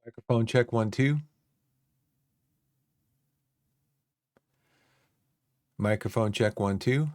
Microphone check 1, 2. Microphone check 1, 2.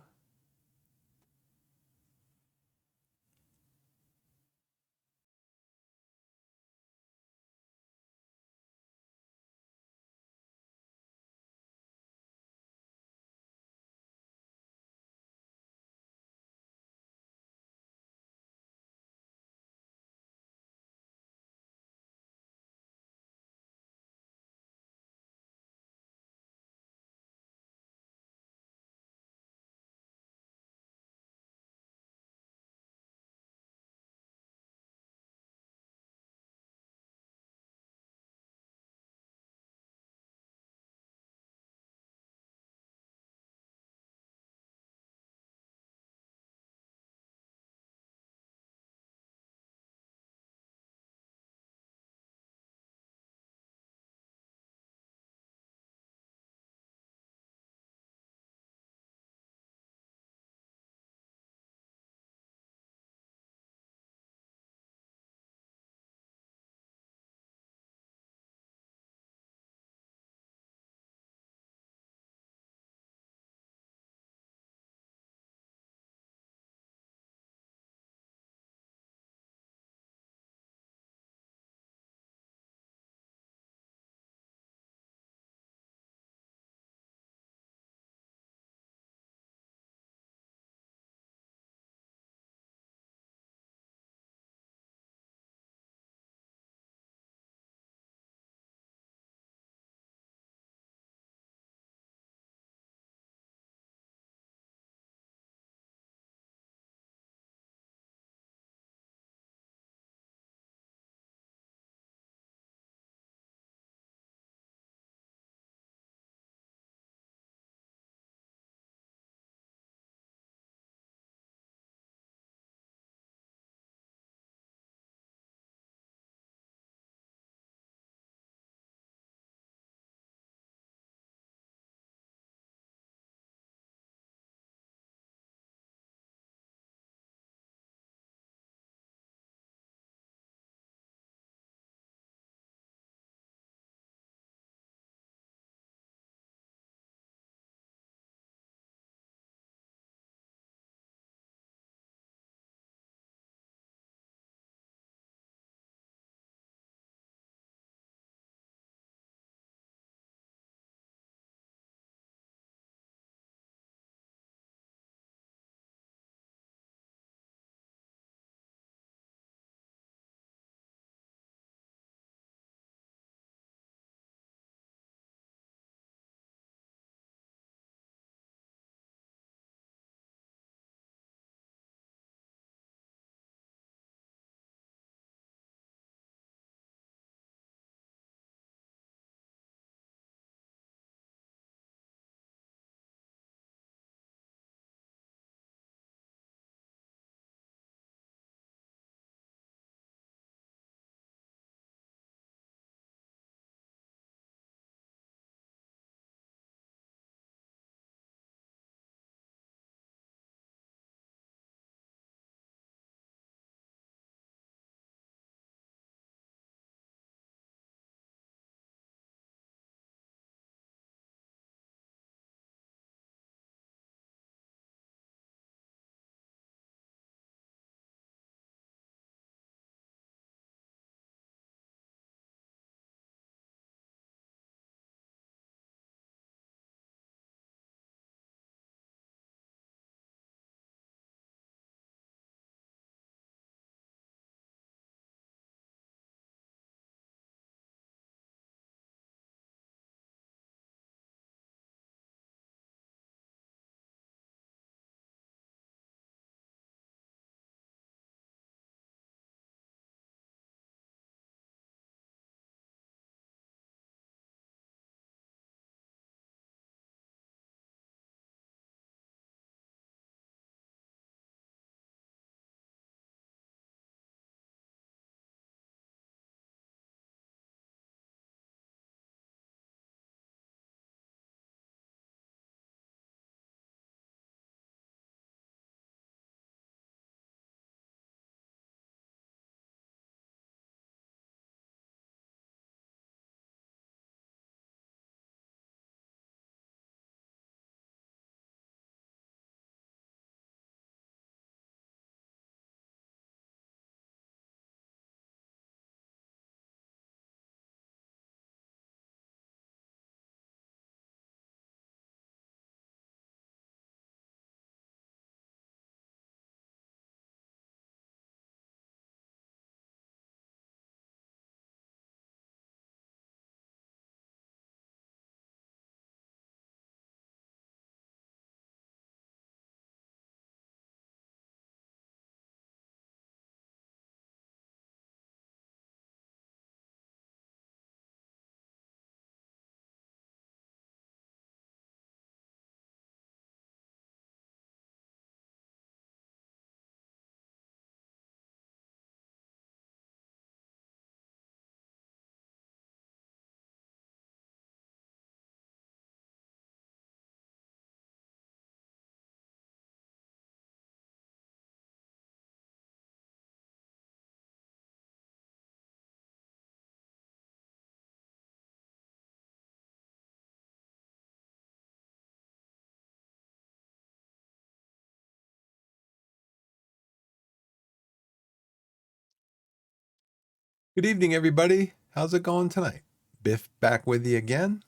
Good evening, everybody. How's it going tonight? Biff back with you again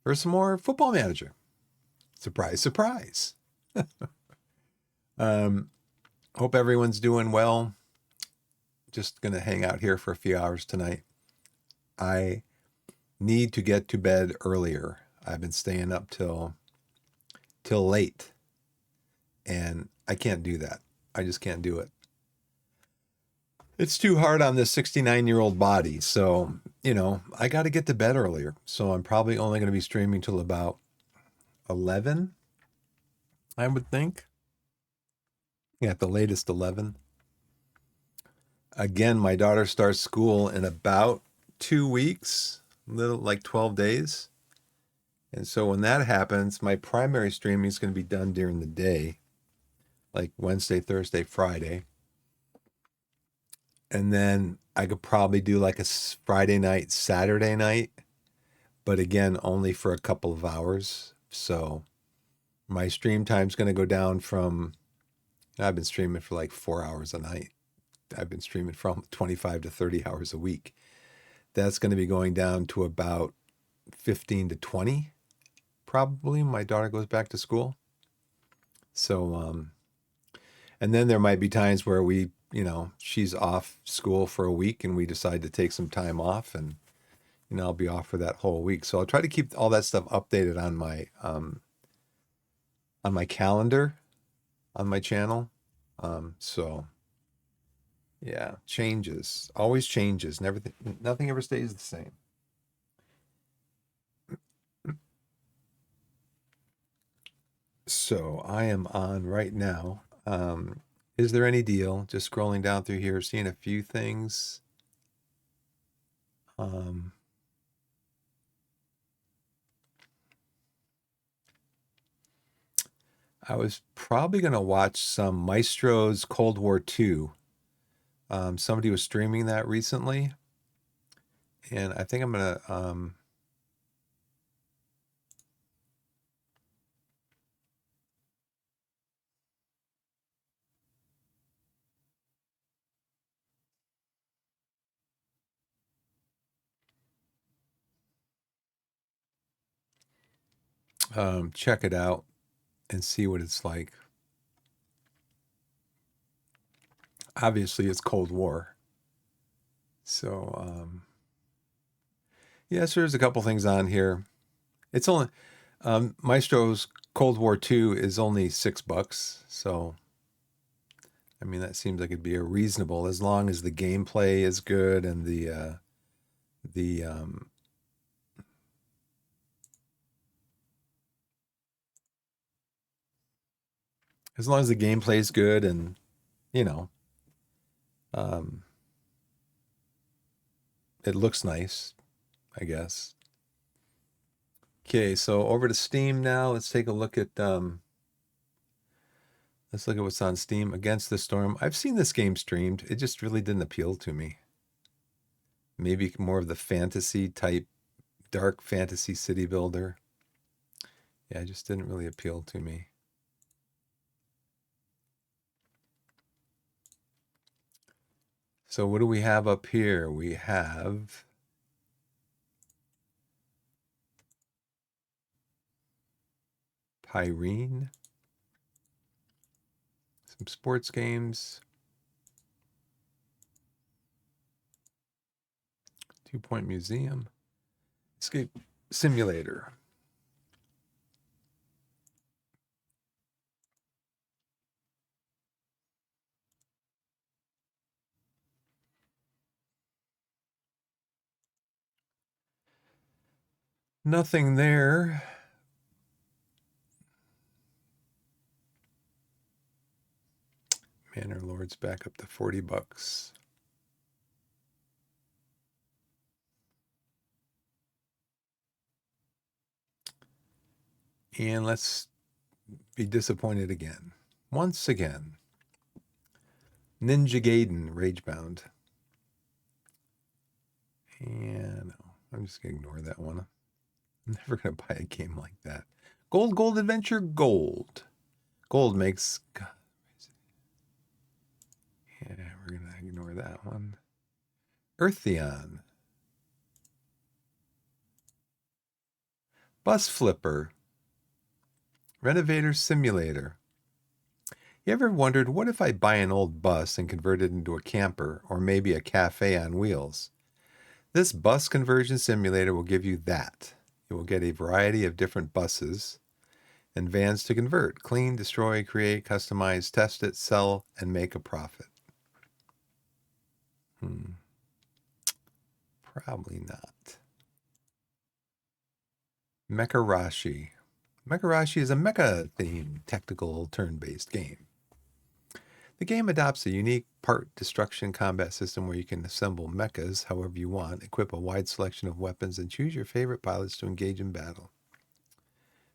for some more Football Manager. Surprise, surprise. Hope everyone's doing well. Just going to hang out here for a few hours tonight. I need to get to bed earlier. I've been staying up till late, and I can't do that. I just can't do it. It's too hard on this 69-year-old body. So, I got to get to bed earlier. So I'm probably only going to be streaming till about 11, I would think. Yeah, at the latest 11. Again, my daughter starts school in about 2 weeks, little like 12 days. And so when that happens, my primary streaming is going to be done during the day, like Wednesday, Thursday, Friday. And then I could probably do like a Friday night, Saturday night, but again, only for a couple of hours. So my stream time's going to go down from, I've been streaming for like 4 hours a night. I've been streaming from 25 to 30 hours a week. That's going to be going down to about 15 to 20, probably. My daughter goes back to school. So, and then there might be times where she's off school for a week and we decide to take some time off, and, I'll be off for that whole week. So I'll try to keep all that stuff updated on my calendar on my channel. So yeah, changes, always changes, nothing ever stays the same. So I am on right now. Is there any deal? Just scrolling down through here, seeing a few things. I was probably going to watch some Maestro's Cold War II. Somebody was streaming that recently, and I think I'm going to check it out and see what it's like. Obviously, it's Cold War. So, yes, there's a couple things on here. It's only, Maestro's Cold War II is only $6. So, I mean, that seems like it'd be a reasonable, as long as the gameplay is good and as long as the gameplay is good and, it looks nice, I guess. Okay, so over to Steam now. Let's take a look at let's look at what's on Steam. Against the Storm. I've seen this game streamed. It just really didn't appeal to me. Maybe more of the fantasy type, dark fantasy city builder. Yeah, it just didn't really appeal to me. So what do we have up here? We have Pyrene, some sports games, 2-Point Museum, Escape Simulator. Nothing there. Manor Lord's back up to $40. And let's be disappointed again. Once again. Ninja Gaiden, Ragebound. And I'm just going to ignore that one. I'm never going to buy a game like that. Gold Adventure, Gold. Gold makes... God. Yeah, we're going to ignore that one. Eartheon, Bus Flipper, Renovator Simulator. You ever wondered, what if I buy an old bus and convert it into a camper or maybe a cafe on wheels? This bus conversion simulator will give you that. You will get a variety of different buses and vans to convert, clean, destroy, create, customize, test it, sell, and make a profit. Probably not. Mecharashi. Mecharashi is a mecha-themed tactical turn-based game. The game adopts a unique part destruction combat system where you can assemble mechas however you want, equip a wide selection of weapons, and choose your favorite pilots to engage in battle.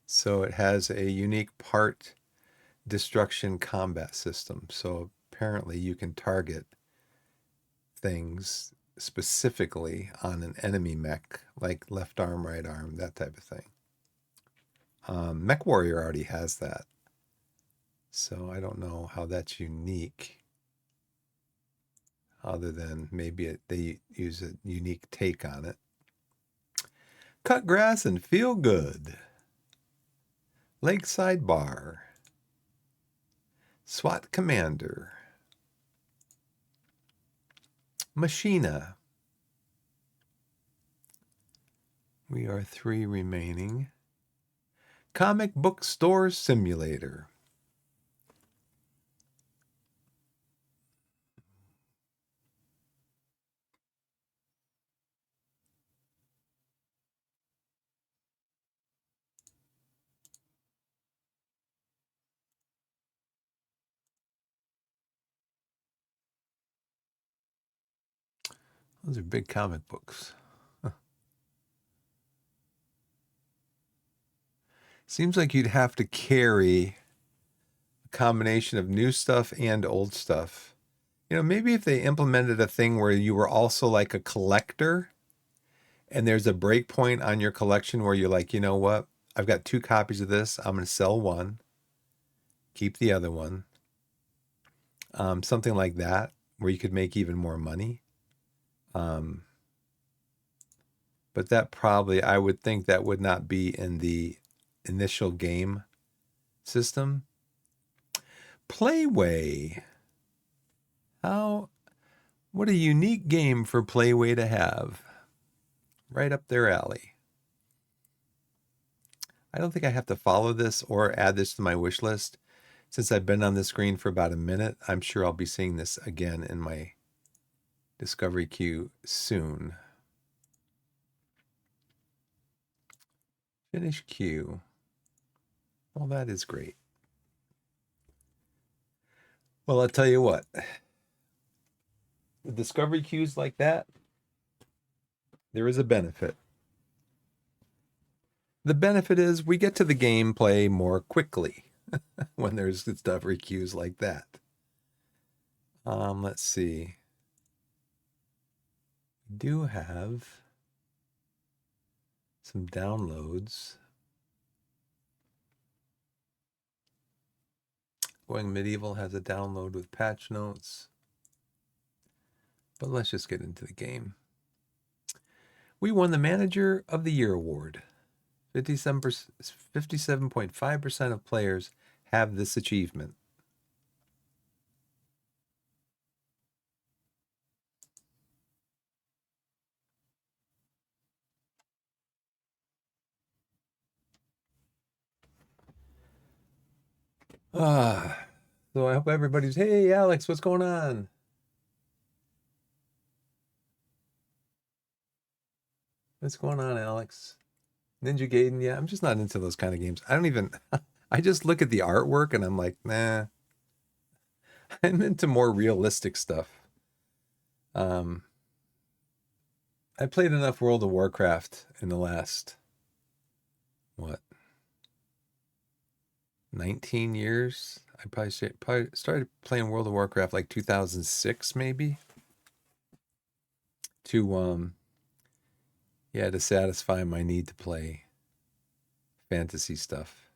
So it has a unique part destruction combat system. So apparently you can target things specifically on an enemy mech, like left arm, right arm, that type of thing. Mech Warrior already has that. So I don't know how that's unique, other than maybe they use a unique take on it. Cut grass and feel good. Lakeside Bar. SWAT Commander. Machina. We are 3 remaining. Comic Book Store Simulator. Those are big comic books. Seems like you'd have to carry a combination of new stuff and old stuff. You know, maybe if they implemented a thing where you were also like a collector and there's a break point on your collection where you're like, you know what? I've got 2 copies of this. I'm going to sell one, keep the other one. Something like that where you could make even more money. But that probably, I would think that would not be in the initial game system. Playway. What a unique game for Playway to have. Right up their alley. I don't think I have to follow this or add this to my wish list. Since I've been on the screen for about a minute, I'm sure I'll be seeing this again in my discovery queue soon. Finish queue. Well, that is great. Well, I'll tell you what. The discovery queues like that, there is a benefit. The benefit is we get to the gameplay more quickly when there's discovery queues like that. Let's see. We do have some downloads. Going Medieval has a download with patch notes. But let's just get into the game. We won the Manager of the Year award. 57.5% of players have this achievement. So I hope everybody's, hey, Alex, what's going on? What's going on, Alex? Ninja Gaiden, yeah, I'm just not into those kind of games. I don't even, I just look at the artwork and I'm like, nah. I'm into more realistic stuff. I played enough World of Warcraft in the last, 19 years? I probably started playing World of Warcraft like 2006 maybe. To to satisfy my need to play fantasy stuff.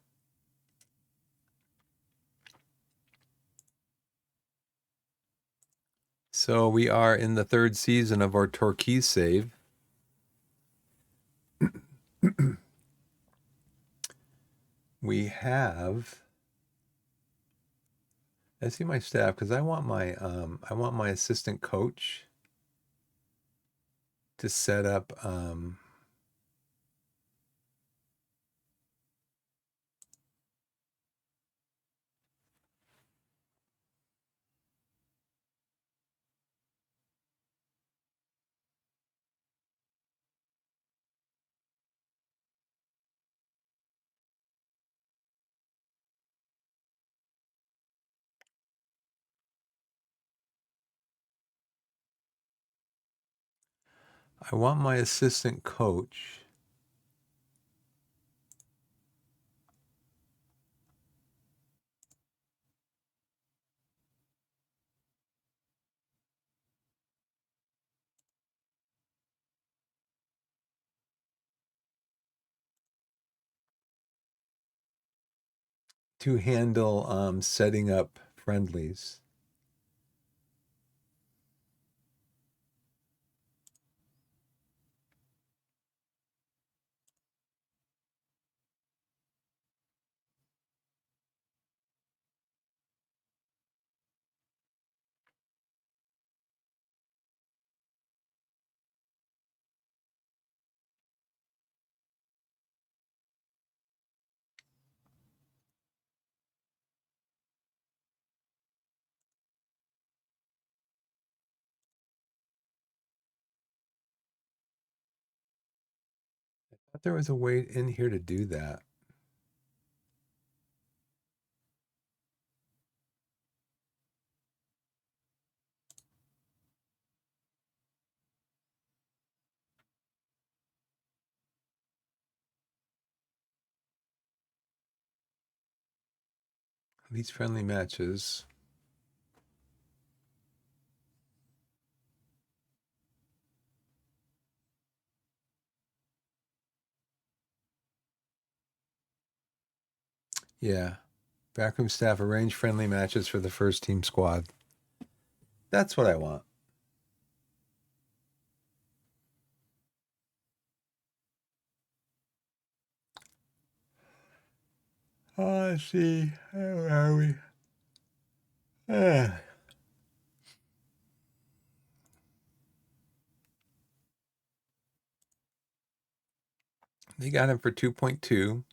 So we are in the third season of our Torquay save. We have. I see my staff because I want my assistant coach to set up I want my assistant coach to handle setting up friendlies. I thought there was a way in here to do that. These friendly matches. Yeah. Backroom staff arrange friendly matches for the first team squad. That's what I want. Oh, let's see. Where are we? Ah. They got him for 2.2.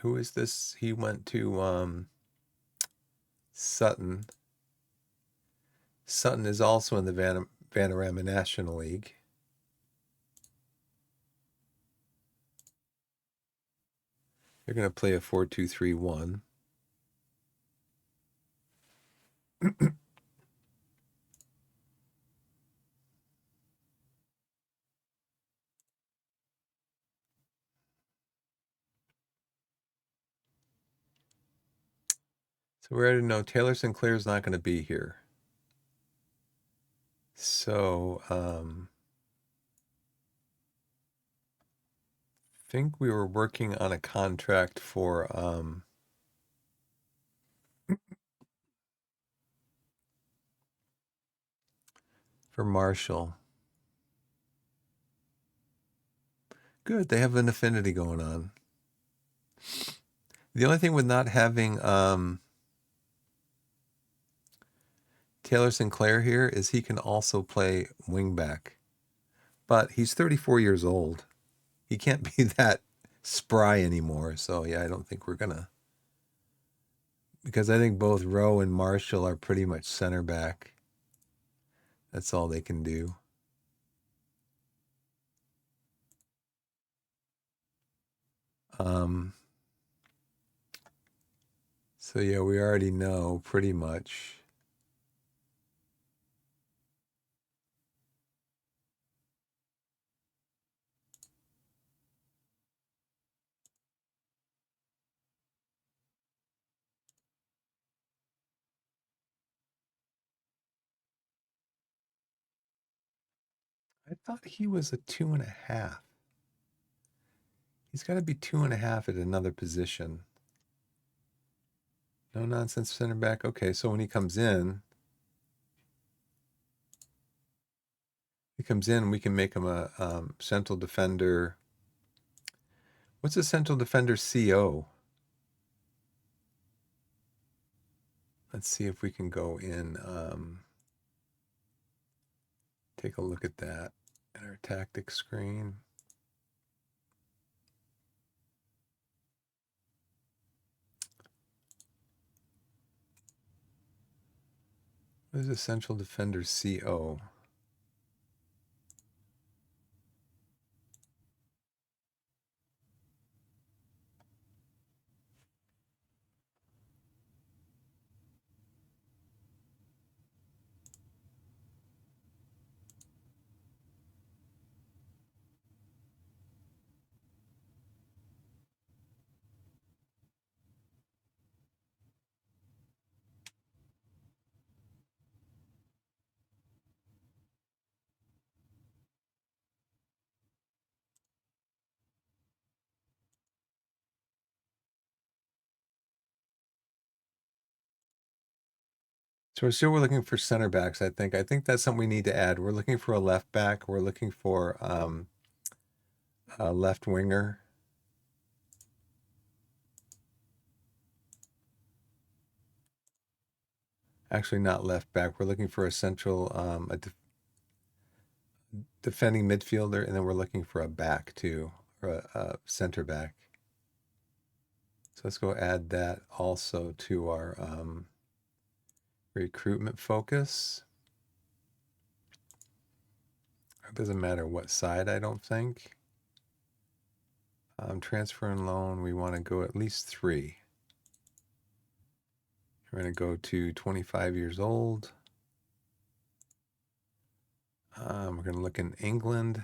Who is this? He went to Sutton. Sutton is also in the Vanarama National League. They're going to play a 4-2-3-1. So we already know Taylor Sinclair's not going to be here. So think we were working on a contract for Marshall. Good, they have an affinity going on. The only thing with not having Taylor Sinclair here is he can also play wingback. But he's 34 years old. He can't be that spry anymore. So yeah, I don't think we're gonna, because I think both Rowe and Marshall are pretty much center back. That's all they can do. So yeah, we already know pretty much. I thought he was a 2.5. He's got to be 2.5 at another position. No nonsense center back. Okay, so when he comes in, we can make him a central defender. What's a central defender CO? Let's see if we can go in, take a look at that in our tactics screen. What is a central defender CO? So we're still looking for center backs, I think. I think that's something we need to add. We're looking for a left back. We're looking for a left winger. Actually, not left back. We're looking for a central, defending midfielder, and then we're looking for a back too, or a center back. So let's go add that also to our recruitment focus. It doesn't matter what side, I don't think. Transfer and loan, we want to go at least 3. We're going to go to 25 years old. We're going to look in England.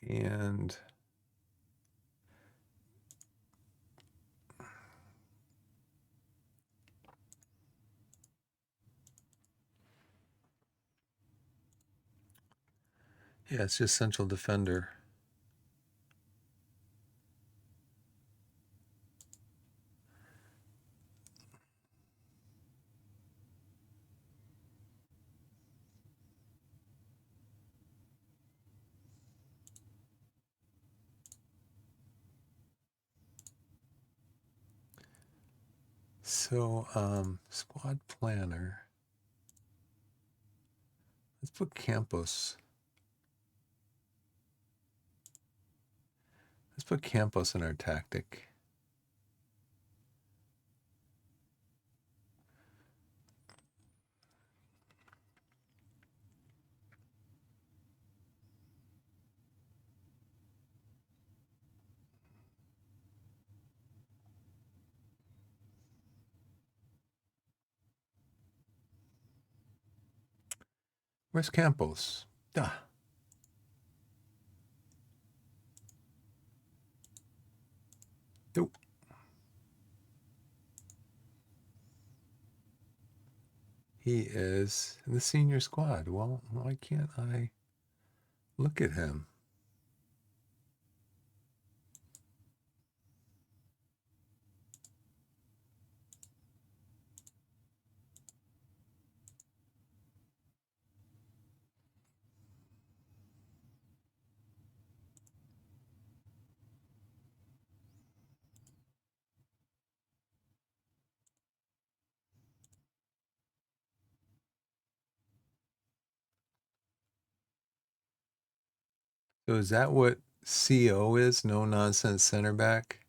And yeah, it's just central defender. So, squad planner. Let's put Campos. Let's put Campos in our tactic. Where's Campos? Ah. Nope. He is in the senior squad. Well, why can't I look at him? So is that what CO is? No nonsense center back?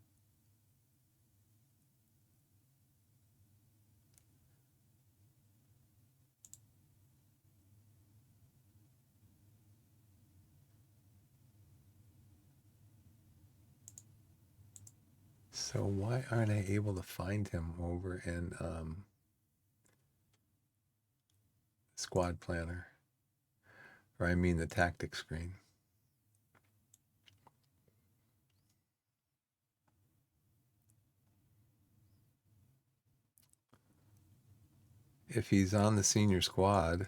So why aren't I able to find him over in squad planner? Or I mean the tactic screen. If he's on the senior squad.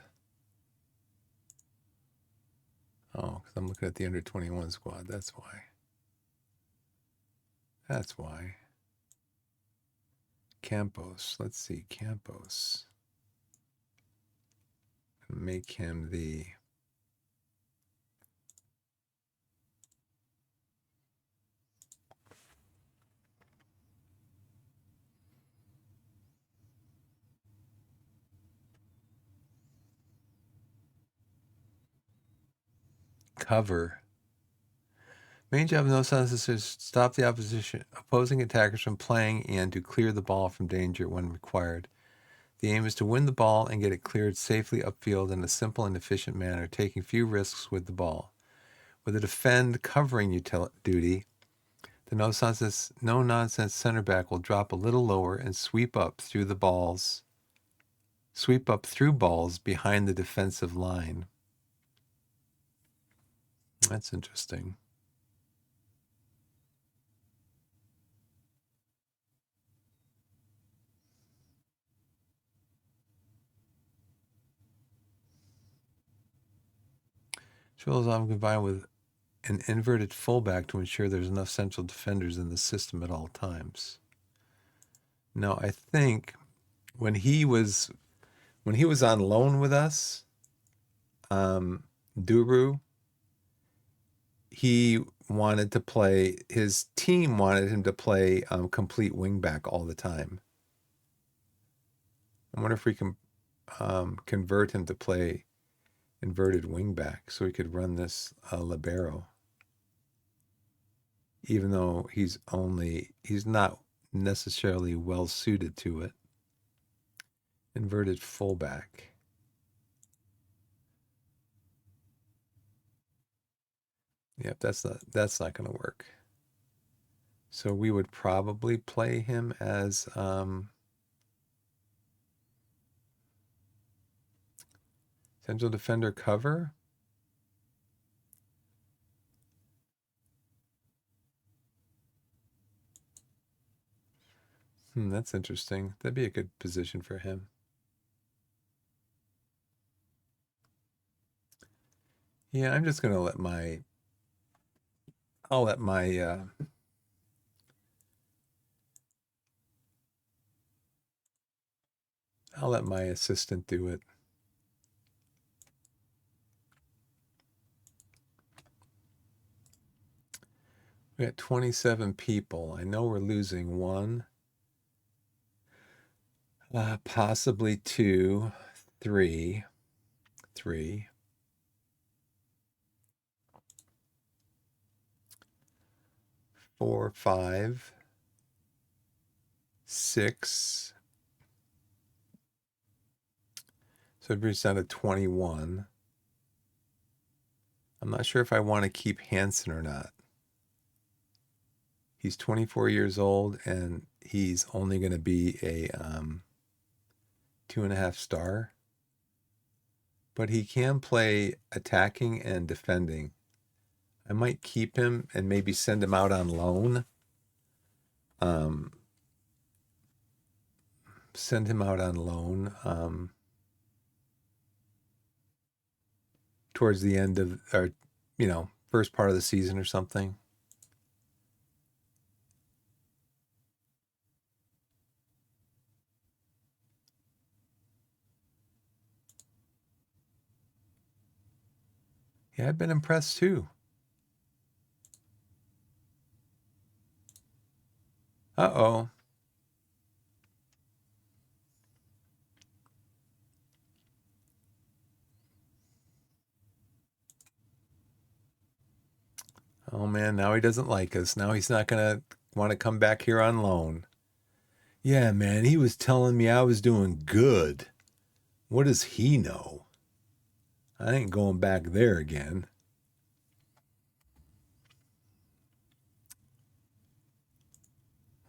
Oh, because I'm looking at the under 21 squad. That's why. That's why. Campos. Let's see. Campos. Make him the cover. Main job of no sense is to stop the opposing attackers from playing and to clear the ball from danger when required. The aim is to win the ball and get it cleared safely upfield in a simple and efficient manner, taking few risks with the ball. With a defend covering duty, the no-nonsense center back will drop a little lower and sweep up through balls behind the defensive line. That's interesting. Shuvalzov combined with an inverted fullback to ensure there's enough central defenders in the system at all times. Now, I think when he was on loan with us, Duru, he wanted to play. His team wanted him to play complete wingback all the time. I wonder if we can convert him to play inverted wingback so he could run this libero. Even though he's not necessarily well suited to it. Inverted fullback. Yep, that's not going to work. So we would probably play him as central defender cover. That's interesting. That'd be a good position for him. Yeah, I'm just gonna let my I'll let my assistant do it. We got 27 people. I know we're losing one. Possibly two, three, 4, 5, 6. So it brings down to 21. I'm not sure if I want to keep Hansen or not. He's 24 years old and he's only going to be a 2.5 star. But he can play attacking and defending. I might keep him and maybe send him out on loan. Send him out on loan towards the end of, or first part of the season or something. Yeah, I've been impressed too. Uh-oh. Oh man, now he doesn't like us. Now he's not gonna want to come back here on loan. Yeah, man, he was telling me I was doing good. What does he know? I ain't going back there again.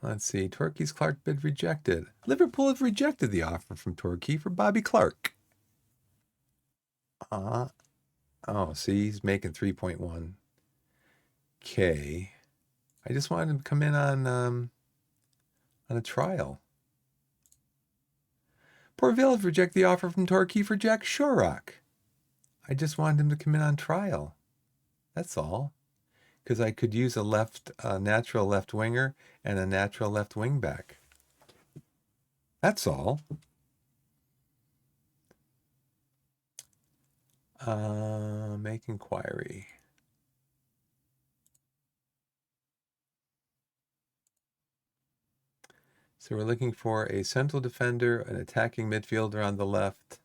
Let's see. Torquay's Clark bid rejected. Liverpool have rejected the offer from Torquay for Bobby Clark. Oh, see, he's making 3.1K. I just wanted him to come in on a trial. Port Vale have rejected the offer from Torquay for Jack Shorrock. I just wanted him to come in on trial. That's all. because I could use a natural left winger and a natural left wing back. That's all. Make inquiry. So we're looking for a central defender, an attacking midfielder on the left,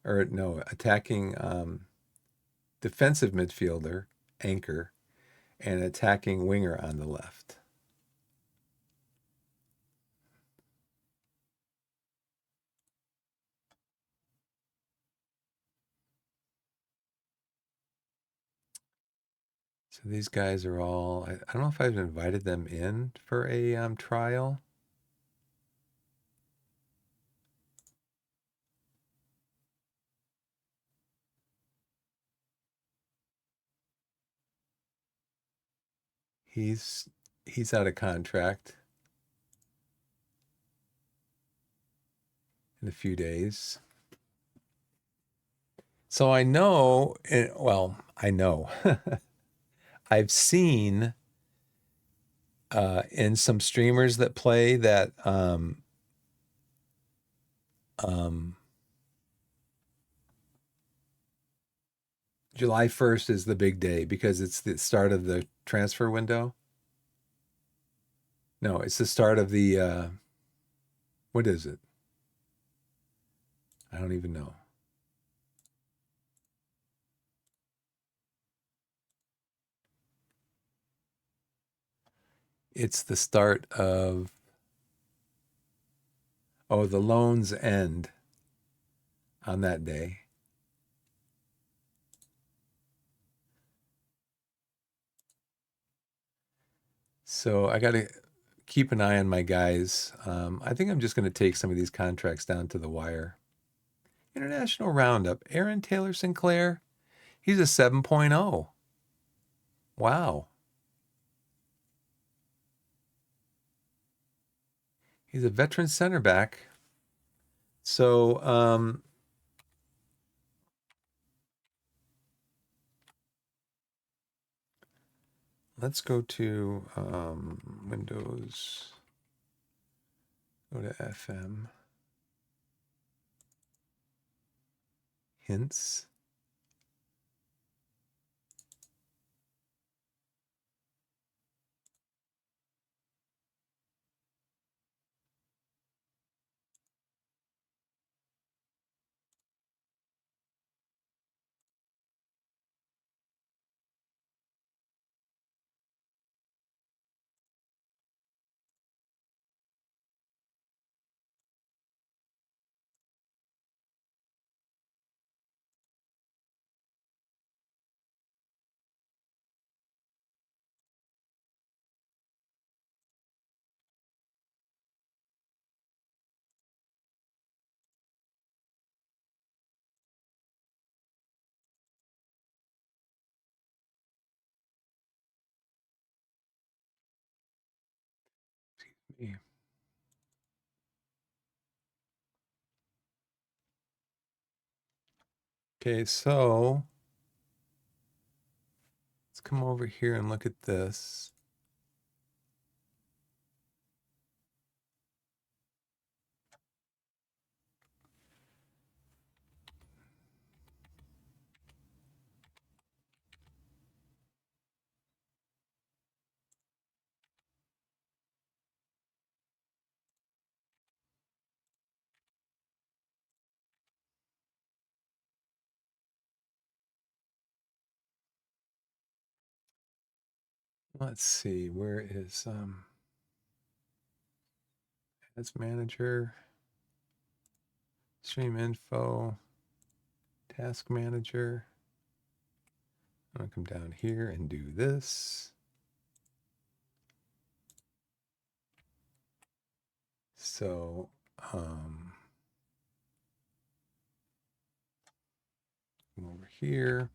or no, attacking defensive midfielder, anchor, and attacking winger on the left. So these guys are all, I don't know if I've invited them in for a trial. He's out of contract in a few days. So I know, well, I know. I've seen in some streamers that play that um, July 1st is the big day because it's the start of the transfer window. No, it's the start of the what is it? I don't even know. It's the start of the loans end on that day. So I got to keep an eye on my guys. I think I'm just going to take some of these contracts down to the wire. International Roundup. Aaron Taylor Sinclair. He's a 7.0. Wow. He's a veteran center back. So let's go to Windows. Go to FM. Hints. Okay, so let's come over here and look at this. Let's see, where is ads manager, stream info, task manager. I'm gonna come down here and do this. So come over here.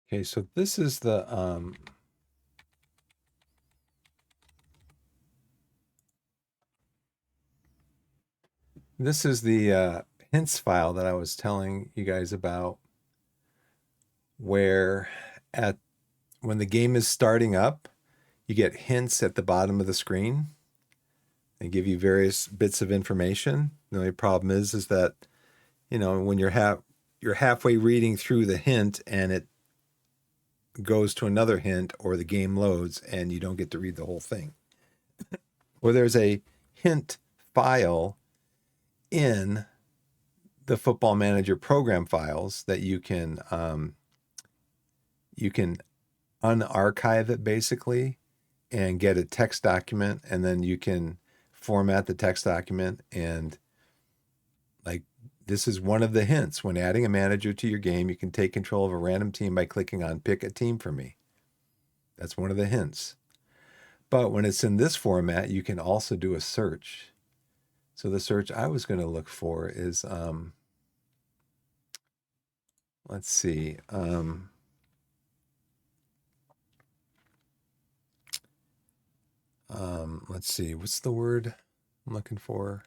Okay, so this is the hints file that I was telling you guys about, where at when the game is starting up, you get hints at the bottom of the screen. They give you various bits of information. The only problem is that, when you're halfway reading through the hint and it goes to another hint, or the game loads and you don't get to read the whole thing. Or there's a hint file in the Football Manager program files that you can unarchive it basically and get a text document, and then you can format the text document. And like, this is one of the hints: when adding a manager to your game, you can take control of a random team by clicking on pick a team for me. That's one of the hints. But when it's in this format, you can also do a search. So the search I was going to look for is, let's see, let's see, what's the word I'm looking for?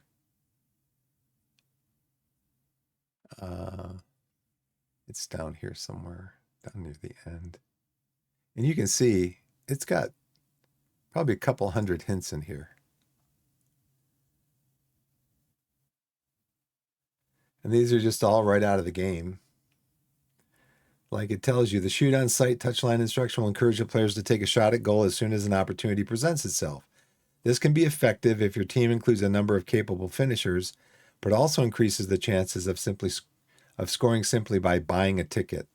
It's down here somewhere, down near the end. And you can see it's got probably a couple hundred hints in here. And these are just all right out of the game. Like, it tells you the shoot on sight touchline instruction will encourage the players to take a shot at goal as soon as an opportunity presents itself. This can be effective if your team includes a number of capable finishers, but also increases the chances of scoring simply by buying a ticket,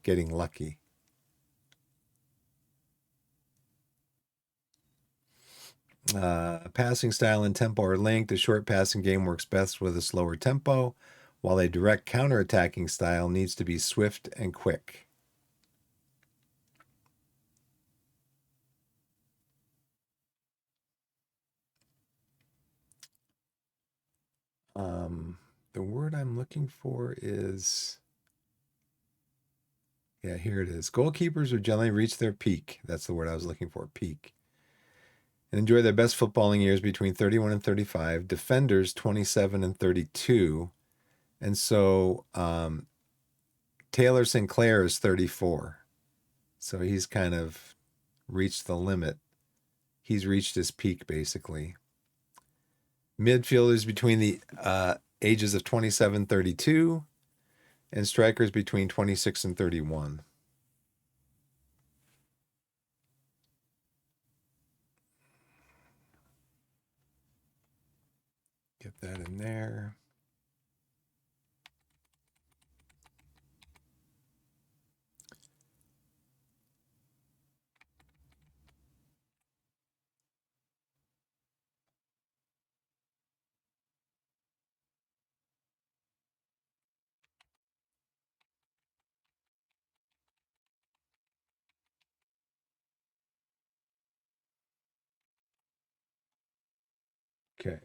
getting lucky. Passing style and tempo are linked. A short passing game works best with a slower tempo, while a direct counter-attacking style needs to be swift and quick. The word I'm looking for is, yeah, here it is. Goalkeepers are generally reach their peak. That's the word I was looking for, peak. And enjoy their best footballing years between 31 and 35. Defenders, 27 and 32. And so Taylor Sinclair is 34. So he's kind of reached the limit. He's reached his peak, basically. Midfielders between the ages of 27, 32, and strikers between 26 and 31. Get that in there. Okay.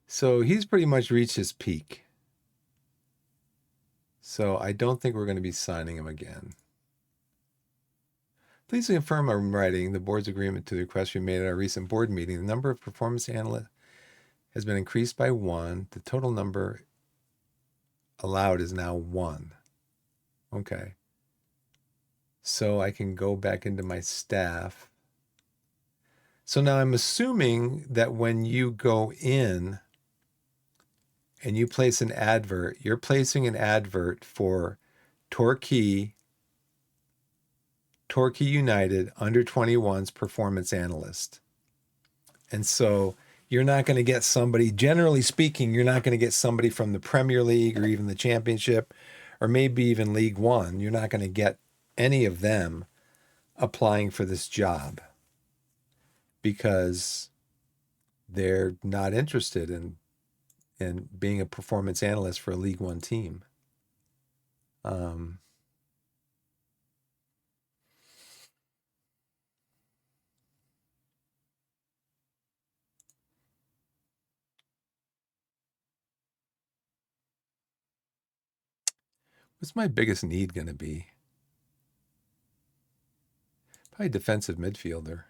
So he's pretty much reached his peak. So I don't think we're going to be signing him again. Please confirm I'm writing the board's agreement to the request we made at our recent board meeting. The number of performance analysts has been increased by 1. The total number allowed is now 1. Okay. So I can go back into my staff. So now I'm assuming that when you go in and you place an advert, you're placing an advert for Torquay United under 21's performance analyst. And so you're not going to get somebody, generally speaking, you're not going to get somebody from the Premier League or even the Championship or maybe even League One. You're not going to get any of them applying for this job because they're not interested in being a performance analyst for a League One team. What's my biggest need going to be? Probably defensive midfielder.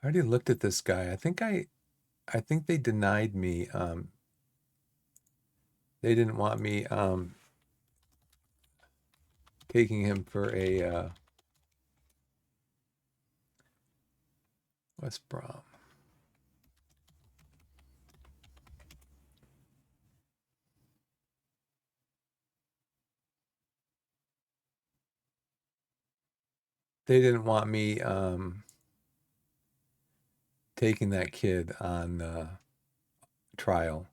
I already looked at this guy. I think they denied me. They didn't want me taking him for a West Brom. They didn't want me taking that kid on trial,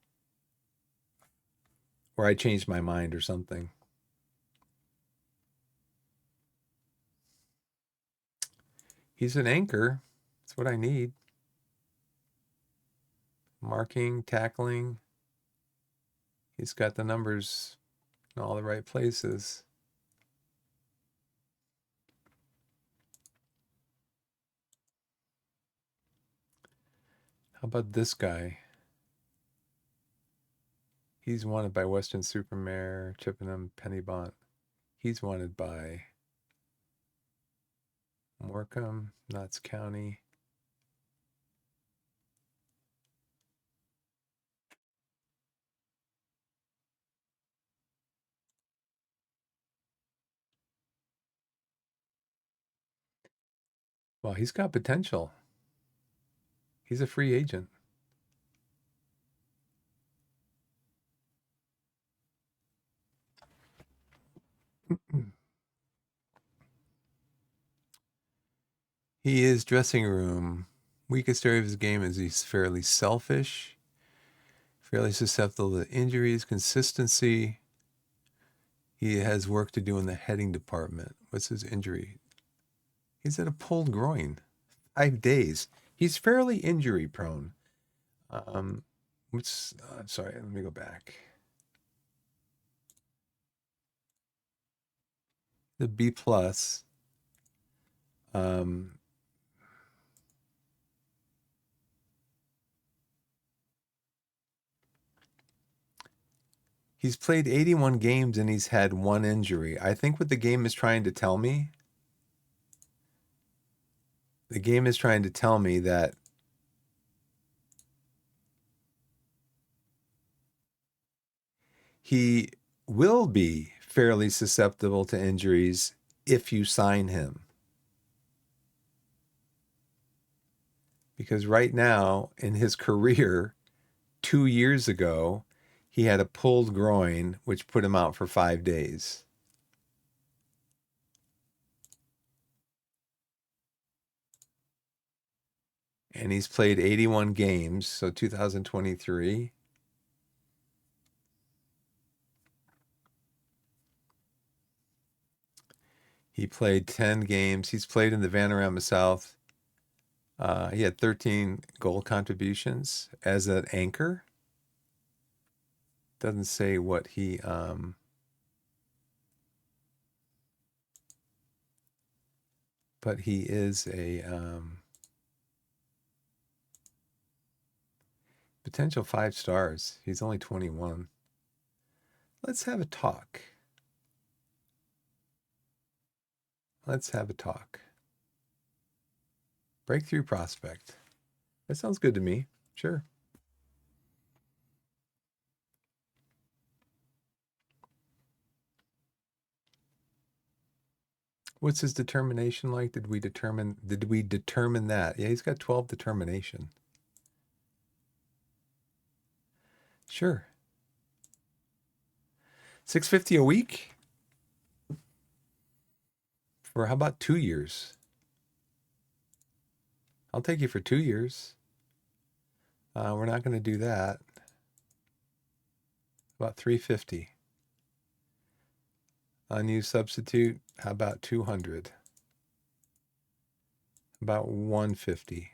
or I changed my mind or something. He's an anchor. That's what I need. Marking, tackling. He's got the numbers in all the right places. How about this guy? He's wanted by Western Supermare, Chippenham, Pennybont. He's wanted by Morecambe, Notts County. Well, he's got potential. He's a free agent. He is dressing room. Weakest area of his game is he's fairly selfish, fairly susceptible to injuries, consistency. He has work to do in the heading department. What's his injury? He's at a pulled groin. 5 days. He's fairly injury prone. Sorry, let me go back. The B plus. He's played 81 games and he's had one injury. I think what the game is trying to tell me, that he will be fairly susceptible to injuries if you sign him. Because right now in his career, 2 years ago, he had a pulled groin, which put him out for 5 days. And he's played 81 games, so 2023. He played 10 games. He's played in the Vanarama South. He had 13 goal contributions as an anchor. Doesn't say what he but he is a potential 5 stars. He's only 21. Let's have a talk. Let's have a talk. Breakthrough prospect. That sounds good to me. Sure. What's his determination like? Did we determine that? Yeah, he's got 12 determination. Sure. $650 a week? For how about 2 years? I'll take you for 2 years. We're not going to do that. About 350. Unused substitute, how about 200? About 150.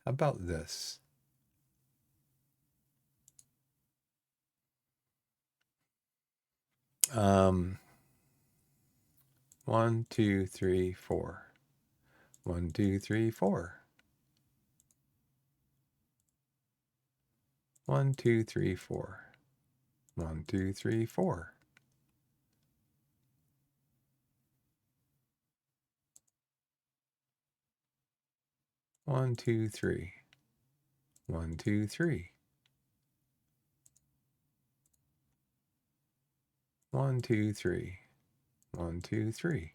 How about this? One, two, three, four. 1, 2, 3, 4. 1, 2, 3, 4. 1, 2, 3, 4. One, two, three. 1, 2, 3. 1, 2, 3. 1, 2, 3.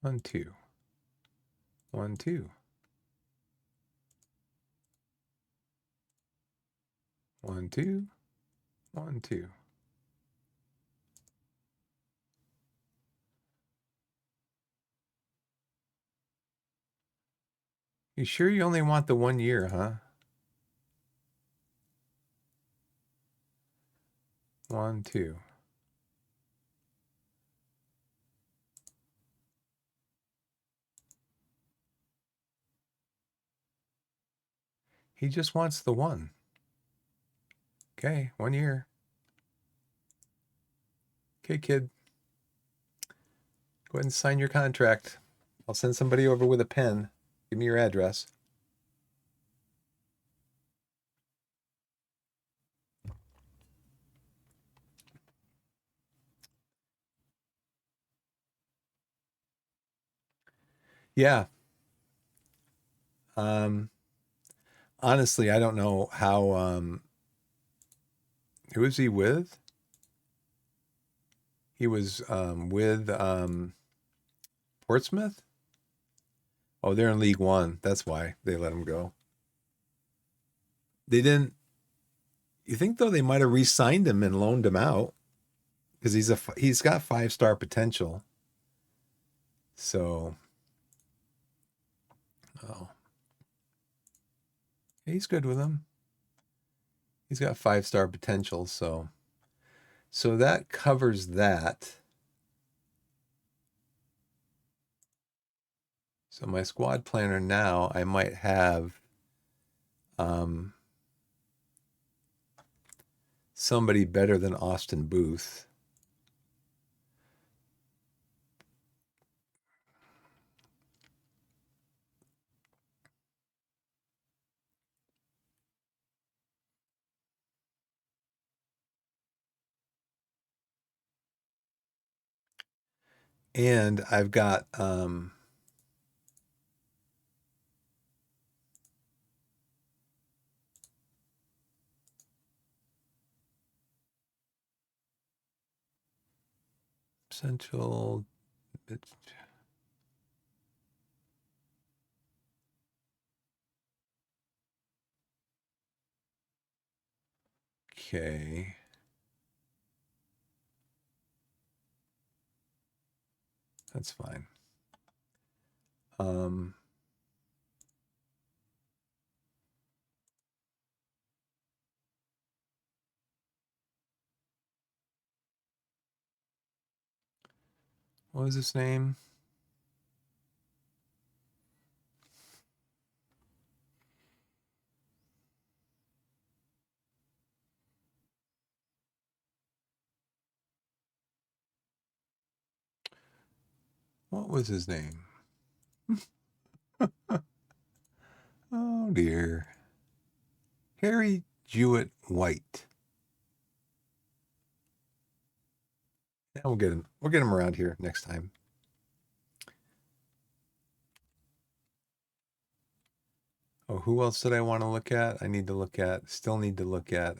1, 2. 1, 2. 1, 2. 1, 2. You sure you only want the 1 year, huh? 1, 2. He just wants the 1. Okay, 1 year. Okay, kid. Go ahead and sign your contract. I'll send somebody over with a pen. Give me your address. Yeah. Honestly, I don't know how who was he with? He was with Portsmouth? Oh, they're in League One. That's why they let him go. They didn't. You think though they might have re-signed him and loaned him out because he's got 5-star potential. So, oh, he's good with him. He's got 5-star potential. So that covers that. So my squad planner now, I might have somebody better than Austin Booth. And I've got Central. Okay. That's fine. What was his name? What was his name? Oh dear. Harry Jewett White. Yeah, we'll get him. We'll get him around here next time. Oh, who else did I want to look at? Still need to look at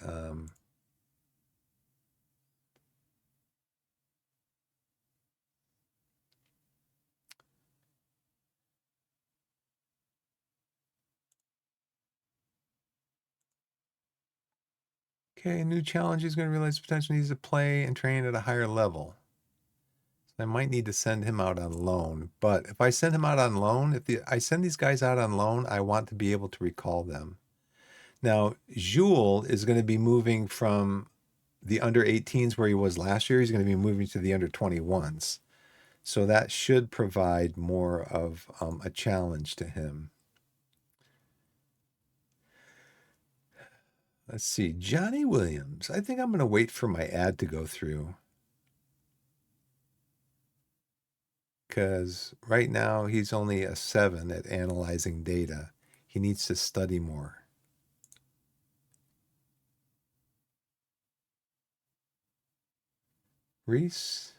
okay, new challenge is going to realize potential needs to play and train at a higher level. So I might need to send him out on loan. But if I send him out on loan, I send these guys out on loan, I want to be able to recall them. Now, Jules is going to be moving from the under 18s where he was last year. He's going to be moving to the under 21s. So that should provide more of a challenge to him. Let's see, Johnny Williams. I think I'm going to wait for my ad to go through. because right now he's only a 7 at analyzing data. He needs to study more. Reese?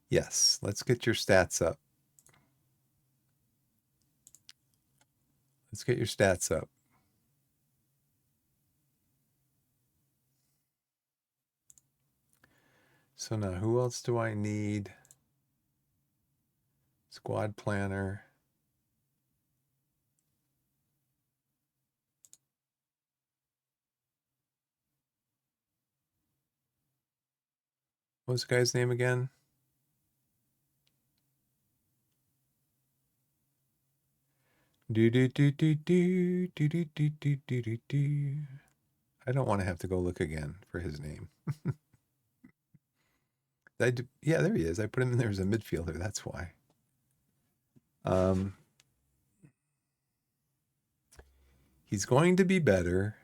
Yes, let's get your stats up. Let's get your stats up. So now, who else do I need? Squad planner. What was the guy's name again? Do do do do do do do do do do do do. I don't want to have to go look again for his name. Yeah, there he is. I put him in there as a midfielder. That's why. He's going to be better.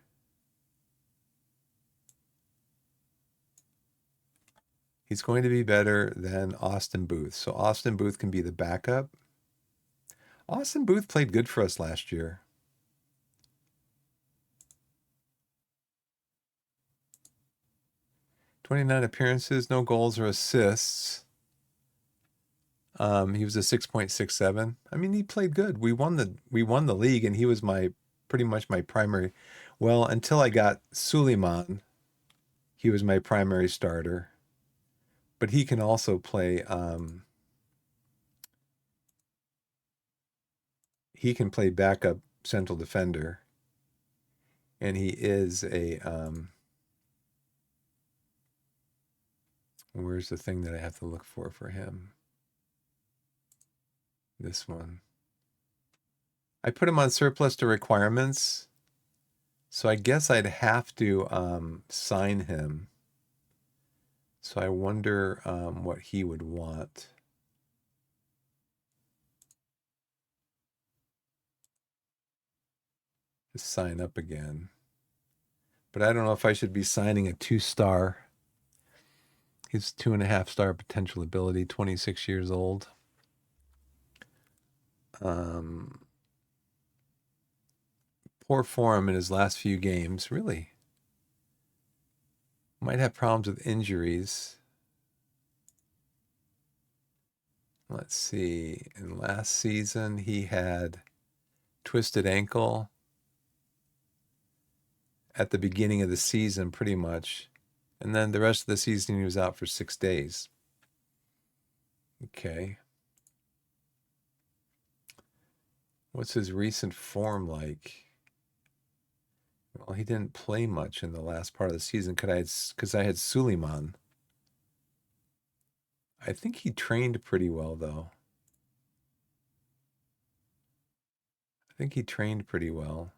He's going to be better than Austin Booth. So Austin Booth can be the backup. Austin Booth played good for us last year. 29 appearances, no goals or assists. He was a 6.67. I mean, he played good. We won the league, and he was pretty much my primary. Well, until I got Suleiman, he was my primary starter. But he can also play. He can play backup central defender, and he is a. Where's the thing that I have to look for him? This one. I put him on surplus to requirements, so I guess I'd have to sign him. So I wonder what he would want. To sign up again. But I don't know if I should be signing a 2-star. He's 2.5-star potential ability, 26 years old. Poor form in his last few games, really. Might have problems with injuries. Let's see. In last season, he had twisted ankle at the beginning of the season, pretty much. And then the rest of the season, he was out for 6 days. Okay. What's his recent form like? Well, he didn't play much in the last part of the season because I had Suleiman. I think he trained pretty well, though. I think he trained pretty well.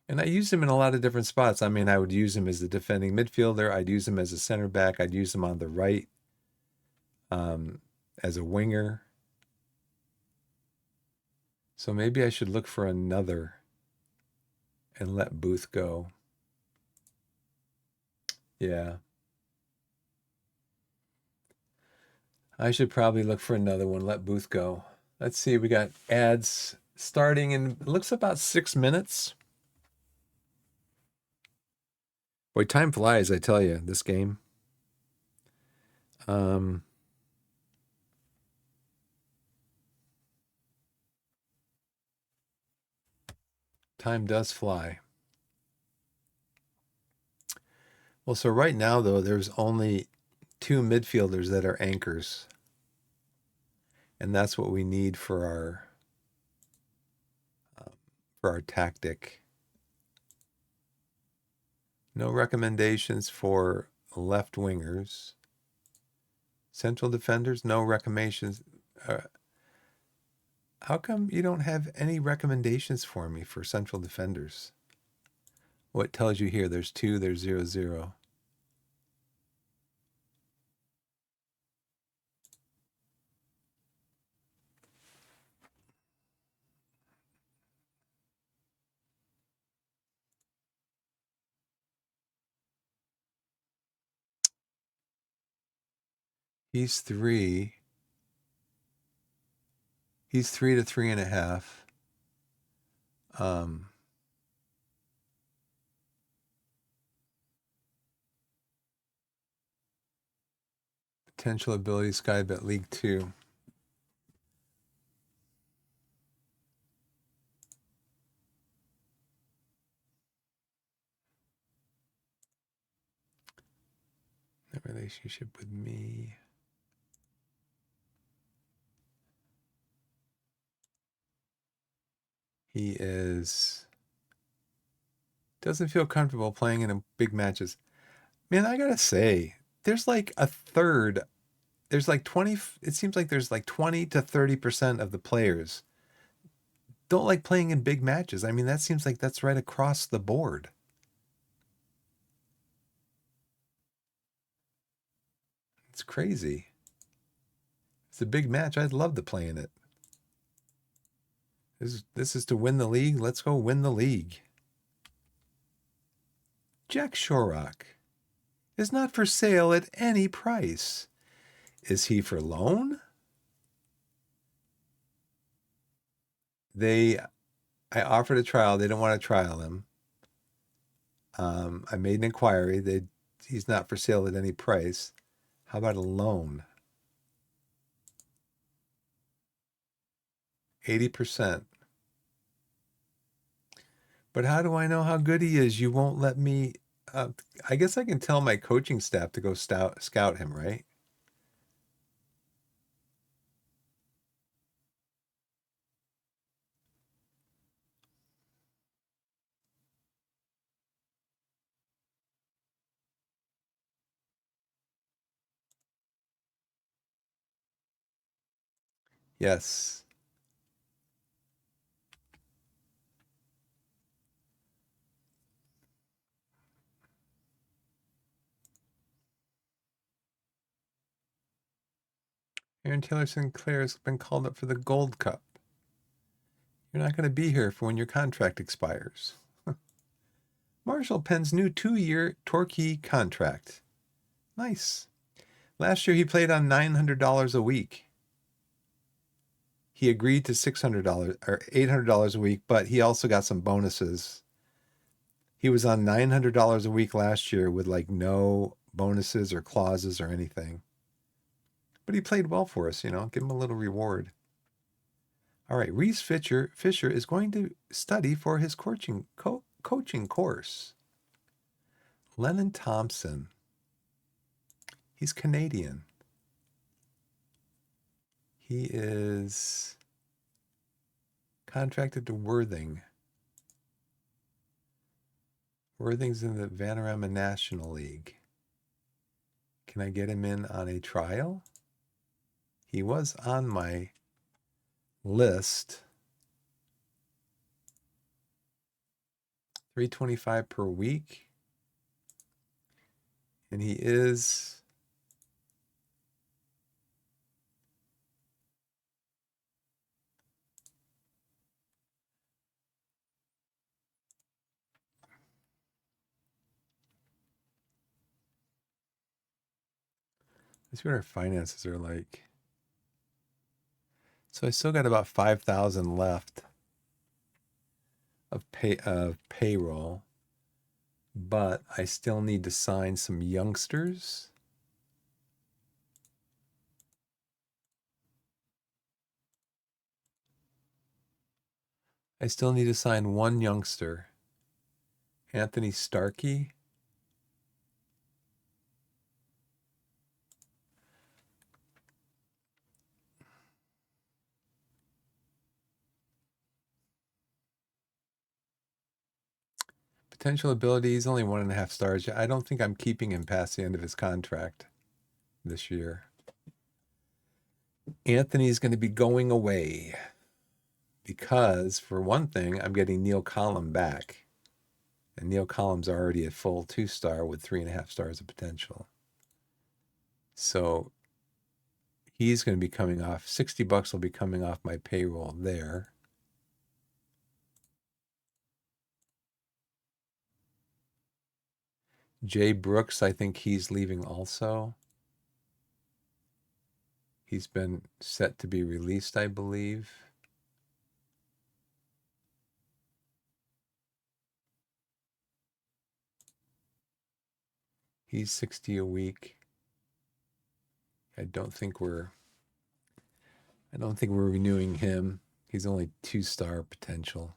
And I used him in a lot of different spots. I mean, I would use him as the defending midfielder. I'd use him as a center back. I'd use him on the right as a winger. So maybe I should look for another and let Booth go. Yeah. I should probably look for another one, let Booth go. Let's see, we got ads starting in, it looks about 6 minutes. Boy, time flies, I tell you, this game. Time does fly. Well, so right now, though, there's only 2 midfielders that are anchors. And that's what we need for our tactic. No recommendations for left wingers. Central defenders, no recommendations. How come you don't have any recommendations for me for central defenders? What tells you here? There's 2, there's 0, 0. He's 3. He's 3 to 3.5. Um, Potential ability Sky Bet League 2. The relationship with me. He doesn't feel comfortable playing in big matches. Man, I gotta say, there's like a third. There's like 20. It seems like there's like 20 to 30% of the players don't like playing in big matches. I mean, that seems like that's right across the board. It's crazy. It's a big match. I'd love to play in it. This is to win the league. Let's go win the league. Jack Shorrock is not for sale at any price. Is he for loan? I offered a trial. They don't want to trial him. I made an inquiry. He's not for sale at any price. How about a loan? 80%. But how do I know how good he is? You won't let me. I guess I can tell my coaching staff to go scout him, right? Yes. Aaron Taylor Sinclair has been called up for the Gold Cup. You're not going to be here for when your contract expires. Marshall Penn's new 2-year Torquay contract. Nice. Last year he played on $900 a week. He agreed to $600 or $800 a week, but he also got some bonuses. He was on $900 a week last year with like no bonuses or clauses or anything. But he played well for us, give him a little reward. All right, Reese Fisher is going to study for his coaching course. Lennon Thompson. He's Canadian. He is contracted to Worthing. Worthing's in the Vanarama National League. Can I get him in on a trial? He was on my list. $325 per week. And he is let's see what our finances are like. So I still got about 5,000 left of payroll, but I still need to sign some youngsters. I still need to sign one youngster, Anthony Starkey. Potential ability, he's only 1.5 stars. I don't think I'm keeping him past the end of his contract this year. Anthony's going to be going away because, for one thing, I'm getting Neil Collum back. And Neil Collum's already a full 2-star with 3.5 stars of potential. So he's going to be coming off. $60 will be coming off my payroll there. Jay Brooks, I think he's leaving also. He's been set to be released, I believe. He's 60 a week. I don't think we're renewing him. He's only 2-star potential.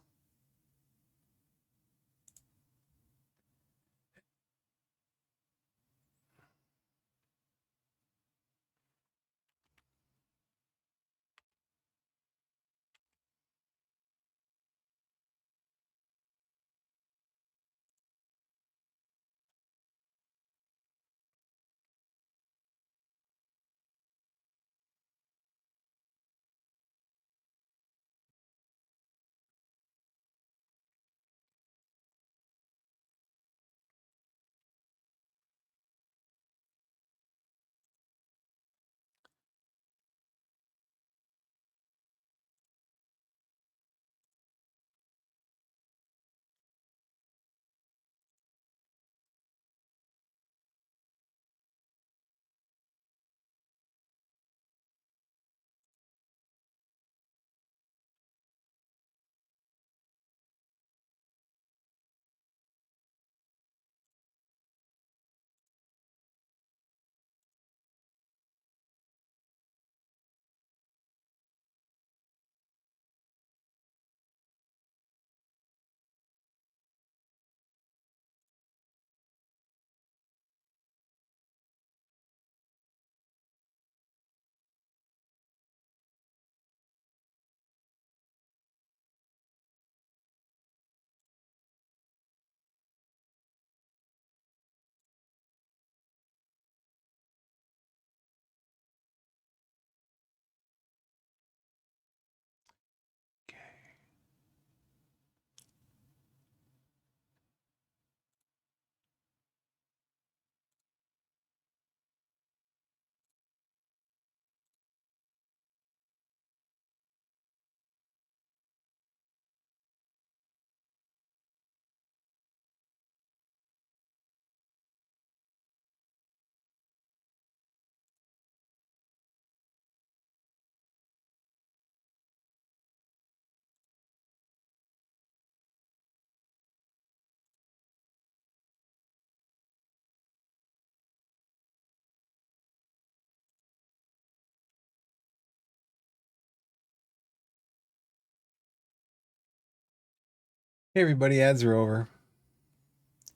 Hey everybody, ads are over.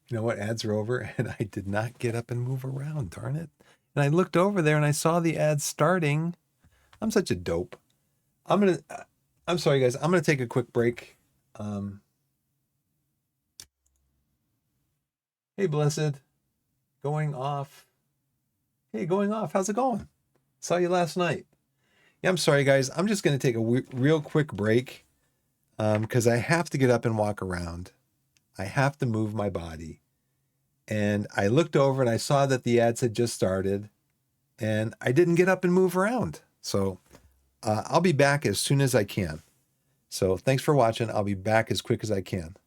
You know what? Ads are over, and I did not get up and move around, darn it. And I looked over there and I saw the ads starting. I'm such a dope. I'm sorry guys, I'm gonna take a quick break. Um, hey Blessed, going off. Hey, going off, how's it going? Saw you last night. Yeah, I'm sorry guys, I'm just gonna take a real quick break because I have to get up and walk around. I have to move my body. And I looked over and I saw that the ads had just started and I didn't get up and move around. So I'll be back as soon as I can. So thanks for watching. I'll be back as quick as I can.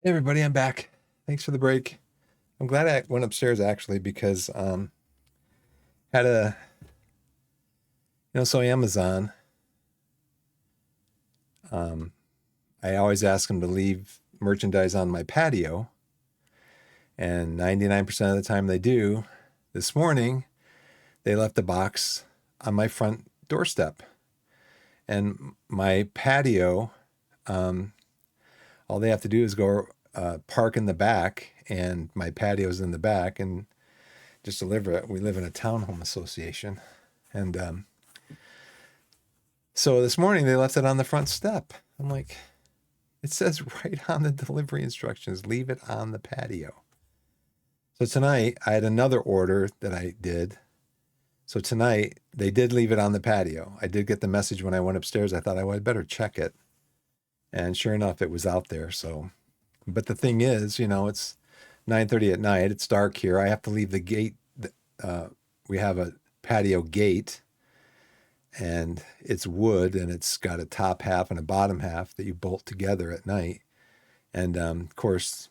Hey everybody, I'm back. Thanks for the break. I'm glad I went upstairs actually because had a so Amazon, um I always ask them to leave merchandise on my patio, and 99% of the time they do. This morning, they left a box on my front doorstep. And my patio, um all they have to do is go park in the back, and my patio's in the back, and just deliver it. We live in a townhome association. And so this morning they left it on the front step. I'm like, it says right on the delivery instructions, leave it on the patio. So tonight I had another order that I did. So tonight they did leave it on the patio. I did get the message when I went upstairs. I thought I would better check it. And sure enough, it was out there. So, but the thing is, it's 9:30 at night. It's dark here. I have to leave the gate. Uh, we have a patio gate, and it's wood, and it's got a top half and a bottom half that you bolt together at night. And of course,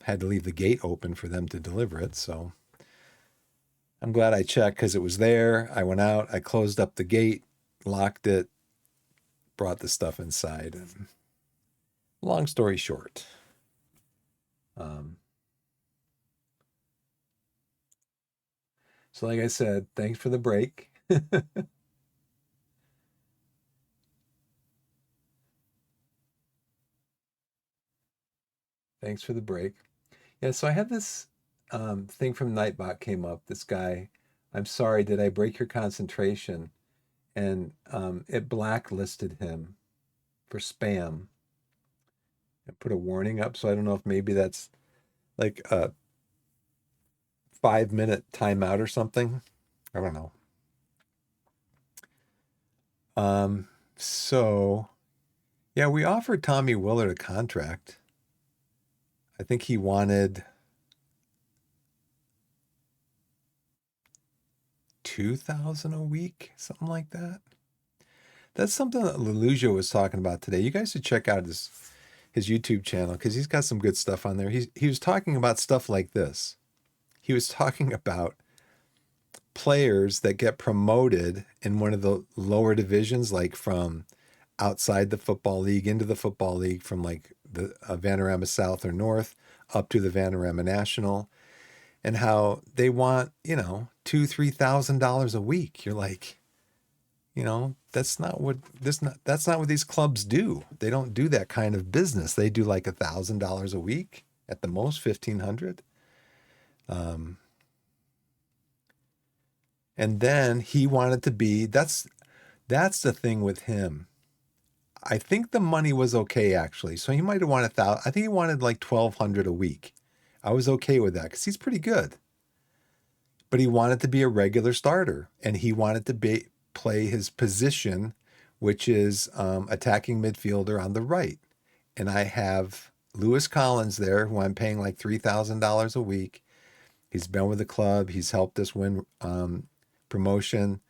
had to leave the gate open for them to deliver it. So I'm glad I checked because it was there. I went out, I closed up the gate, locked it, brought the stuff inside. And long story short, um, so like I said, thanks for the break. Thanks for the break. Yeah, so I had this thing from Nightbot came up. This guy, I'm sorry, did I break your concentration? And it blacklisted him for spam and put a warning up. So I don't know if maybe that's like a 5-minute timeout or something. I don't know. Um, so yeah, we offered Tommy Willard a contract. I think he wanted 2,000 a week, something like that. That's something that Leluja was talking about today. You guys should check out his YouTube channel because he's got some good stuff on there. He was talking about stuff like this. He was talking about players that get promoted in one of the lower divisions, like from outside the football league into the football league, from like the Vanarama South or North up to the Vanarama National, and how they want $2,000-3,000 a week. You're like, that's not what these clubs do. They don't do that kind of business. They do like $1,000 a week at the most, 1,500. And then he wanted to be. That's the thing with him. I think the money was okay actually. So he might have wanted 1,000. I think he wanted like 1,200 a week. I was okay with that because he's pretty good. But he wanted to be a regular starter, and he wanted to play his position, which is attacking midfielder on the right. And I have Lewis Collins there, who I'm paying like $3,000 a week. He's been with the club. He's helped us win promotion.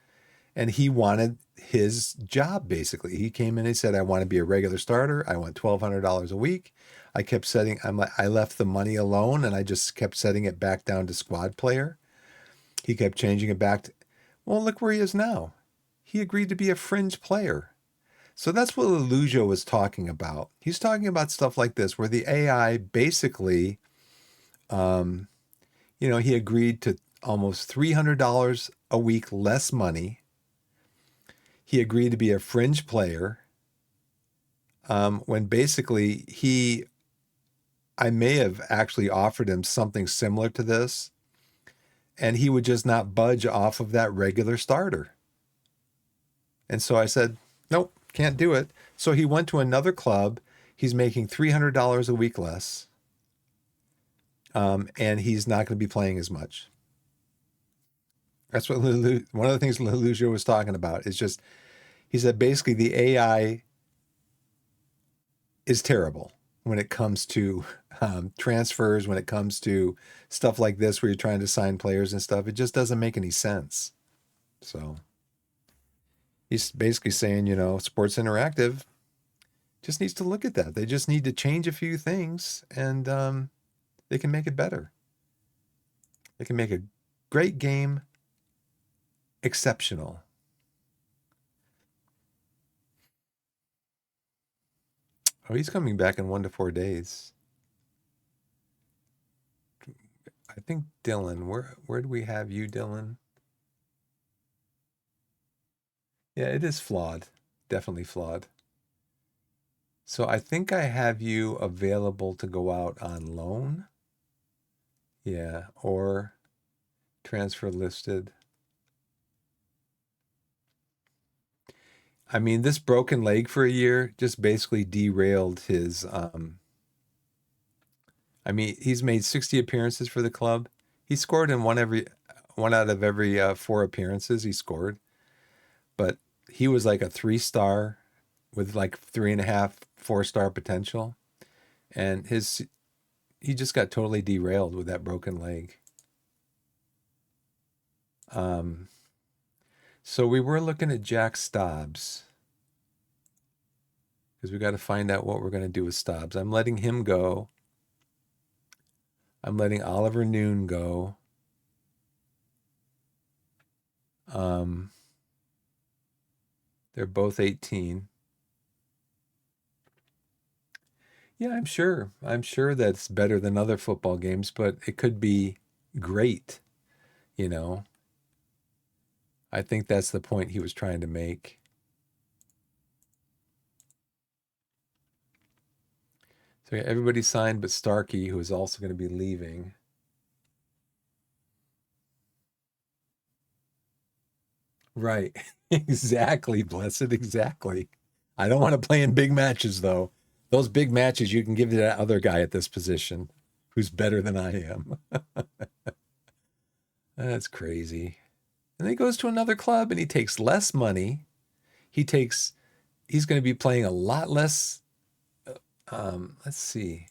And he wanted his job, basically. He came in and he said, I want to be a regular starter. I want $1,200 a week. I kept I left the money alone, and I just kept setting it back down to squad player. He kept changing it back to, well, look where he is now. He agreed to be a fringe player. So that's what Leluja was talking about. He's talking about stuff like this, where the AI basically, he agreed to almost $300 a week less money. He agreed to be a fringe player, when basically I may have actually offered him something similar to this, and he would just not budge off of that regular starter. And so I said, nope, can't do it. So he went to another club. He's making $300 a week less, and he's not going to be playing as much. That's what one of the things Leluja was talking about is just, he said basically the AI is terrible when it comes to transfers, when it comes to stuff like this where you're trying to sign players and stuff. It just doesn't make any sense. So he's basically saying, Sports Interactive, just needs to look at that. They just need to change a few things, and they can make it better. They can make a great game exceptional. Oh, he's coming back in 1 to 4 days. I think Dylan. Where do we have you, Dylan? Yeah, it is flawed. Definitely flawed. So I think I have you available to go out on loan. Yeah, or transfer listed. I mean, this broken leg for a year just basically derailed his I mean, he's made 60 appearances for the club. He scored in one out of every 4 appearances he scored, but he was like a 3 star with like 3.5, 4 star potential. And he just got totally derailed with that broken leg. Um, so we were looking at Jack Stobbs because we got to find out what we're going to do with Stobbs. I'm letting him go. I'm letting Oliver Noon go. Um, they're both 18. Yeah, I'm sure. I'm sure that's better than other football games, but it could be great, you know. I think that's the point he was trying to make. So yeah, everybody signed but Starkey, who is also going to be leaving. Right. Exactly, Blessed. Exactly. I don't want to play in big matches, though. Those big matches you can give to that other guy at this position who's better than I am. That's crazy. And then he goes to another club and he takes less money. He takes, he's going to be playing a lot less. Let's see.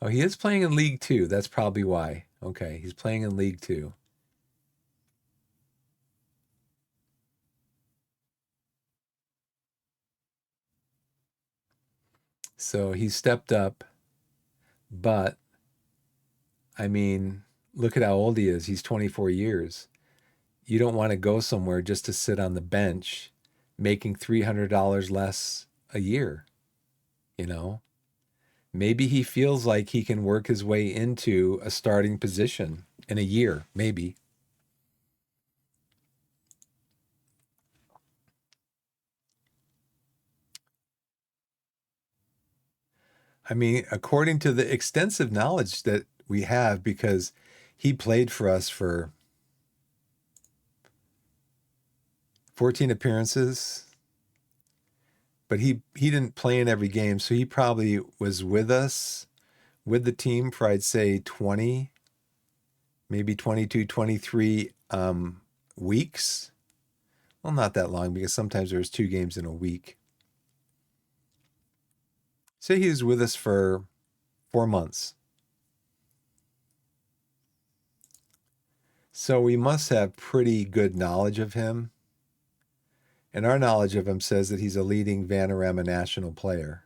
Oh, he is playing in League Two. That's probably why. Okay, he's playing in League Two. So he stepped up, but I mean, look at how old he is. He's 24 years. You don't want to go somewhere just to sit on the bench making $300 less a year, you know? Maybe he feels like he can work his way into a starting position in a year, maybe. I mean, according to the extensive knowledge that we have, because he played for us for 14 appearances, but he didn't play in every game, so he probably was with us with the team for I'd say 20, maybe 22, 23 weeks. Well, not that long because sometimes there's 2 games in a week. Say he was with us for 4 months. So we must have pretty good knowledge of him. And our knowledge of him says that he's a leading Vanarama national player.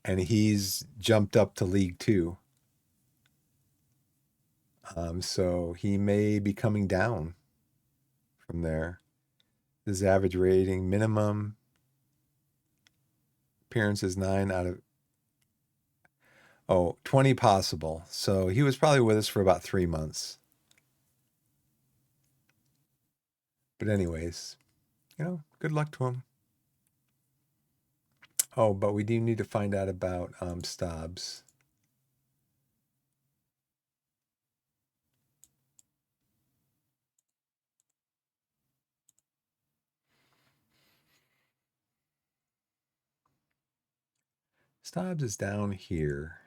And he's jumped up to League Two. So he may be coming down from there. His average rating, minimum appearances 20 possible. So he was probably with us for about 3 months. But anyways, good luck to him. Oh, but we do need to find out about Stobbs. Stobbs is down here.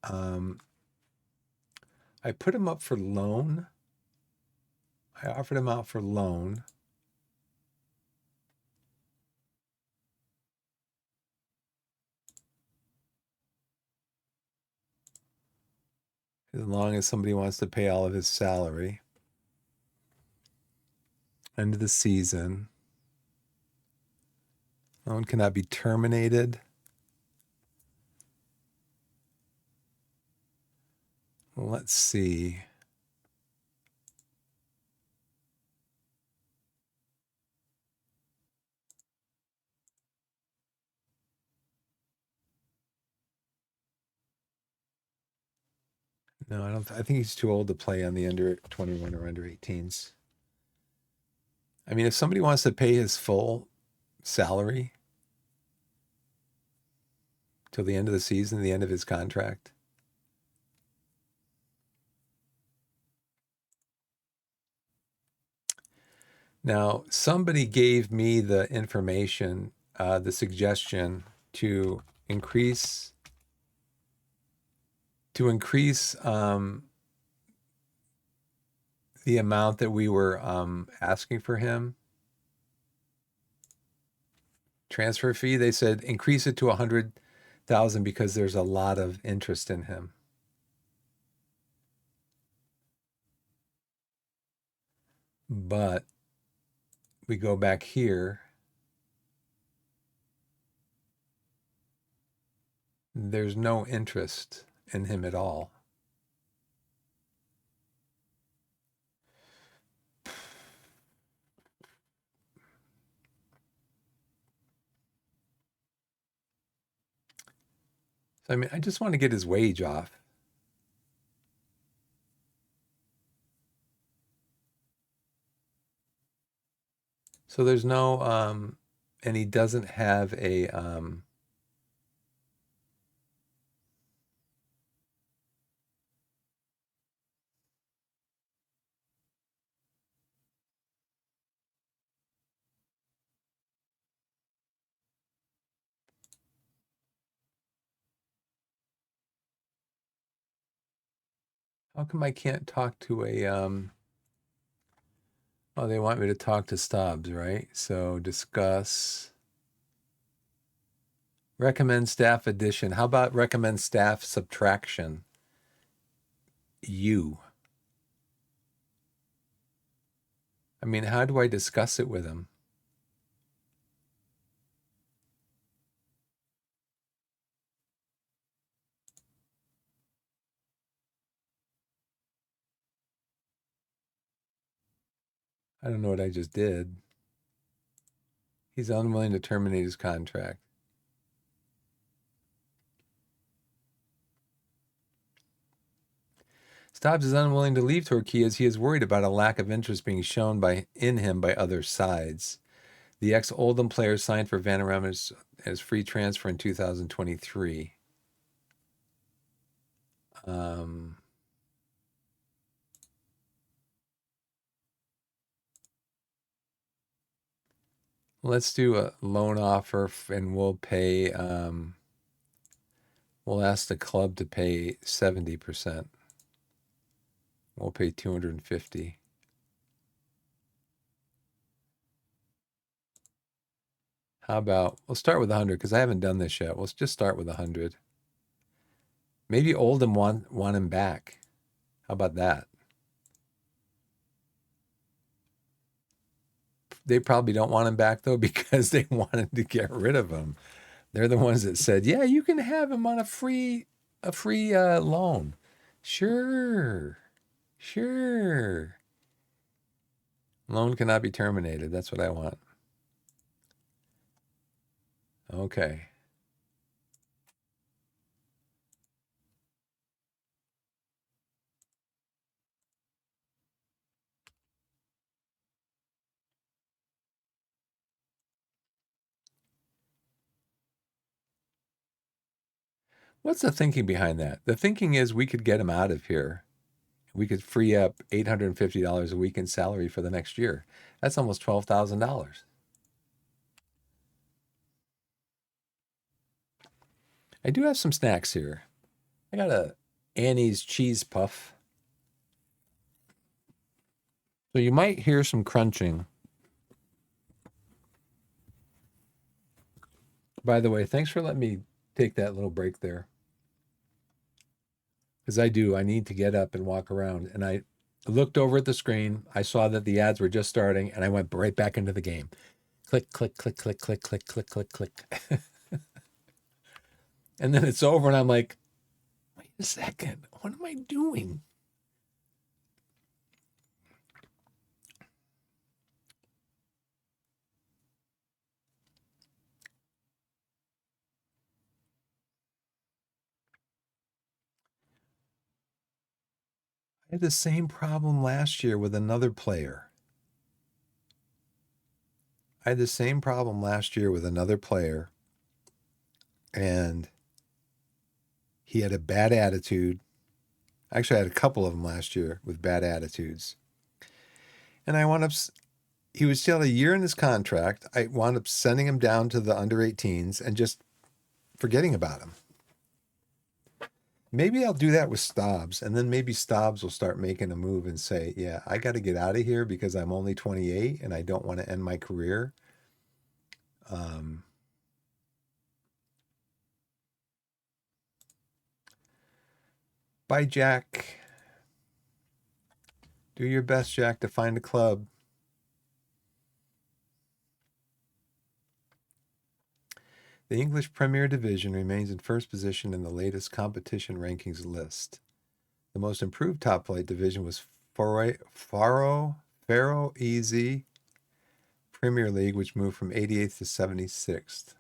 I put him up for loan. I offered him out for loan. as long as somebody wants to pay all of his salary. End of the season. Loan cannot be terminated. Let's see. No, I don't. I think he's too old to play on the under 21 or under 18s. I mean, if somebody wants to pay his full salary till the end of the season, the end of his contract. Now, somebody gave me the information, the suggestion to increase the amount that we were asking for him. Transfer fee, they said increase it to 100,000 because there's a lot of interest in him. But we go back here. There's no interest in him at all. So, I mean, I just want to get his wage off. So there's no, and he doesn't have a, how come I can't talk to a, oh, they want me to talk to Stubbs, right? So discuss, recommend staff addition. How about recommend staff subtraction? You. I mean, how do I discuss it with him? I don't know what I just did. He's unwilling to terminate his contract. Stubbs is unwilling to leave Torquay as he is worried about a lack of interest being shown in him by other sides. The ex-Oldham player signed for Vanarama as free transfer in 2023. Let's do a loan offer and we'll pay, we'll ask the club to pay 70%. We'll pay 250. How about, we'll start with 100 because I haven't done this yet. We'll just start with 100. Maybe Oldham want him back. How about that? They probably don't want him back though because they wanted to get rid of him. They're the ones that said, "Yeah, you can have him on a free loan." Sure. Sure. Loan cannot be terminated. That's what I want. Okay. What's the thinking behind that? The thinking is we could get him out of here. We could free up $850 a week in salary for the next year. That's almost $12,000. I do have some snacks here. I got a Annie's cheese puff. So you might hear some crunching. By the way, thanks for letting me take that little break there. because I do. I need to get up and walk around. And I looked over at the screen. I saw that the ads were just starting, and I went right back into the game. Click, click, click, click, click, click, click, click, click. And then it's over, and I'm like, wait a second. What am I doing? I had the same problem last year with another player. I had the same problem last year with another player, and he had a bad attitude. Actually, I had a couple of them last year with bad attitudes. And I wound up, he was still a year in his contract. I wound up sending him down to the under 18s and just forgetting about him. Maybe I'll do that with Stobbs, and then maybe Stobbs will start making a move and say, yeah, I got to get out of here because I'm only 28 and I don't want to end my career. Bye, Jack. Do your best, Jack, to find a club. The English Premier Division remains in first position in the latest competition rankings list. The most improved top flight division was Faro Easy Premier League, which moved from 88th to 76th.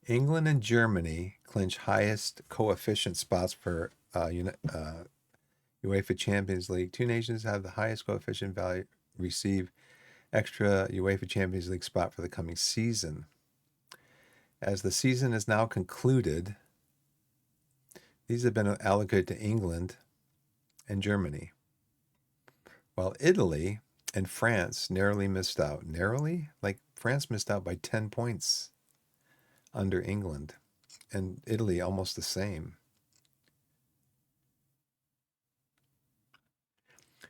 England and Germany clinch highest coefficient spots for UEFA Champions League. Two nations have the highest coefficient value receive extra UEFA Champions League spot for the coming season. As the season is now concluded, these have been allocated to England and Germany, while Italy and France narrowly missed out. Narrowly? Like France missed out by 10 points under England, and Italy almost the same.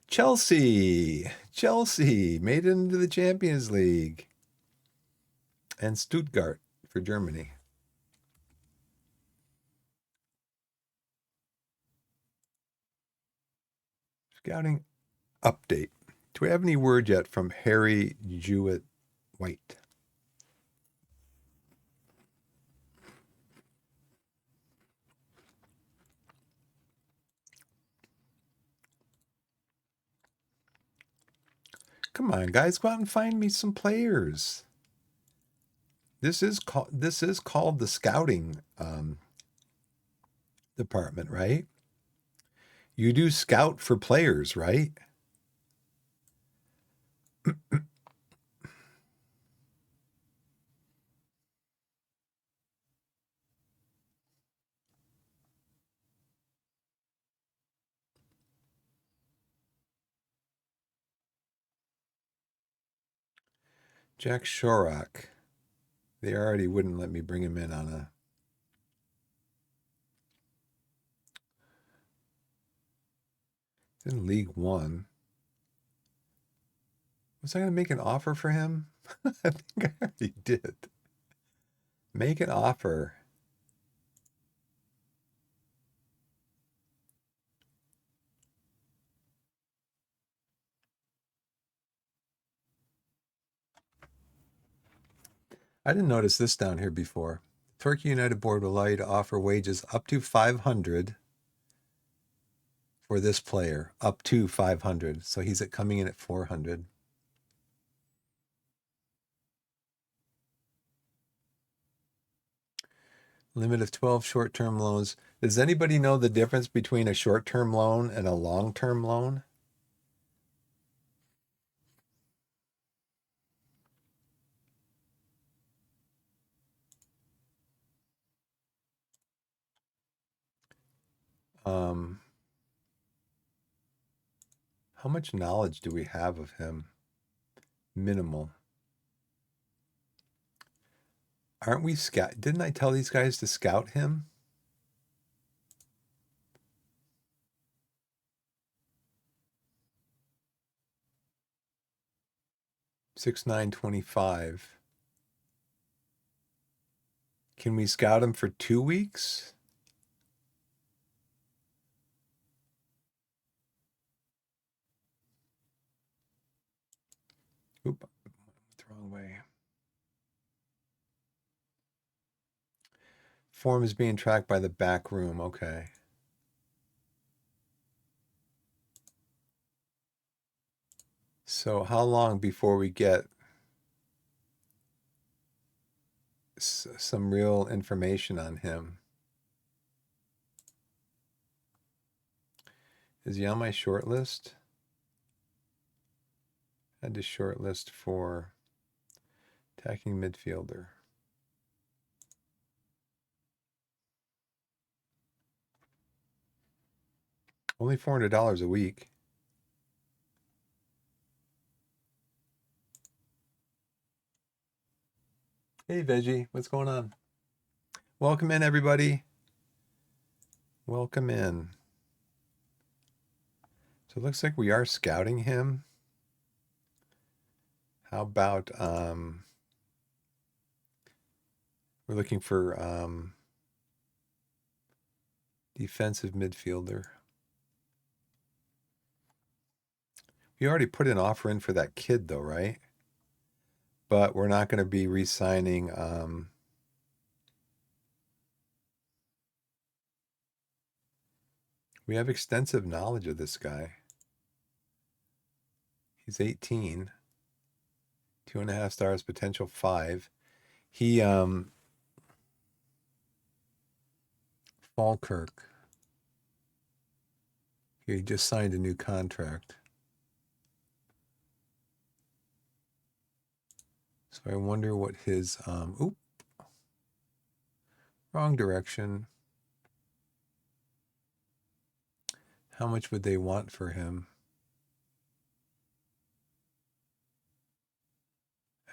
Chelsea made it into the Champions League. And Stuttgart for Germany. Scouting update. Do we have any word yet from Harry Jewett White? Come on, guys, go out and find me some players. This is called the scouting department, right? You do scout for players, right? Jack Shorrock. They already wouldn't let me bring him in on a. It's in League One. Was I going to make an offer for him? I think I already did. Make an offer. I didn't notice this down here before. Torquay United Board will allow you to offer wages up to 500 for this player, up to 500. So he's coming in at 400. Limit of 12 short-term loans. Does anybody know the difference between a short-term loan and a long-term loan? How much knowledge do we have of him? Minimal. Aren't we scout? Didn't I tell these guys to scout him? Six, 9, 25. Can we scout him for 2 weeks? Oop, went the wrong way. Form is being tracked by the back room. Okay. So how long before we get some real information on him? Is he on my short list? I had to short list for attacking midfielder. Only $400 a week. Hey, Veggie, what's going on? Welcome in, everybody. Welcome in. So it looks like we are scouting him. How about we're looking for defensive midfielder. We already put an offer in for that kid, though, right? But we're not going to be re-signing. We have extensive knowledge of this guy. He's 18, 2.5 stars, potential 5. He Falkirk. He just signed a new contract. So I wonder what his oop, wrong direction. How much would they want for him?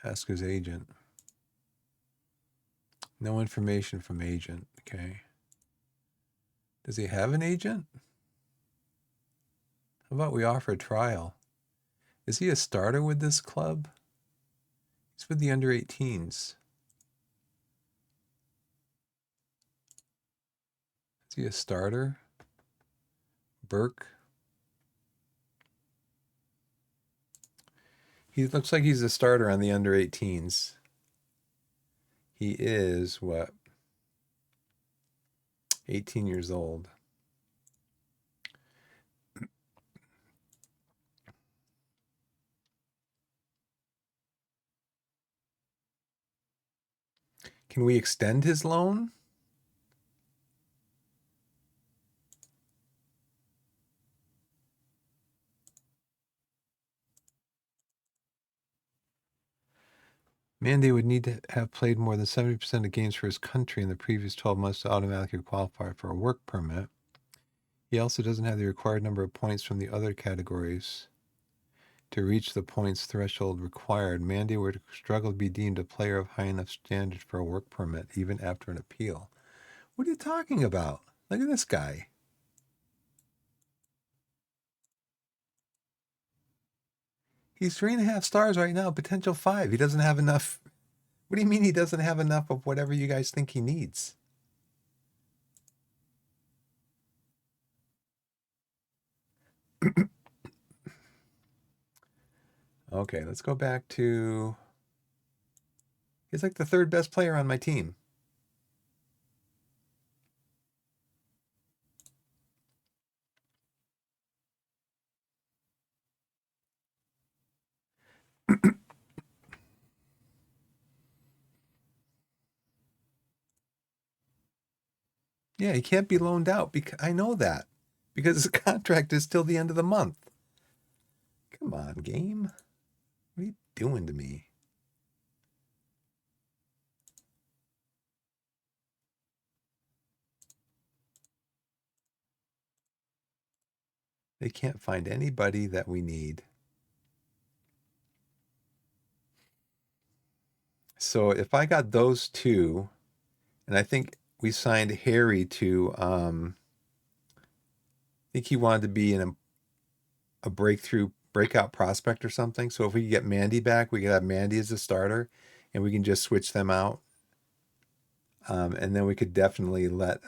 Ask his agent. No information from agent. Okay. Does he have an agent? How about we offer a trial? Is he a starter with this club? He's with the under 18s. Is he a starter? Burke. He looks like he's a starter on the under 18s. He is what? 18 years old. Can we extend his loan? Mandy would need to have played more than 70% of games for his country in the previous 12 months to automatically qualify for a work permit. He also doesn't have the required number of points from the other categories to reach the points threshold required. Mandy would struggle to be deemed a player of high enough standard for a work permit, even after an appeal. What are you talking about? Look at this guy. He's 3.5 stars right now, potential 5. He doesn't have enough. What do you mean he doesn't have enough of whatever you guys think he needs? Okay, let's go back to... He's like the third best player on my team. Yeah, he can't be loaned out because I know that because his contract is till the end of the month. Come on, game. What are you doing to me? They can't find anybody that we need. So if I got those two, and I think we signed Harry to, I think he wanted to be in a breakout prospect or something. So if we could get Mandy back, we could have Mandy as a starter, and we can just switch them out. And then we could definitely let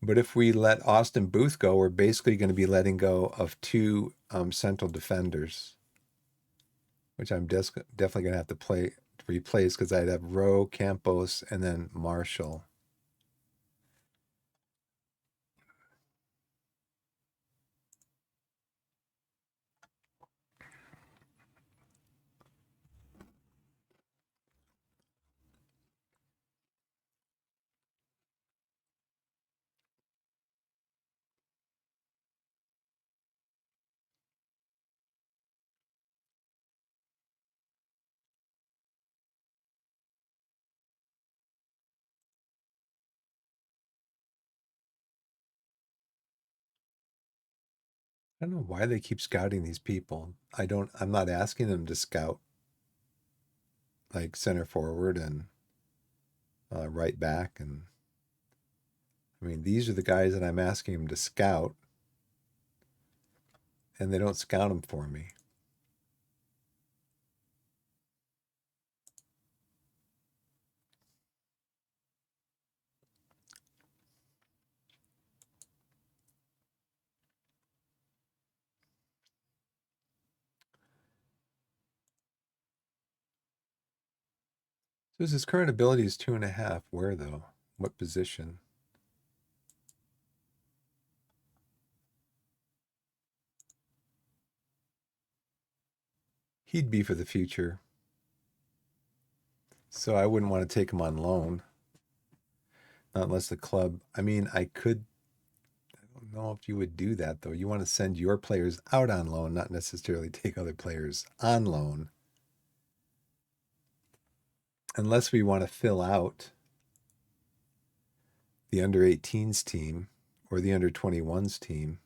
But if we let Austin Booth go, we're basically going to be letting go of two central defenders, which I'm definitely going to have to replace because I'd have Rowe, Campos, and then Marshall. I don't know why they keep scouting these people. I'm not asking them to scout like center forward and right back. And I mean, these are the guys that I'm asking them to scout, and they don't scout them for me. So his current ability is 2.5. Where though? What position? He'd be for the future. So I wouldn't want to take him on loan. Not unless the club, I mean, I don't know if you would do that though. You want to send your players out on loan, not necessarily take other players on loan. Unless we want to fill out the under 18s team or the under 21s team.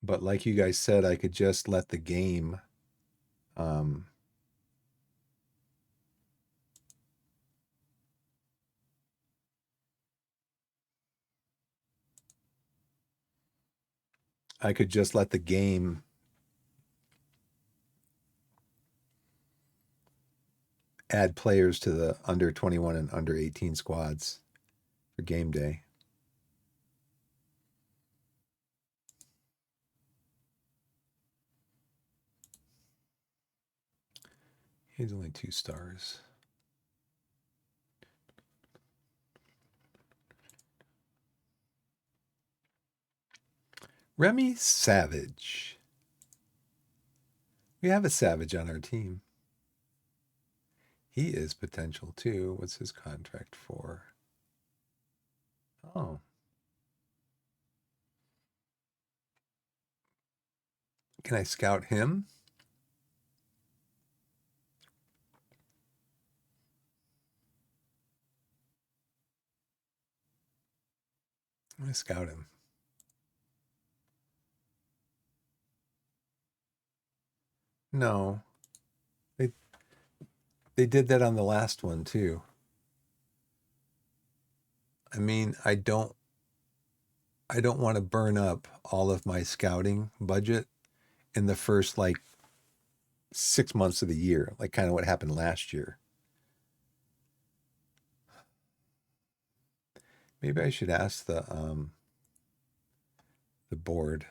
But like you guys said, I could just let the game um, I could just let the game add players to the under 21 and under 18 squads for game day. He's only 2 stars. Remy Savage. We have a Savage on our team. He is potential too. What's his contract for? Oh. Can I scout him? I'm going to scout him. No. They they did that on the last one too. I mean, I don't want to burn up all of my scouting budget in the first like 6 months of the year, like kind of what happened last year. Maybe I should ask the board.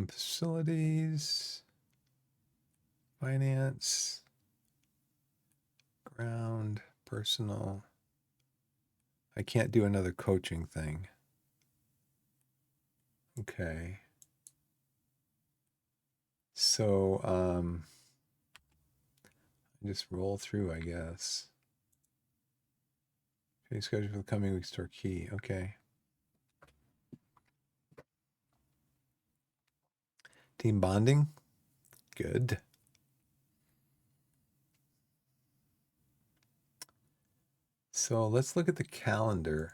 Facilities, finance, ground, personal. I can't do another coaching thing. Okay. So, just roll through, I guess. Okay, schedule for the coming week's Torquay. Okay. Team bonding? Good. So let's look at the calendar.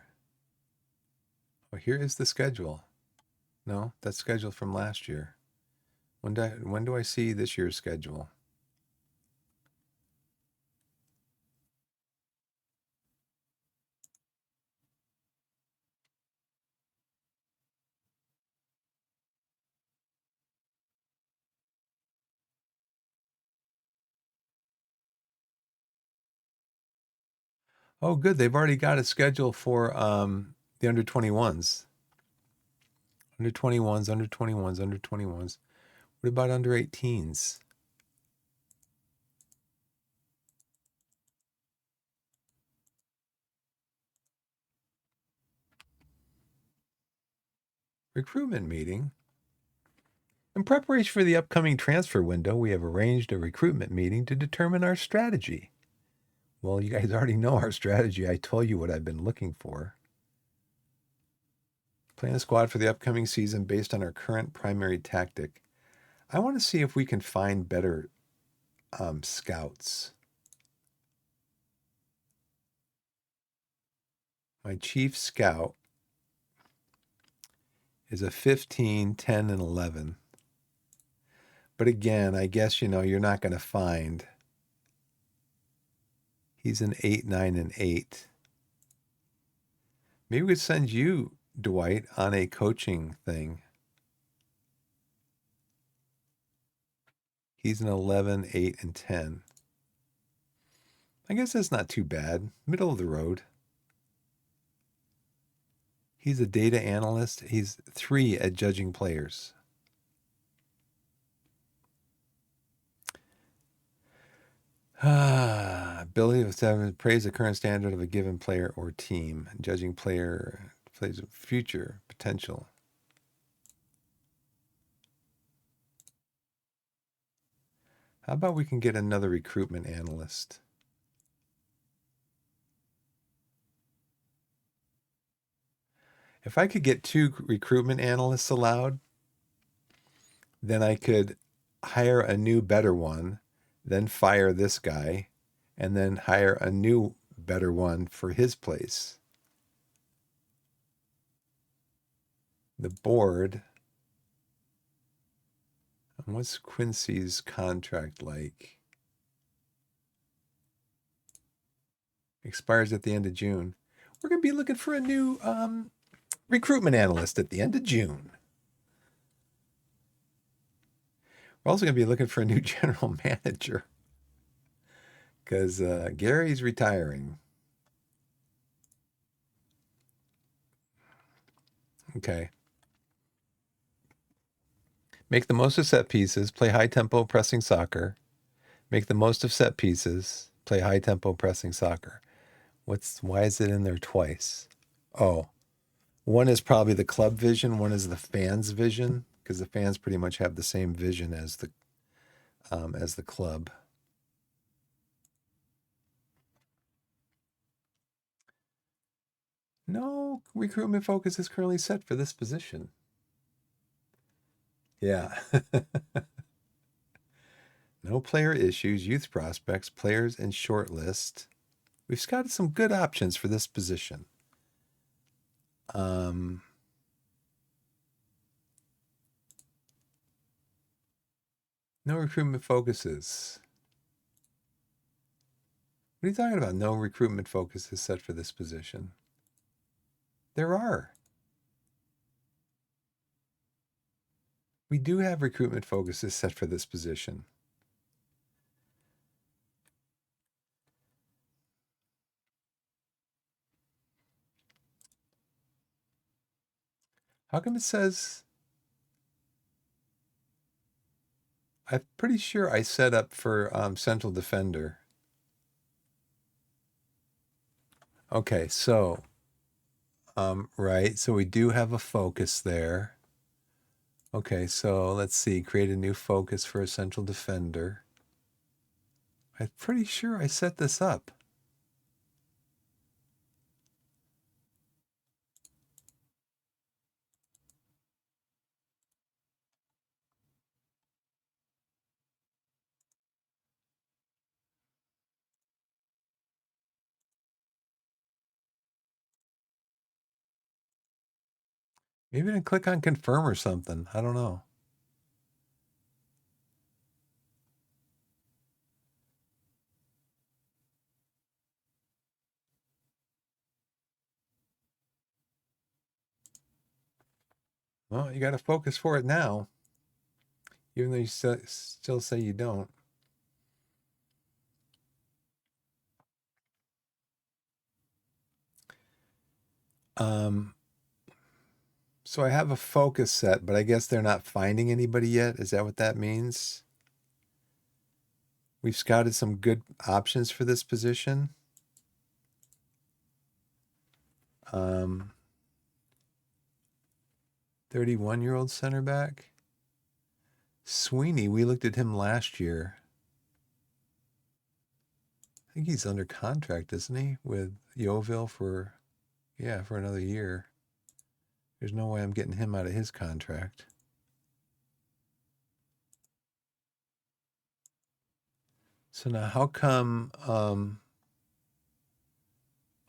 Oh, here is the schedule. No, that's scheduled from last year. When do I see this year's schedule? Oh, good. They've already got a schedule for the under 21s. Under 21s, under 21s, under 21s. What about under 18s? Recruitment meeting. In preparation for the upcoming transfer window, we have arranged a recruitment meeting to determine our strategy. Well, you guys already know our strategy. I told you what I've been looking for. Plan a squad for the upcoming season based on our current primary tactic. I want to see if we can find better scouts. My chief scout is a 15, 10, and 11. But again, I guess, you're not going to find. He's an 8, 9, and 8. Maybe we could send you, Dwight, on a coaching thing. He's an 11, 8, and 10. I guess that's not too bad. Middle of the road. He's a data analyst. He's 3 at judging players. Ability to praise the current standard of a given player or team. Judging player plays future potential. How about we can get another recruitment analyst? If I could get 2 recruitment analysts allowed, then I could hire a new, better one, then fire this guy, and then hire a new, better one for his place. The board. What's Quincy's contract like? Expires at the end of June. We're going to be looking for a new recruitment analyst at the end of June. We're also going to be looking for a new general manager because Gary's retiring. Okay. Make the most of set pieces. Play high tempo pressing soccer. Make the most of set pieces. Play high tempo pressing soccer. Why is it in there twice? Oh, one is probably the club vision. One is the fans' vision because the fans pretty much have the same vision as the club. No recruitment focus is currently set for this position. Yeah. No player issues, youth prospects, players, and short list. We've got some good options for this position. No recruitment focuses. What are you talking about? No recruitment focus is set for this position. There are. We do have recruitment focuses set for this position. How come it says... I'm pretty sure I set up for central defender. Okay, so... right, so we do have a focus there. Okay, so let's see. Create a new focus for a central defender. I'm pretty sure I set this up. Maybe I click on confirm or something. I don't know. Well, you got to focus for it now, even though you still say you don't. Um, so I have a focus set, but I guess they're not finding anybody yet. Is that what that means? We've scouted some good options for this position. 31-year-old center back. Sweeney, we looked at him last year. I think he's under contract, isn't he, with Yeovil for another year. There's no way I'm getting him out of his contract. So now how come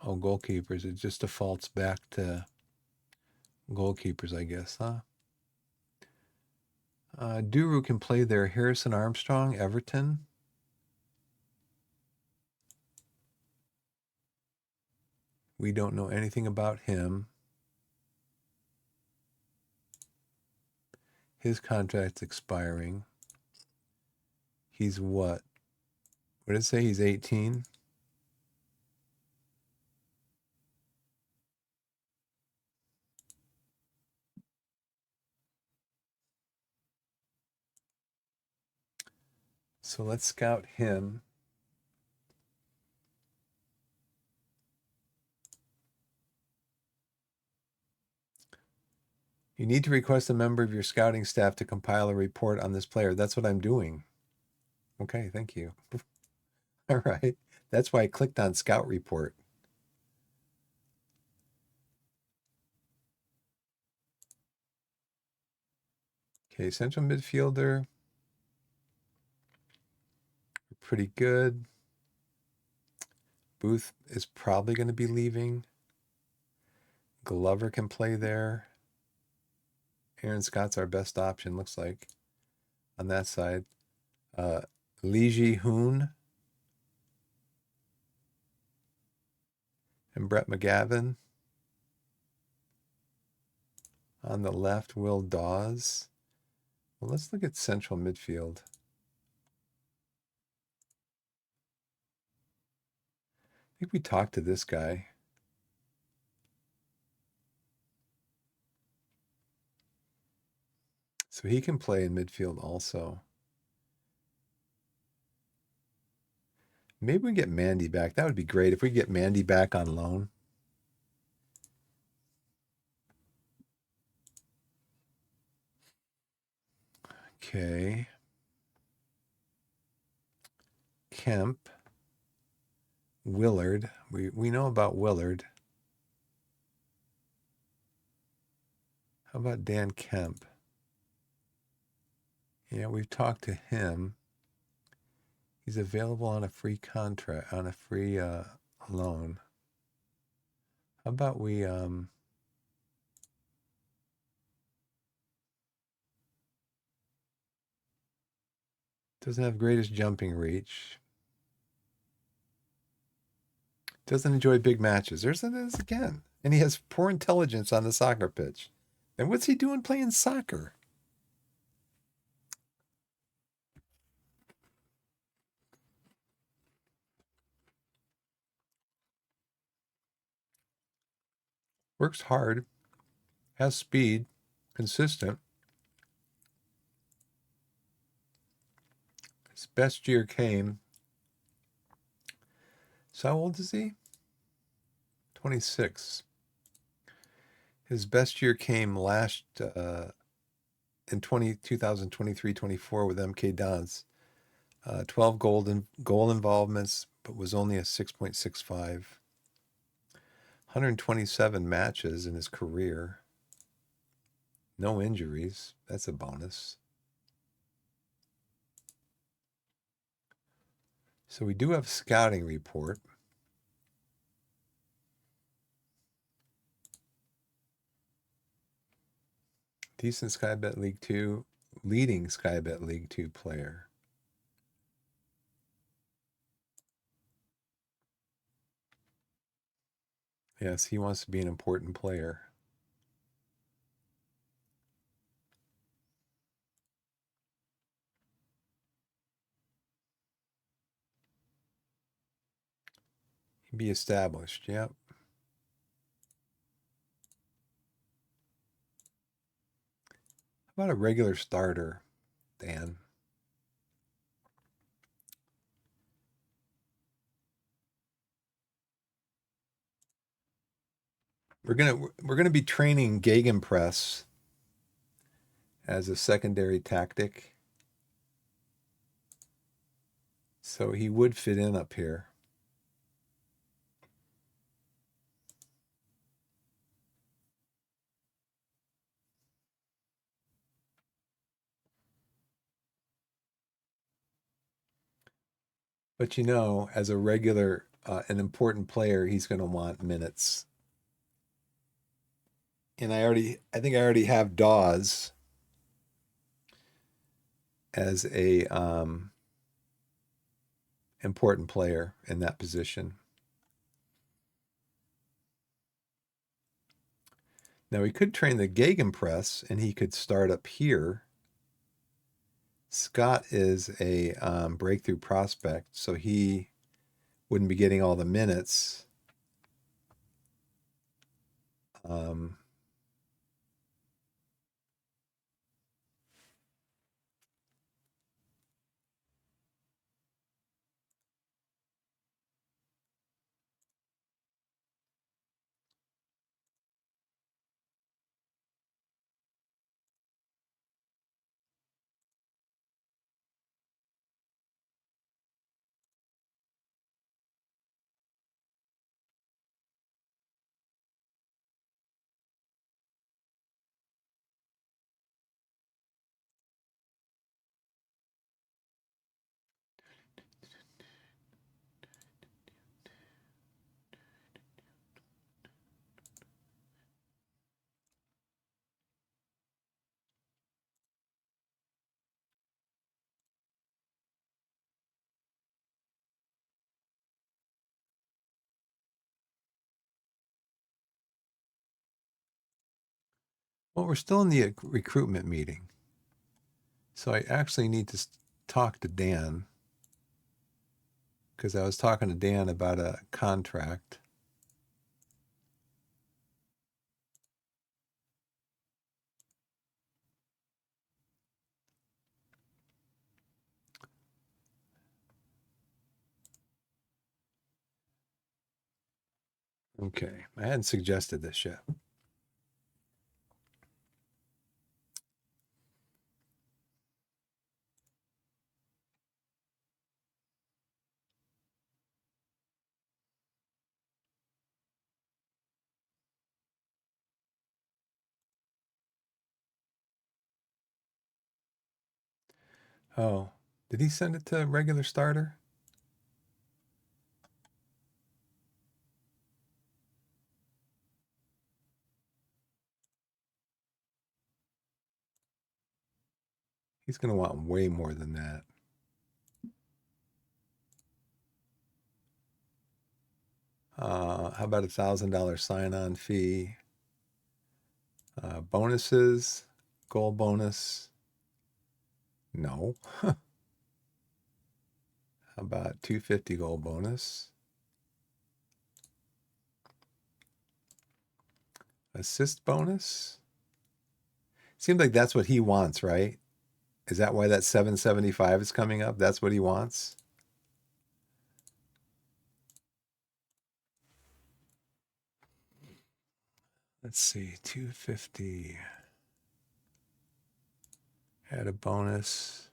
goalkeepers, it just defaults back to goalkeepers, I guess, huh? Duru can play there. Harrison Armstrong, Everton. We don't know anything about him. His contract's expiring. He's what? What did it say? He's 18? So let's scout him. You need to request a member of your scouting staff to compile a report on this player. That's what I'm doing. Okay, thank you. All right. That's why I clicked on Scout Report. Okay, central midfielder. Pretty good. Booth is probably going to be leaving. Glover can play there. Aaron Scott's our best option, looks like, on that side. Lee Ji-hoon and Brett McGavin. On the left, Will Dawes. Well, let's look at central midfield. I think we talked to this guy. So he can play in midfield also. Maybe we get Mandy back. That would be great if we get Mandy back on loan. Okay. Kemp. Willard. We know about Willard. How about Dan Kemp? Yeah, we've talked to him. He's available on a free contract, on a free loan. How about we doesn't have greatest jumping reach. Doesn't enjoy big matches. There's this again. And he has poor intelligence on the soccer pitch. And what's he doing playing soccer? Works hard, has speed, consistent. His best year came. So how old is he? 26. His best year came last in 2023-24 with MK Dons. 12 goal involvements, but was only a 6.65. 127 matches in his career. No injuries. That's a bonus. So we do have a scouting report. Decent Skybet League 2, leading Skybet League 2 player. Yes, he wants to be an important player. Be established, yep. How about a regular starter, Dan? We're gonna be training Gegenpress as a secondary tactic. So he would fit in up here. But you know, as a regular, an important player, he's going to want minutes. And I think I already have Dawes as a important player in that position. Now he could train the Gegenpress, and he could start up here. Scott is a breakthrough prospect, so he wouldn't be getting all the minutes. Um, well, we're still in the recruitment meeting. So I actually need to talk to Dan because I was talking to Dan about a contract. Okay, I hadn't suggested this yet. Oh, did he send it to regular starter? He's going to want way more than that. How about $1,000 sign-on fee? Bonuses, goal bonus. No. How about 250 goal bonus? Assist bonus? Seems like that's what he wants, right? Is that why that 775 is coming up? That's what he wants? Let's see, 250. Add a bonus.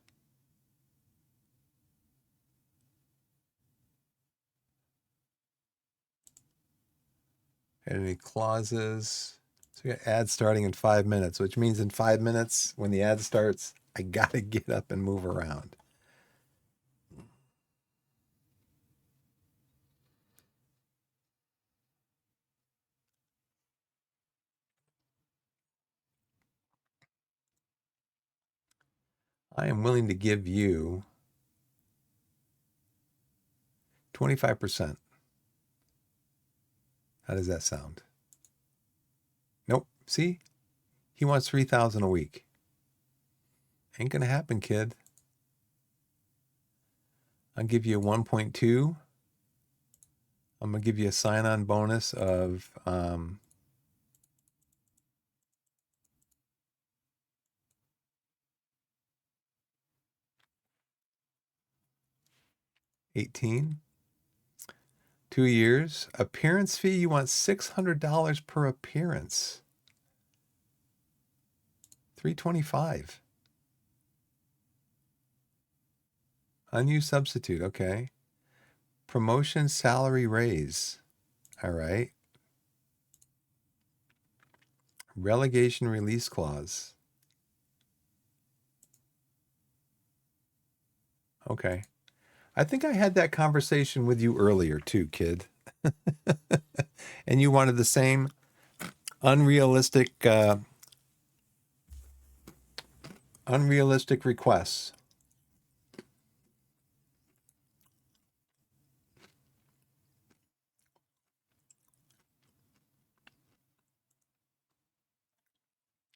Add any clauses. So we got ads starting in 5 minutes, which means in 5 minutes, when the ad starts, I gotta get up and move around. I am willing to give you 25%. How does that sound? Nope. See? He wants 3,000 a week. Ain't gonna happen, kid. I'll give you a 1.2. I'm gonna give you a sign-on bonus of 18. 2 years. Appearance fee, you want $600 per appearance. 325. Unused substitute, okay. Promotion salary raise. All right. Relegation release clause. Okay. I think I had that conversation with you earlier too, kid. And you wanted the same unrealistic unrealistic requests.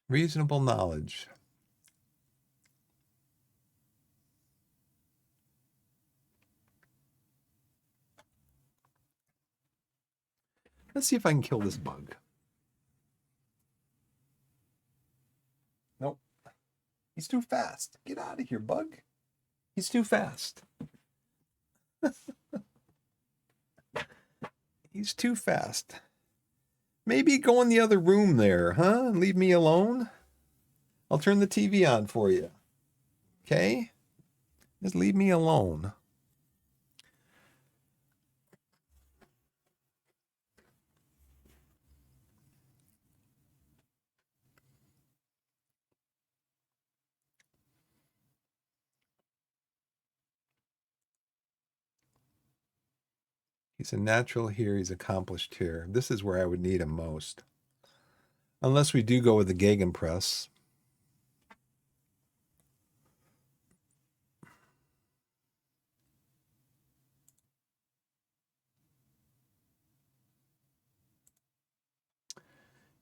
Reasonable knowledge. Let's see if I can kill this bug. Nope. He's too fast. Get out of here, bug. He's too fast. He's too fast. Maybe go in the other room there, huh? And leave me alone. I'll turn the TV on for you. Okay? Just leave me alone. He's a natural here. He's accomplished here. This is where I would need him most. Unless we do go with the Gegenpress.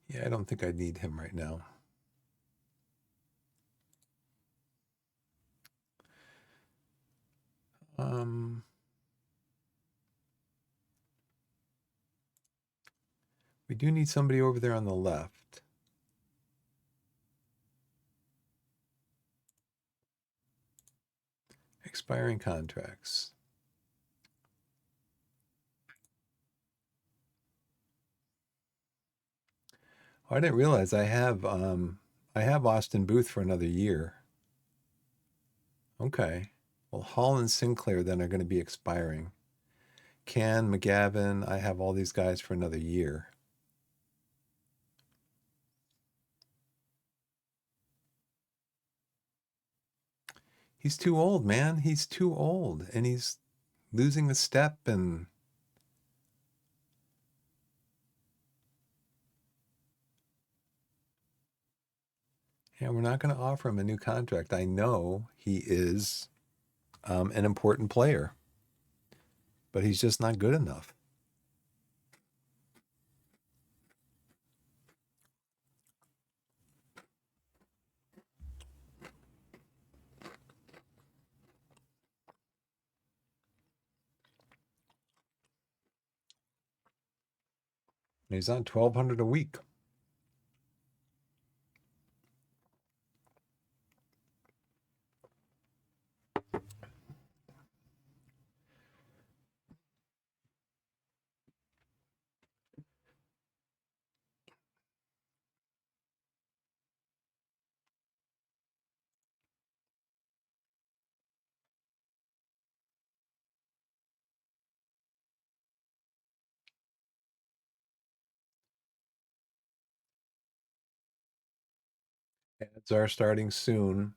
Yeah, I don't think I need him right now. We do need somebody over there on the left. Expiring contracts. Oh, I didn't realize I have Austin Booth for another year. Okay. Well, Hall and Sinclair then are going to be expiring. Can, McGavin, I have all these guys for another year. He's too old, man. He's too old. And he's losing a step and yeah, we're not going to offer him a new contract. I know he is an important player, but he's just not good enough. He's on 1,200 a week. Ads are starting soon.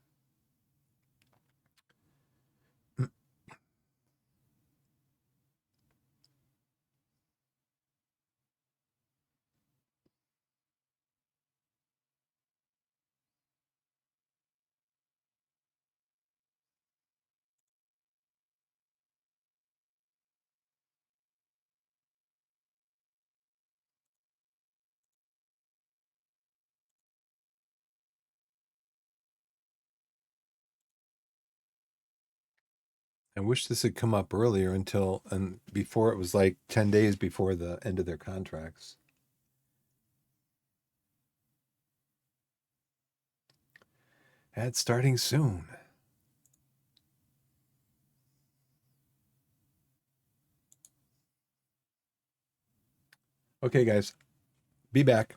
I wish this had come up earlier and before it was like 10 days before the end of their contracts. Ad starting soon. Okay, guys, be back.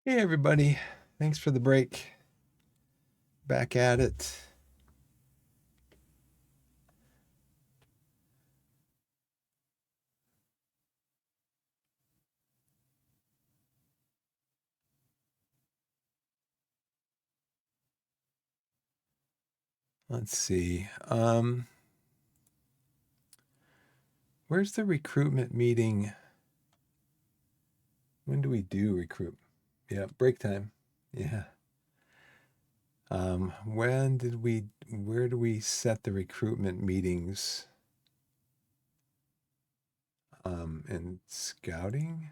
Hey, everybody. Thanks for the break. Back at it. Let's see. Where's the recruitment meeting? When do we do recruit? Yeah, break time. Yeah. Where do we set the recruitment meetings? And scouting?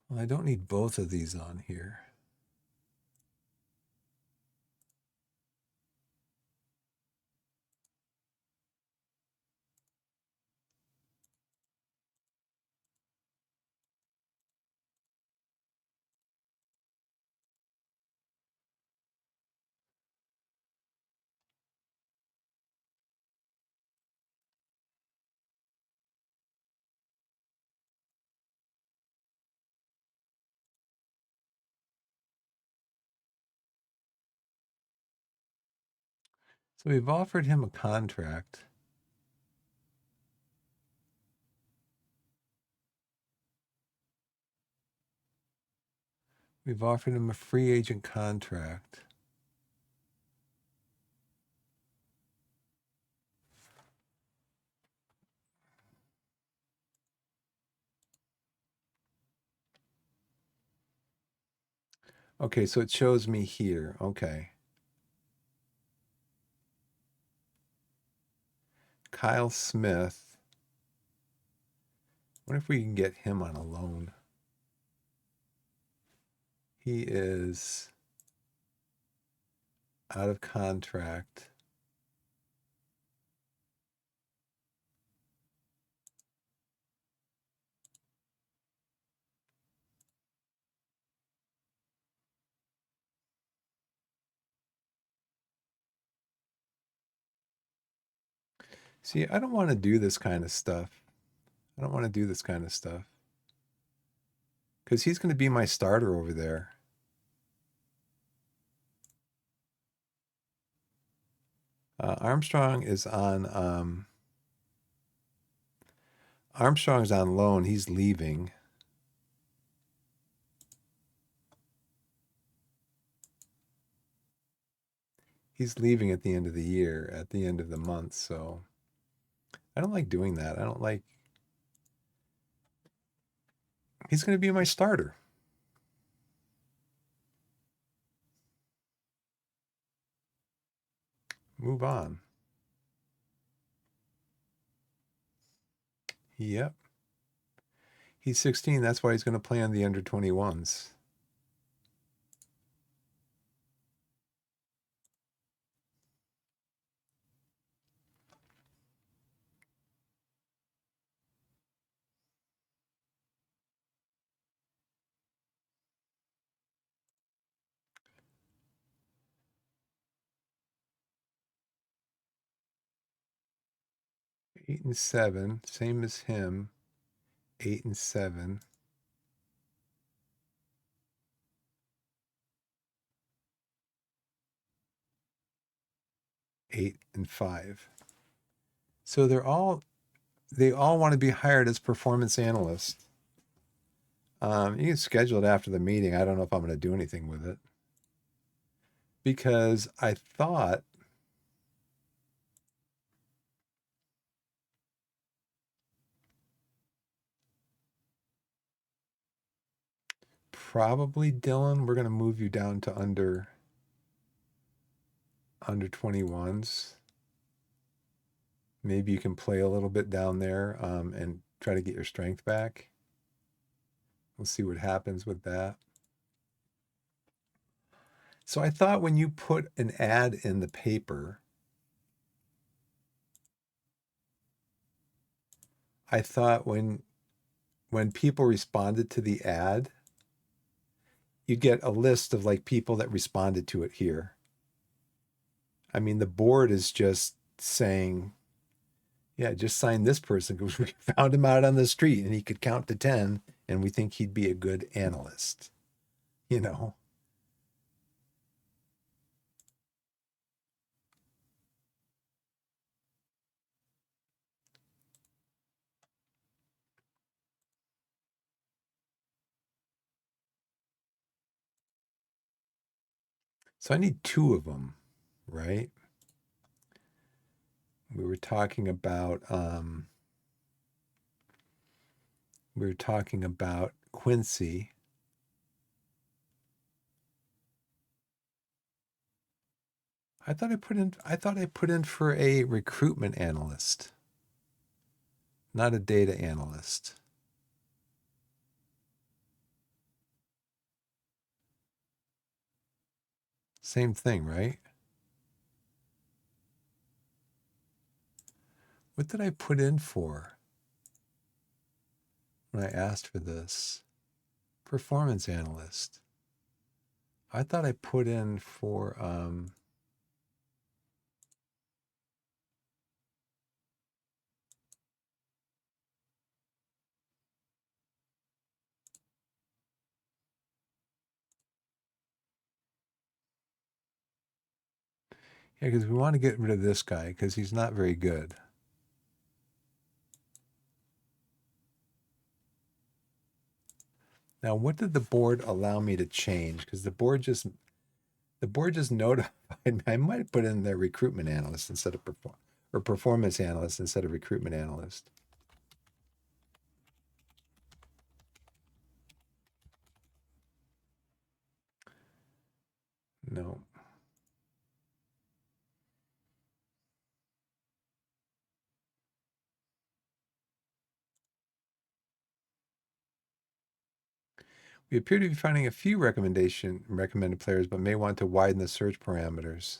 Well, I don't need both of these on here. So we've offered him a contract. We've offered him a free agent contract. Okay, so it shows me here. Okay. Kyle Smith. What if we can get him on a loan? He is out of contract. See, I don't want to do this kind of stuff. I don't want to do this kind of stuff because he's going to be my starter over there. Armstrong is on Armstrong's on loan. He's leaving. He's leaving at the end of the year, at the end of the month. So I don't like doing that. I don't like. He's going to be my starter. Move on. Yep. He's 16. That's why he's going to play on the under 21s. Eight and seven, same as him. 8 and 7. 8 and 5. So they all want to be hired as performance analysts. You can schedule it after the meeting. I don't know if I'm going to do anything with it because I thought probably Dylan, we're going to move you down to under 21s. Maybe you can play a little bit down there and try to get your strength back. We'll see what happens with that. So I thought when you put an ad in the paper, I thought when people responded to the ad, you get a list of like people that responded to it here. I mean, the board is just saying, yeah, just sign this person because we found him out on the street and he could count to 10 and we think he'd be a good analyst, you know? So I need two of them, right? We were talking about Quincy. I thought I put in for a recruitment analyst, not a data analyst. Same thing, right? What did I put in for when I asked for this? Performance analyst. I thought I put in for Yeah, because we want to get rid of this guy because he's not very good. Now, what did the board allow me to change? Because the board just notified me. I might have put in their recruitment analyst instead of performance analyst instead of recruitment analyst. No. We appear to be finding a few recommended players, but may want to widen the search parameters.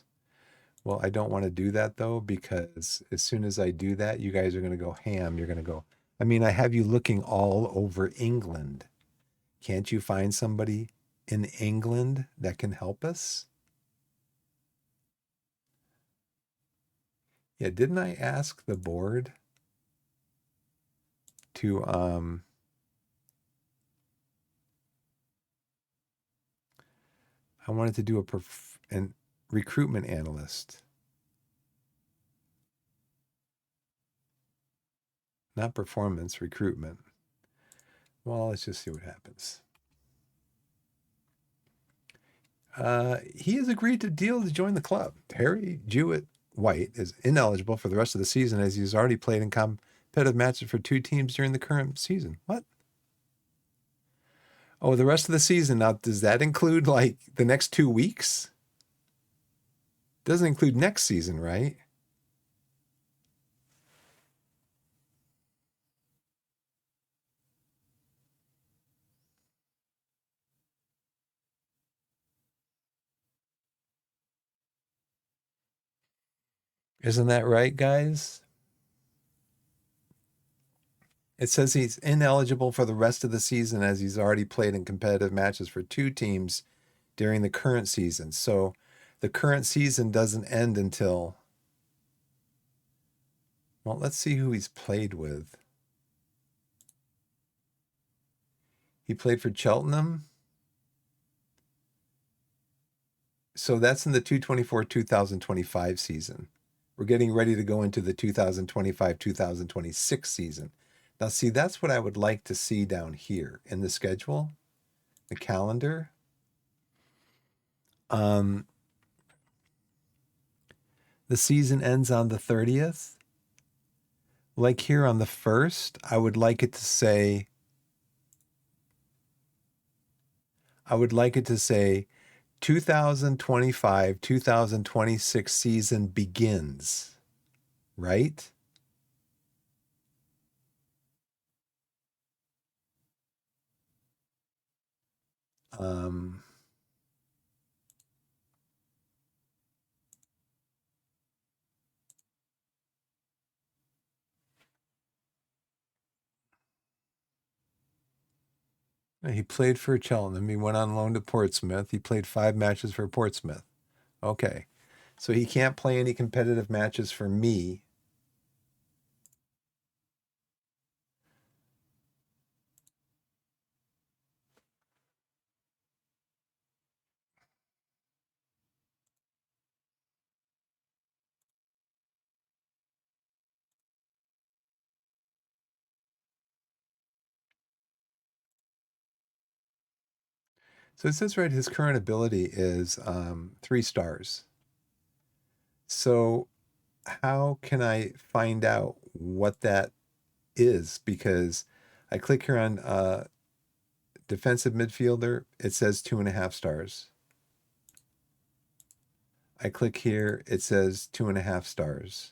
Well, I don't want to do that though, because as soon as I do that, you guys are going to go ham. You're going to go, I mean, I have you looking all over England. Can't you find somebody in England that can help us? Yeah, didn't I ask the board to I wanted to do an recruitment analyst, not performance, recruitment. Well, let's just see what happens. He has agreed to deal to join the club. Harry Jewett White is ineligible for the rest of the season as he's already played in competitive matches for 2 teams during the current season. What? Oh, the rest of the season. Now, does that include like the next 2 weeks? Doesn't include next season, right? Isn't that right, guys? It says he's ineligible for the rest of the season as he's already played in competitive matches for 2 teams during the current season. So the current season doesn't end until, well, let's see who he's played with. He played for Cheltenham. So that's in the 2024-2025 season. We're getting ready to go into the 2025-2026 season. Now, see, that's what I would like to see down here in the schedule, the calendar. Um, the season ends on the 30th. Like here on the 1st, I would like it to say, 2025-2026 season begins, right? Um, he played for Cheltenham. He went on loan to Portsmouth. He played 5 matches for Portsmouth. Okay. So he can't play any competitive matches for me. So it says right, his current ability is 3 stars. So how can I find out what that is? Because I click here on defensive midfielder, it says 2.5 stars. I click here, it says 2.5 stars.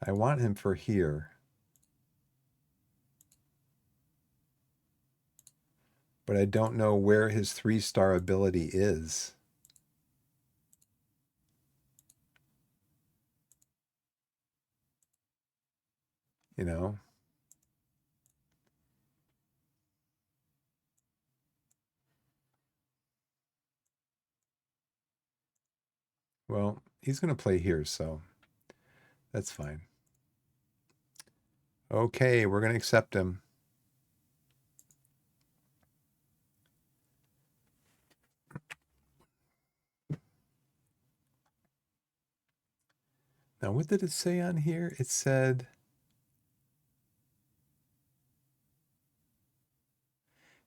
I want him for here, but I don't know where his 3-star ability is. You know? Well, he's going to play here, so that's fine. Okay, we're going to accept him. Now, what did it say on here? It said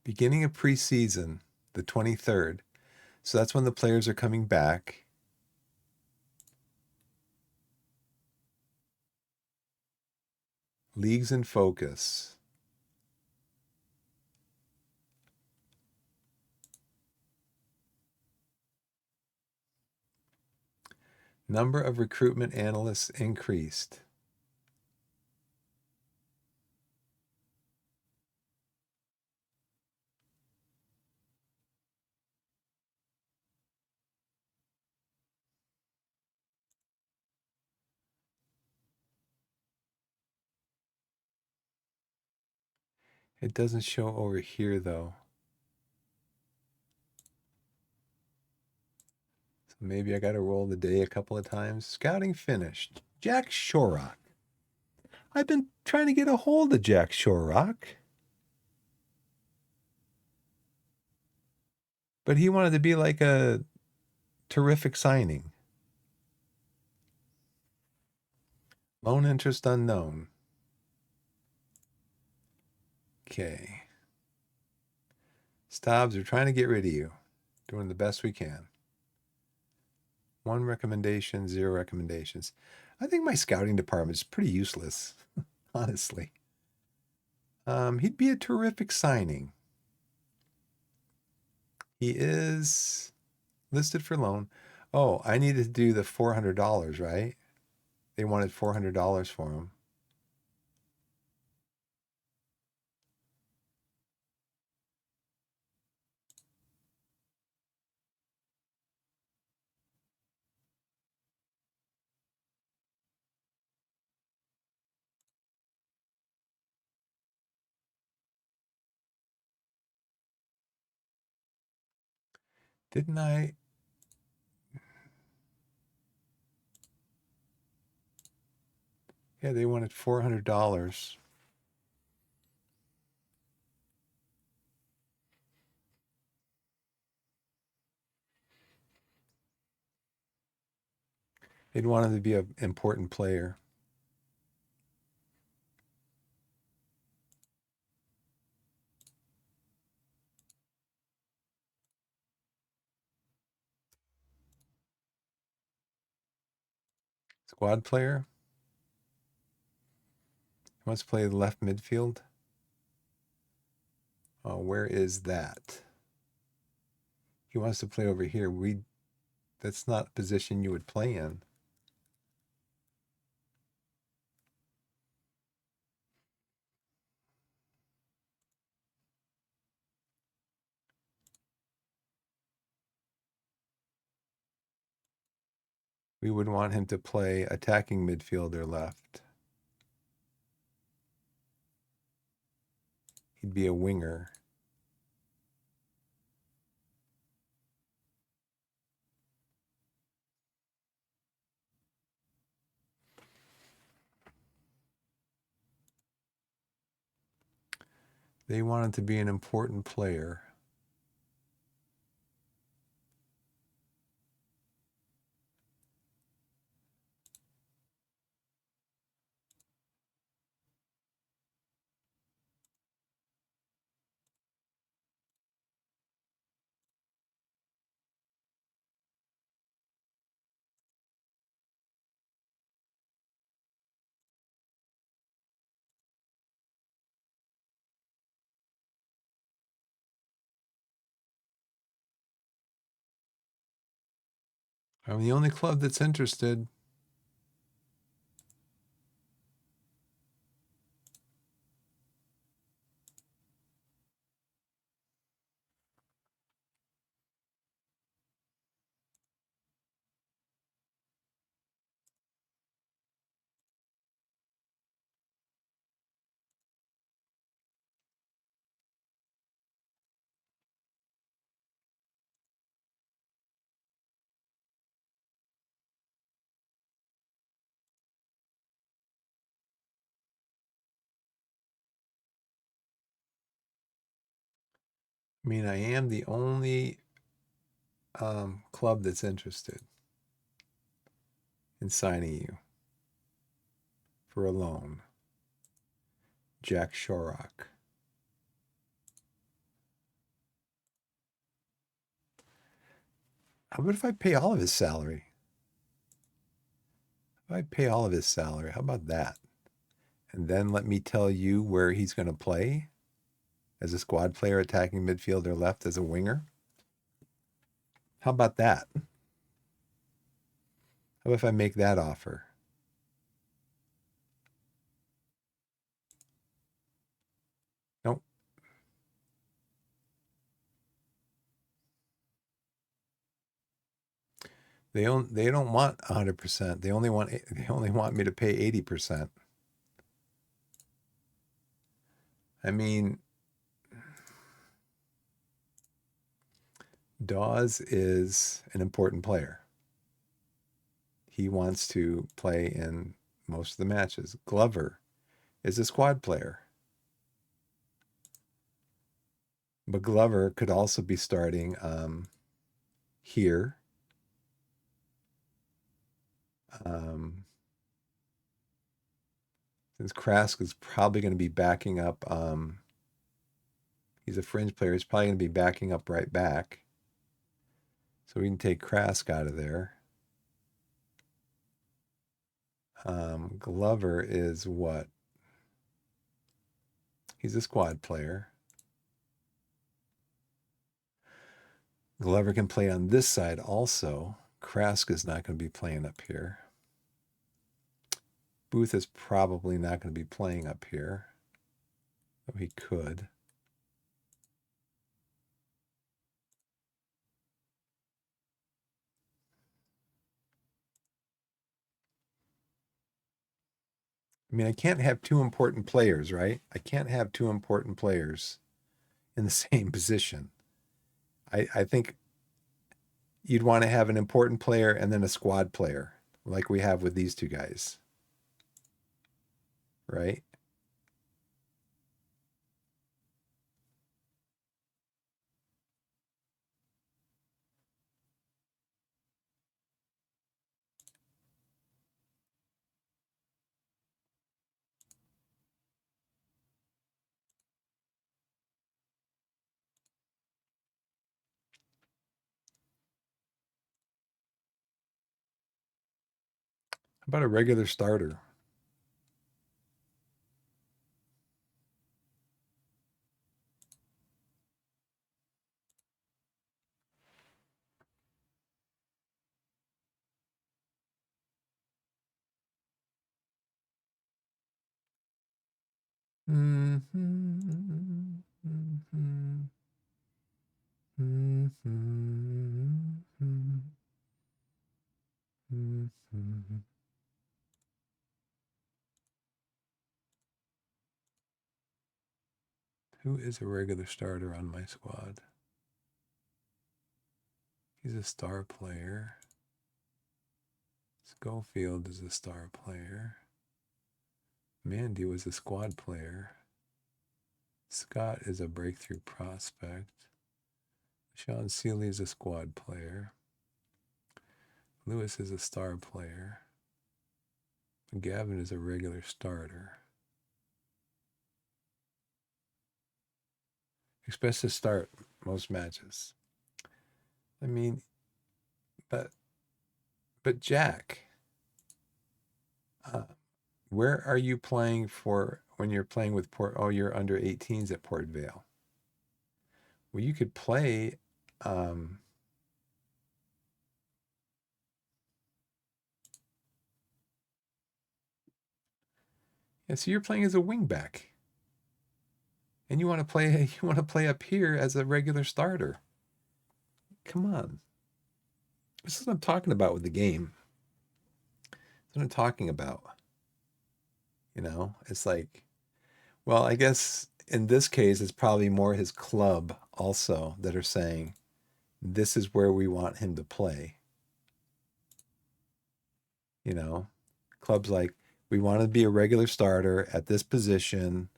beginning of preseason, the 23rd. So that's when the players are coming back. Leagues in focus. Number of recruitment analysts increased. It doesn't show over here though. So maybe I got to roll the day a couple of times. Scouting finished. Jack Shorrock. I've been trying to get a hold of Jack Shorrock, but he wanted to be like a terrific signing. Loan interest unknown. Okay. Stobbs, we're trying to get rid of you. Doing the best we can. 1 recommendation, 0 recommendations. I think my scouting department is pretty useless, honestly. He'd be a terrific signing. He is listed for loan. Oh, I needed to do the $400, right? They wanted $400 for him. Didn't I? Yeah, they wanted $400. They'd want him to be an important player. Squad player. He wants to play left midfield. Oh, where is that? He wants to play over here. That's not a position you would play in. We would want him to play attacking midfielder left. He'd be a winger. They want him to be an important player. I'm the only club that's interested. I mean, I am the only club that's interested in signing you. for a loan. Jack Shorrock. How about if I pay all of his salary? If I pay all of his salary, how about that? And then let me tell you where he's going to play as a squad player, attacking midfield or left as a winger. How about that? How about if I make that offer? Nope. They don't want 100%. They only want me to pay 80%. I mean, Dawes is an important player. He wants to play in most of the matches. Glover is a squad player. But Glover could also be starting here. Since Krask is probably going to be backing up, he's a fringe player. He's probably going to be backing up right back. So we can take Krask out of there. Glover is what? He's a squad player. Glover can play on this side also. Krask is not going to be playing up here. Booth is probably not going to be playing up here. Though he could. I mean, I can't have two important players, right? I can't have two important players in the same position. I think you'd want to have an important player and then a squad player, like we have with these two guys, right? How about a regular starter? Who is a regular starter on my squad? He's a star player. Schofield is a star player. Mandy was a squad player. Scott is a breakthrough prospect. Sean Seeley is a squad player. Lewis is a star player. Gavin is a regular starter. Expects to start most matches. I mean, but Jack, where are you playing for when you're playing with Port? Oh, you're under 18s at Port Vale. Well, you could play. Yeah, so you're playing as a wingback, and you want to play. You want to play up here as a regular starter. Come on, this is what I'm talking about with the game. That's what I'm talking about. You know, it's like, well, I guess in this case, it's probably more his club also that are saying this is where we want him to play. You know, clubs like we want to be a regular starter at this position.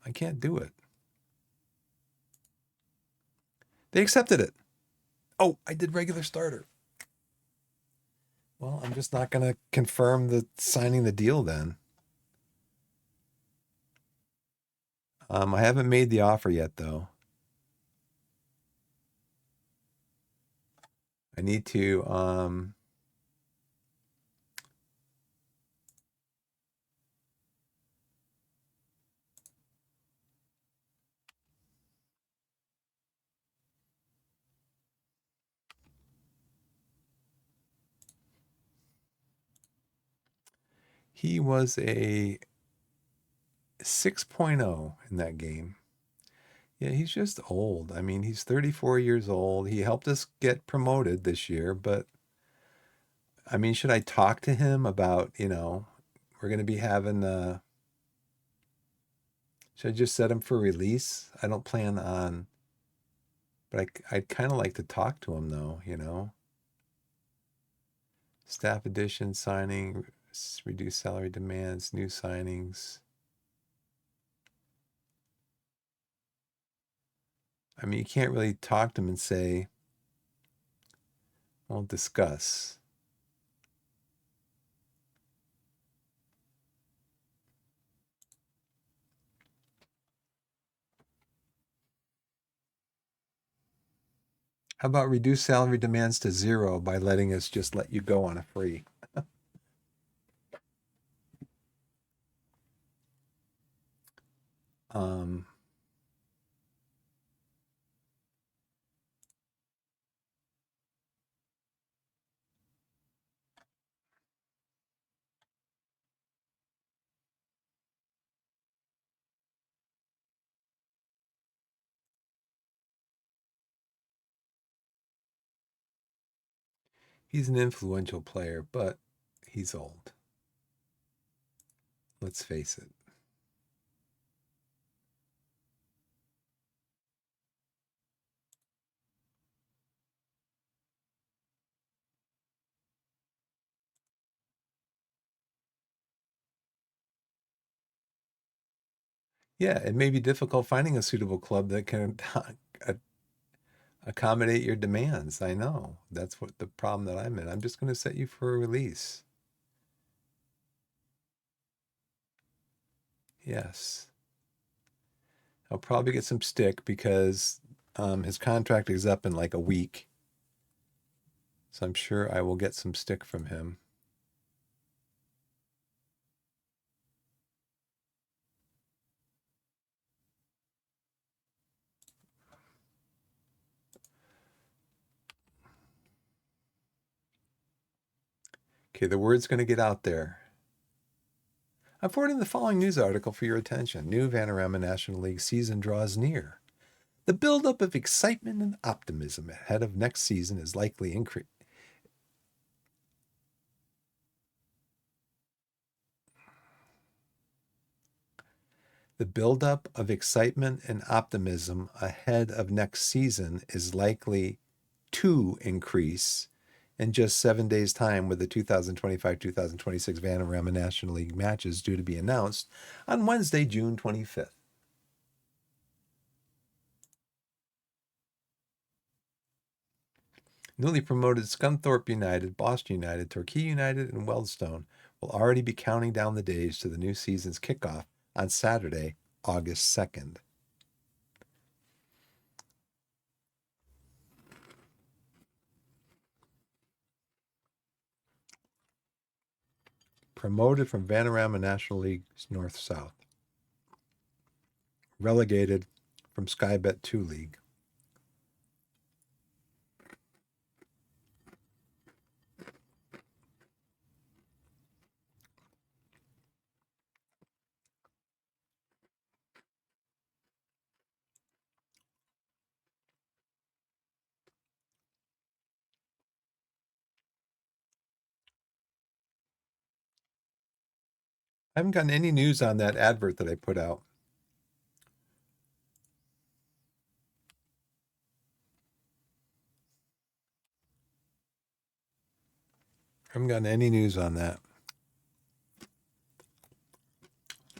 I can't do it. They accepted it. Oh, I did regular starter. Well, I'm just not going to confirm the signing the deal then. I haven't made the offer yet, though. I need to. He was a 6.0 in that game. Yeah, he's just old. I mean, he's 34 years old. He helped us get promoted this year, but I mean, should I talk to him about, we're going to be having, should I just set him for release? I don't plan on, but I'd kind of like to talk to him though. Staff addition, signing, reduce salary demands, new signings. I mean, you can't really talk to him and say, well, discuss. How about reduce salary demands to zero by letting us just let you go on a free? Um, he's an influential player, but he's old. Let's face it. Yeah, it may be difficult finding a suitable club that can accommodate your demands. I know. That's what the problem that I'm in. I'm just going to set you for a release. Yes. I'll probably get some stick because his contract is up in like a week. So I'm sure I will get some stick from him. Okay, the word's going to get out there. I'm forwarding the following news article for your attention. New Vanarama National League season draws near. The buildup of excitement and optimism ahead of next season is likely increase. The buildup of excitement and optimism ahead of next season is likely to increase in just 7 days' time, with the 2025-2026 Vanarama National League matches due to be announced on Wednesday, June 25th. Newly promoted Scunthorpe United, Boston United, Torquay United, and Wealdstone will already be counting down the days to the new season's kickoff on Saturday, August 2nd. Promoted from Vanarama National League North-South. Relegated from Skybet 2 League. I haven't gotten any news on that advert that I put out. I haven't gotten any news on that.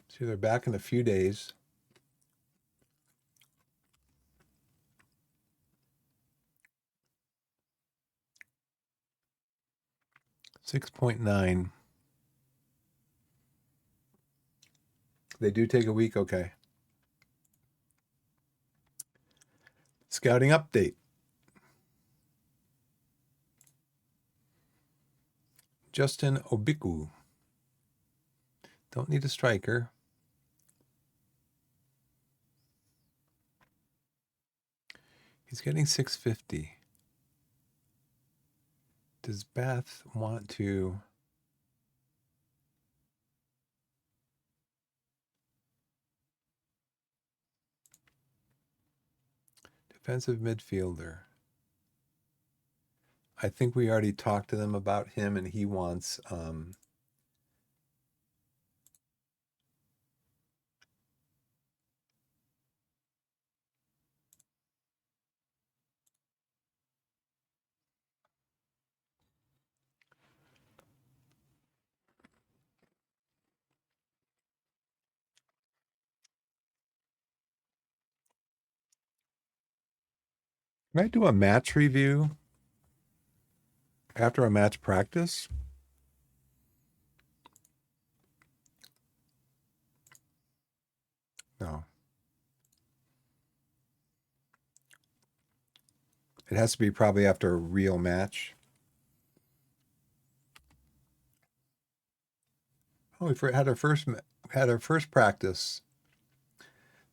See, they're back in a few days. 6.9. They do take a week, okay. Scouting update. Justin Obiku. Don't need a striker. He's getting 650. Does Bath want to... Defensive midfielder. I think we already talked to them about him, and he wants can I do a match review after a match practice? No. It has to be probably after a real match. Oh, we had our first practice.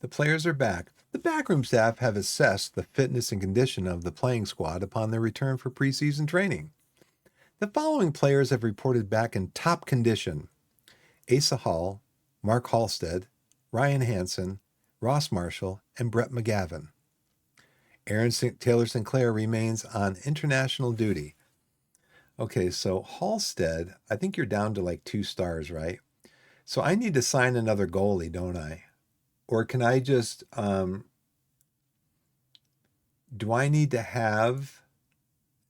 The players are back. The backroom staff have assessed the fitness and condition of the playing squad upon their return for preseason training. The following players have reported back in top condition: Asa Hall, Mark Halstead, Ryan Hansen, Ross Marshall, and Brett McGavin. Aaron Taylor Sinclair remains on international duty. Okay, so Halstead, I think you're down to like 2 stars, right? So I need to sign another goalie, don't I? Or can I just, do I need to have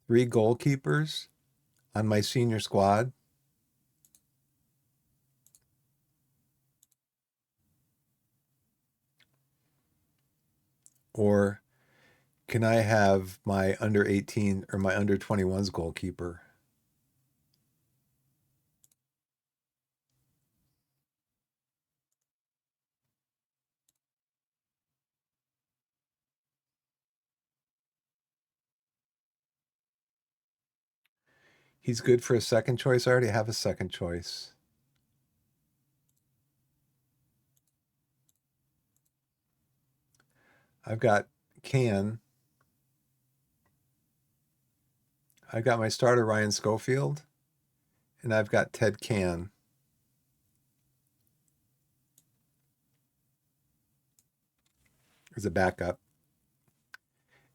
3 goalkeepers on my senior squad? Or can I have my under 18 or my under 21's goalkeeper? He's good for a second choice. I already have a second choice. I've got Can. I've got my starter, Ryan Schofield, and I've got Ted Can as a backup.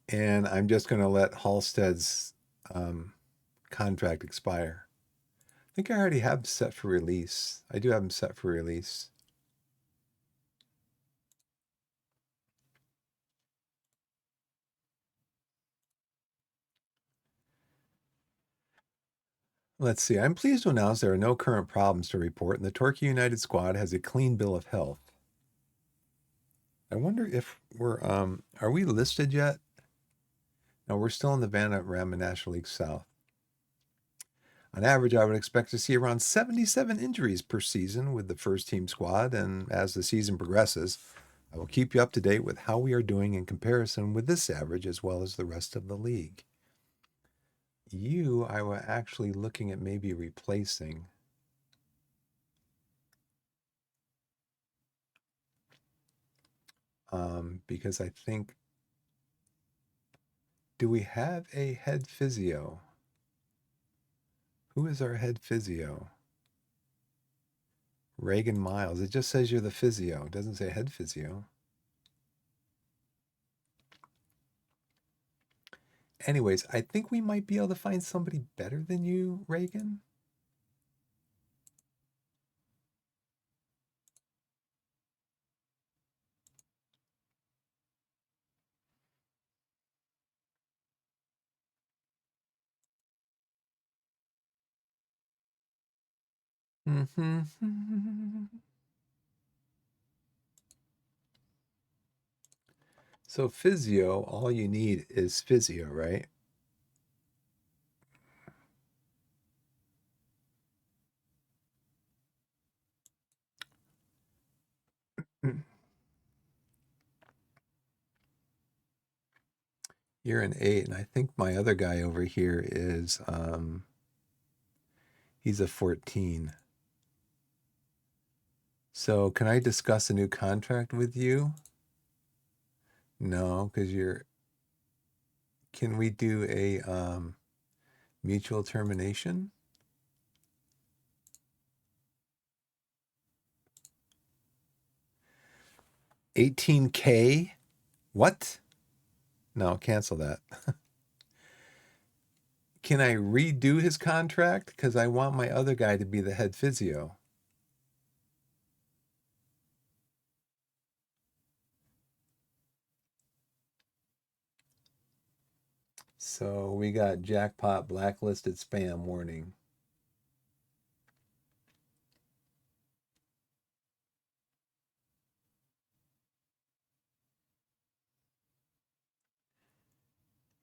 And I'm just going to let Halstead's contract expire. I think I already have him set for release. I do have him set for release. Let's see. I'm pleased to announce there are no current problems to report, and the Torquay United squad has a clean bill of health. I wonder if are we listed yet? No, we're still in the Vanarama National League South. On average, I would expect to see around 77 injuries per season with the first team squad, and as the season progresses, I will keep you up to date with how we are doing in comparison with this average as well as the rest of the league. I were actually looking at maybe replacing. Because I think, do we have a head physio? Who is our head physio? Reagan Miles. It just says you're the physio. It doesn't say head physio. Anyways, I think we might be able to find somebody better than you, Reagan. So physio, all you need is physio, right? You're an 8, and I think my other guy over here is he's a 14. So can I discuss a new contract with you? No, because you're. Can we do a mutual termination? 18K? What? No, cancel that. Can I redo his contract? Because I want my other guy to be the head physio. So we got jackpot, blacklisted, spam warning.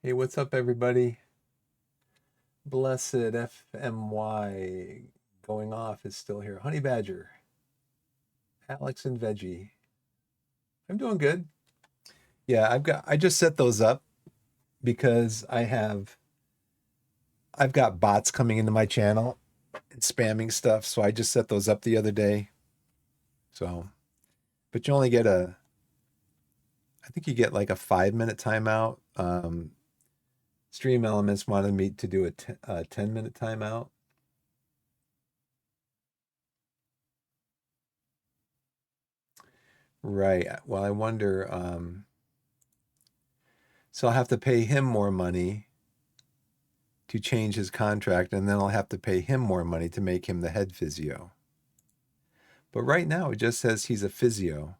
Hey, what's up, everybody? Blessed FMY going off is still here. Honey Badger, Alex and Veggie. I'm doing good. Yeah, I just set those up because I've got bots coming into my channel and spamming stuff, so I just set those up the other day. So, but you only get I think you get like a 5-minute timeout. Stream Elements wanted me to do a 10-minute timeout. Right. Well, I wonder, so I'll have to pay him more money to change his contract, and then I'll have to pay him more money to make him the head physio. But right now, it just says he's a physio.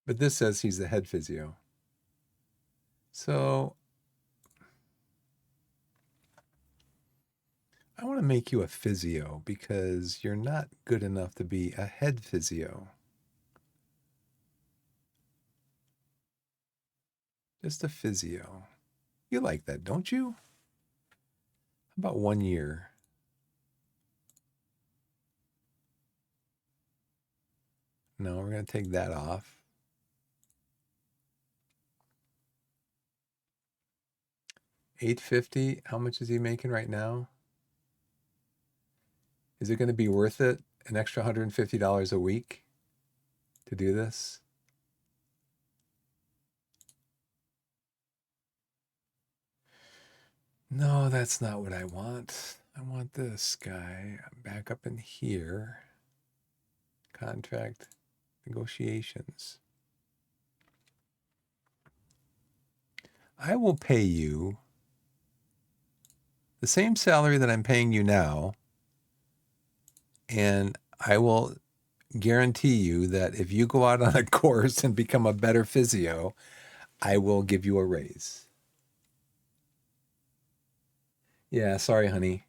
But this says he's the head physio. So I want to make you a physio because you're not good enough to be a head physio. Just a physio. You like that, don't you? How about 1 year? No, we're going to take that off. 850. How much is he making right now? Is it going to be worth it? An extra $150 a week to do this? No, that's not what I want. I want this guy back up in here. Contract negotiations. I will pay you the same salary that I'm paying you now, and I will guarantee you that if you go out on a course and become a better physio, I will give you a raise. Yeah, sorry, honey.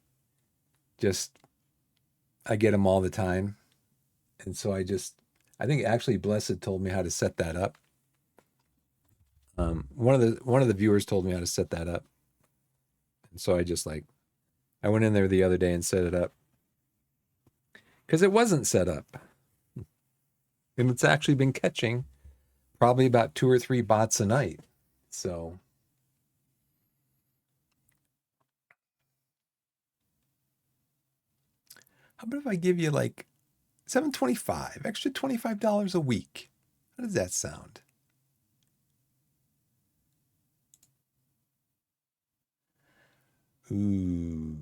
Just I get them all the time. And so I think actually Blessed told me how to set that up. One of the viewers told me how to set that up. And so I went in there the other day and set it up. Because it wasn't set up. And it's actually been catching probably about 2 or 3 bots a night. So how about if I give you like 725, extra $25 a week? How does that sound? Ooh.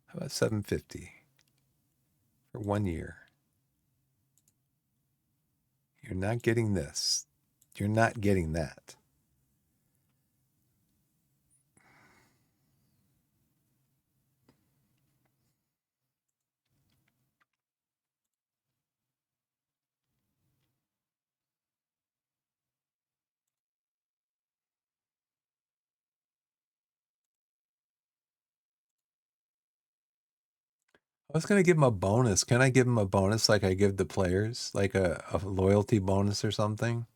How about 750 for 1 year? You're not getting this. You're not getting that. I was gonna give him a bonus. Can I give him a bonus like I give the players, like a loyalty bonus or something?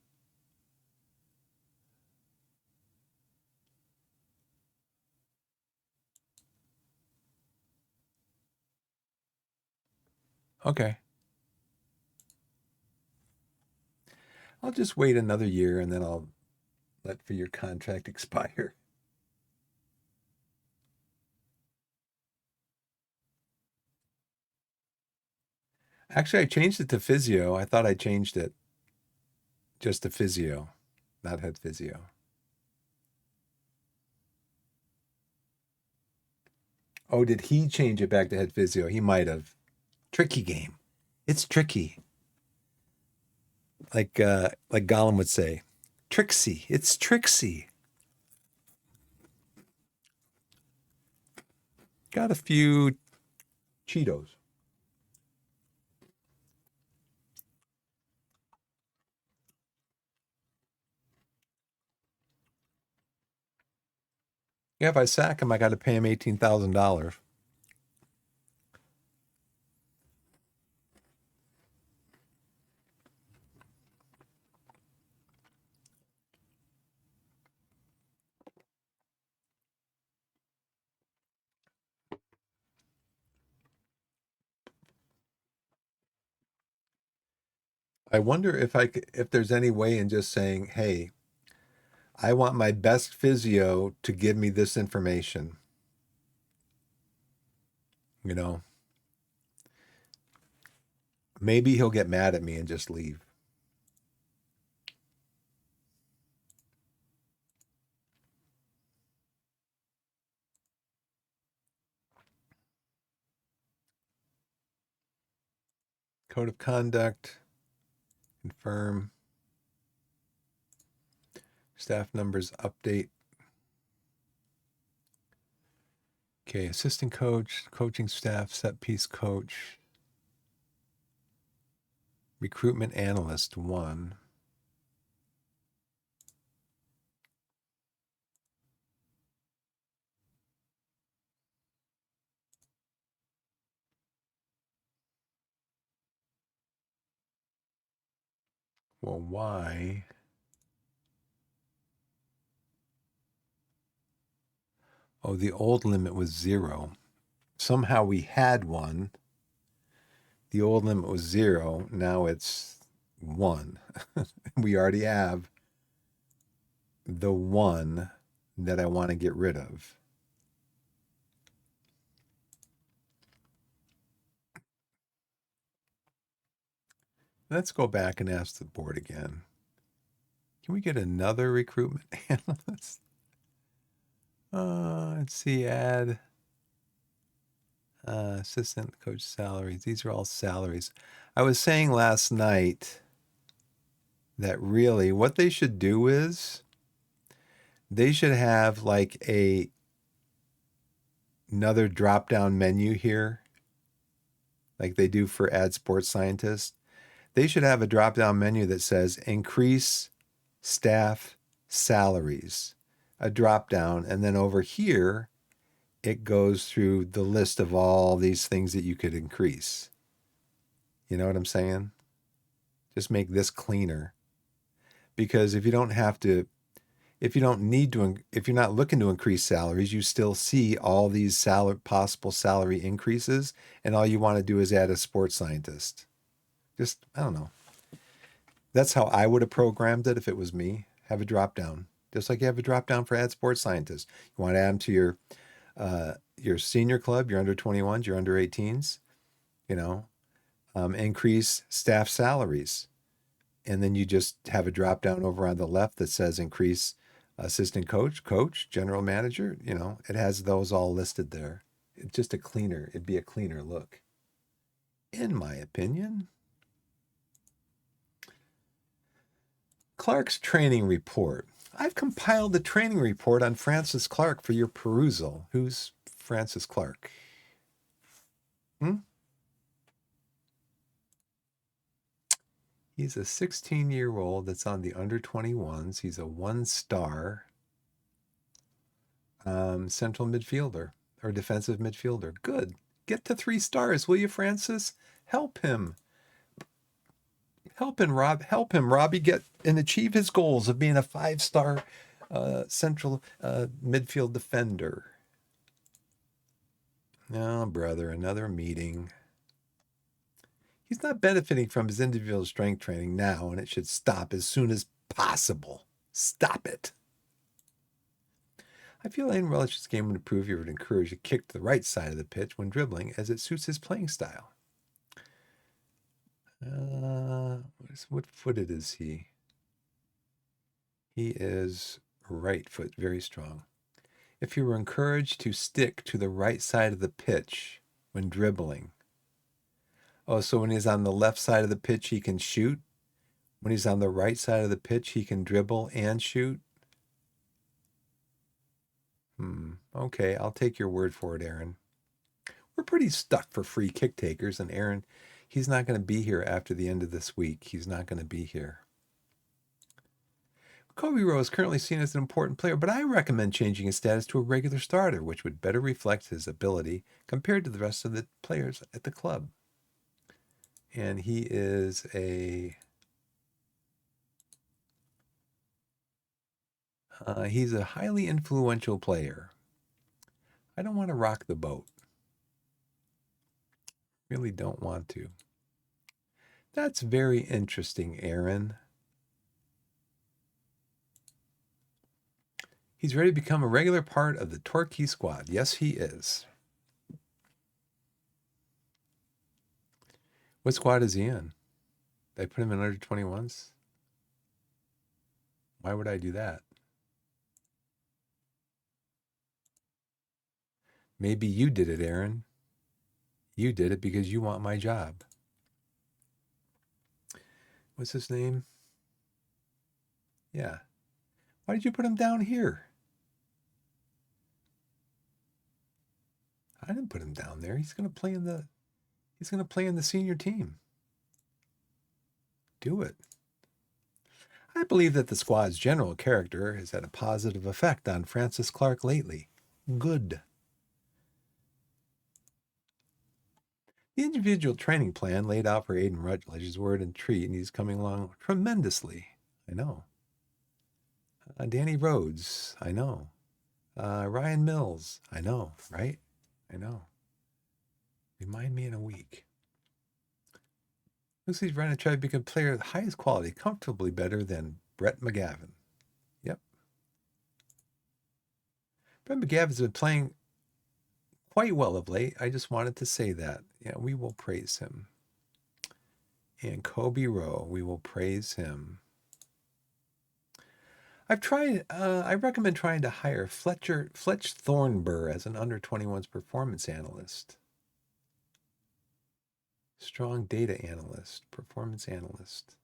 Okay. I'll just wait another year and then I'll let for your contract expire. Actually, I changed it to physio. I thought I changed it just to physio, not head physio. Oh, did he change it back to head physio? He might have. Tricky game. It's tricky. Like Gollum would say, Trixie. It's Trixie. Got a few Cheetos. Yeah, if I sack him, I got to pay him $18,000. I wonder if there's any way in just saying, "Hey, I want my best physio to give me this information." You know, maybe he'll get mad at me and just leave. Code of conduct, confirm, staff numbers update. Okay, assistant coach, coaching staff, set piece coach, recruitment analyst one. Well, why? Oh, the old limit was 0. Somehow we had one. The old limit was 0. Now it's 1. We already have the one that I want to get rid of. Let's go back and ask the board again. Can we get another recruitment analyst? Let's see, add assistant coach salaries. These are all salaries. I was saying last night that really what they should do is they should have like another drop down menu here, like they do for Ad Sports Scientist. They should have a drop down menu that says increase staff salaries, a drop down, and then over here it goes through the list of all these things that you could increase. You know what I'm saying? Just make this cleaner. Because if you don't have to, if you don't need to, if you're not looking to increase salaries, you still see all these possible salary increases, and all you want to do is add a sports scientist. Just, I don't know. That's how I would have programmed it if it was me. Have a drop down, just like you have a drop down for ad sports scientists. You want to add them to your senior club, your under 21s, your under 18s. You know, increase staff salaries, and then you just have a drop down over on the left that says increase assistant coach, coach, general manager. You know, it has those all listed there. It's just a cleaner. It'd be a cleaner look, in my opinion. Clark's training report. I've compiled the training report on Francis Clark for your perusal. Who's Francis Clark? Hmm? He's a 16-year-old that's on the under 21s. He's a 1-star central midfielder or defensive midfielder. Good. Get to 3 stars, will you, Francis? Help him. Help him, Rob. Help him, Robbie, get and achieve his goals of being a 5-star central midfield defender. Oh, brother, another meeting. He's not benefiting from his individual strength training now, and it should stop as soon as possible. Stop it. I feel Aiden Relish's game would improve if he would encourage a kick to the right side of the pitch when dribbling, as it suits his playing style. What footed is he? He is right foot, very strong. If he were encouraged to stick to the right side of the pitch when dribbling. Oh, so when he's on the left side of the pitch, he can shoot. When he's on the right side of the pitch, he can dribble and shoot. Okay, I'll take your word for it, Aaron. We're pretty stuck for free kick takers, and Aaron, he's not going to be here after the end of this week. He's not going to be here. Kobe Rowe is currently seen as an important player, but I recommend changing his status to a regular starter, which would better reflect his ability compared to the rest of the players at the club. And he is he's a highly influential player. I don't want to rock the boat. Really don't want to. That's very interesting, Aaron. He's ready to become a regular part of the Torquay squad. Yes, he is. What squad is he in? Did I put him in under 21s? Why would I do that? Maybe you did it, Aaron. You did it because you want my job. What's his name? Yeah. Why did you put him down here? I didn't put him down there. He's going to play in the senior team. Do it. I believe that the squad's general character has had a positive effect on Francis Clark lately. Good. The individual training plan laid out for Aiden Rutledge is word and treat, and he's coming along tremendously. I know. Danny Rhodes. I know. Ryan Mills. I know, right? I know. Remind me in a week. Looks like he's trying to try to become a player of the highest quality, comfortably better than Brett McGavin. Yep. Brett McGavin's been playing quite well of late. I just wanted to say that. Yeah, we will praise him. And Kobe Rowe, we will praise him. I recommend trying to hire Fletch Thornburr as an under 21s performance analyst. Strong data analyst, performance analyst.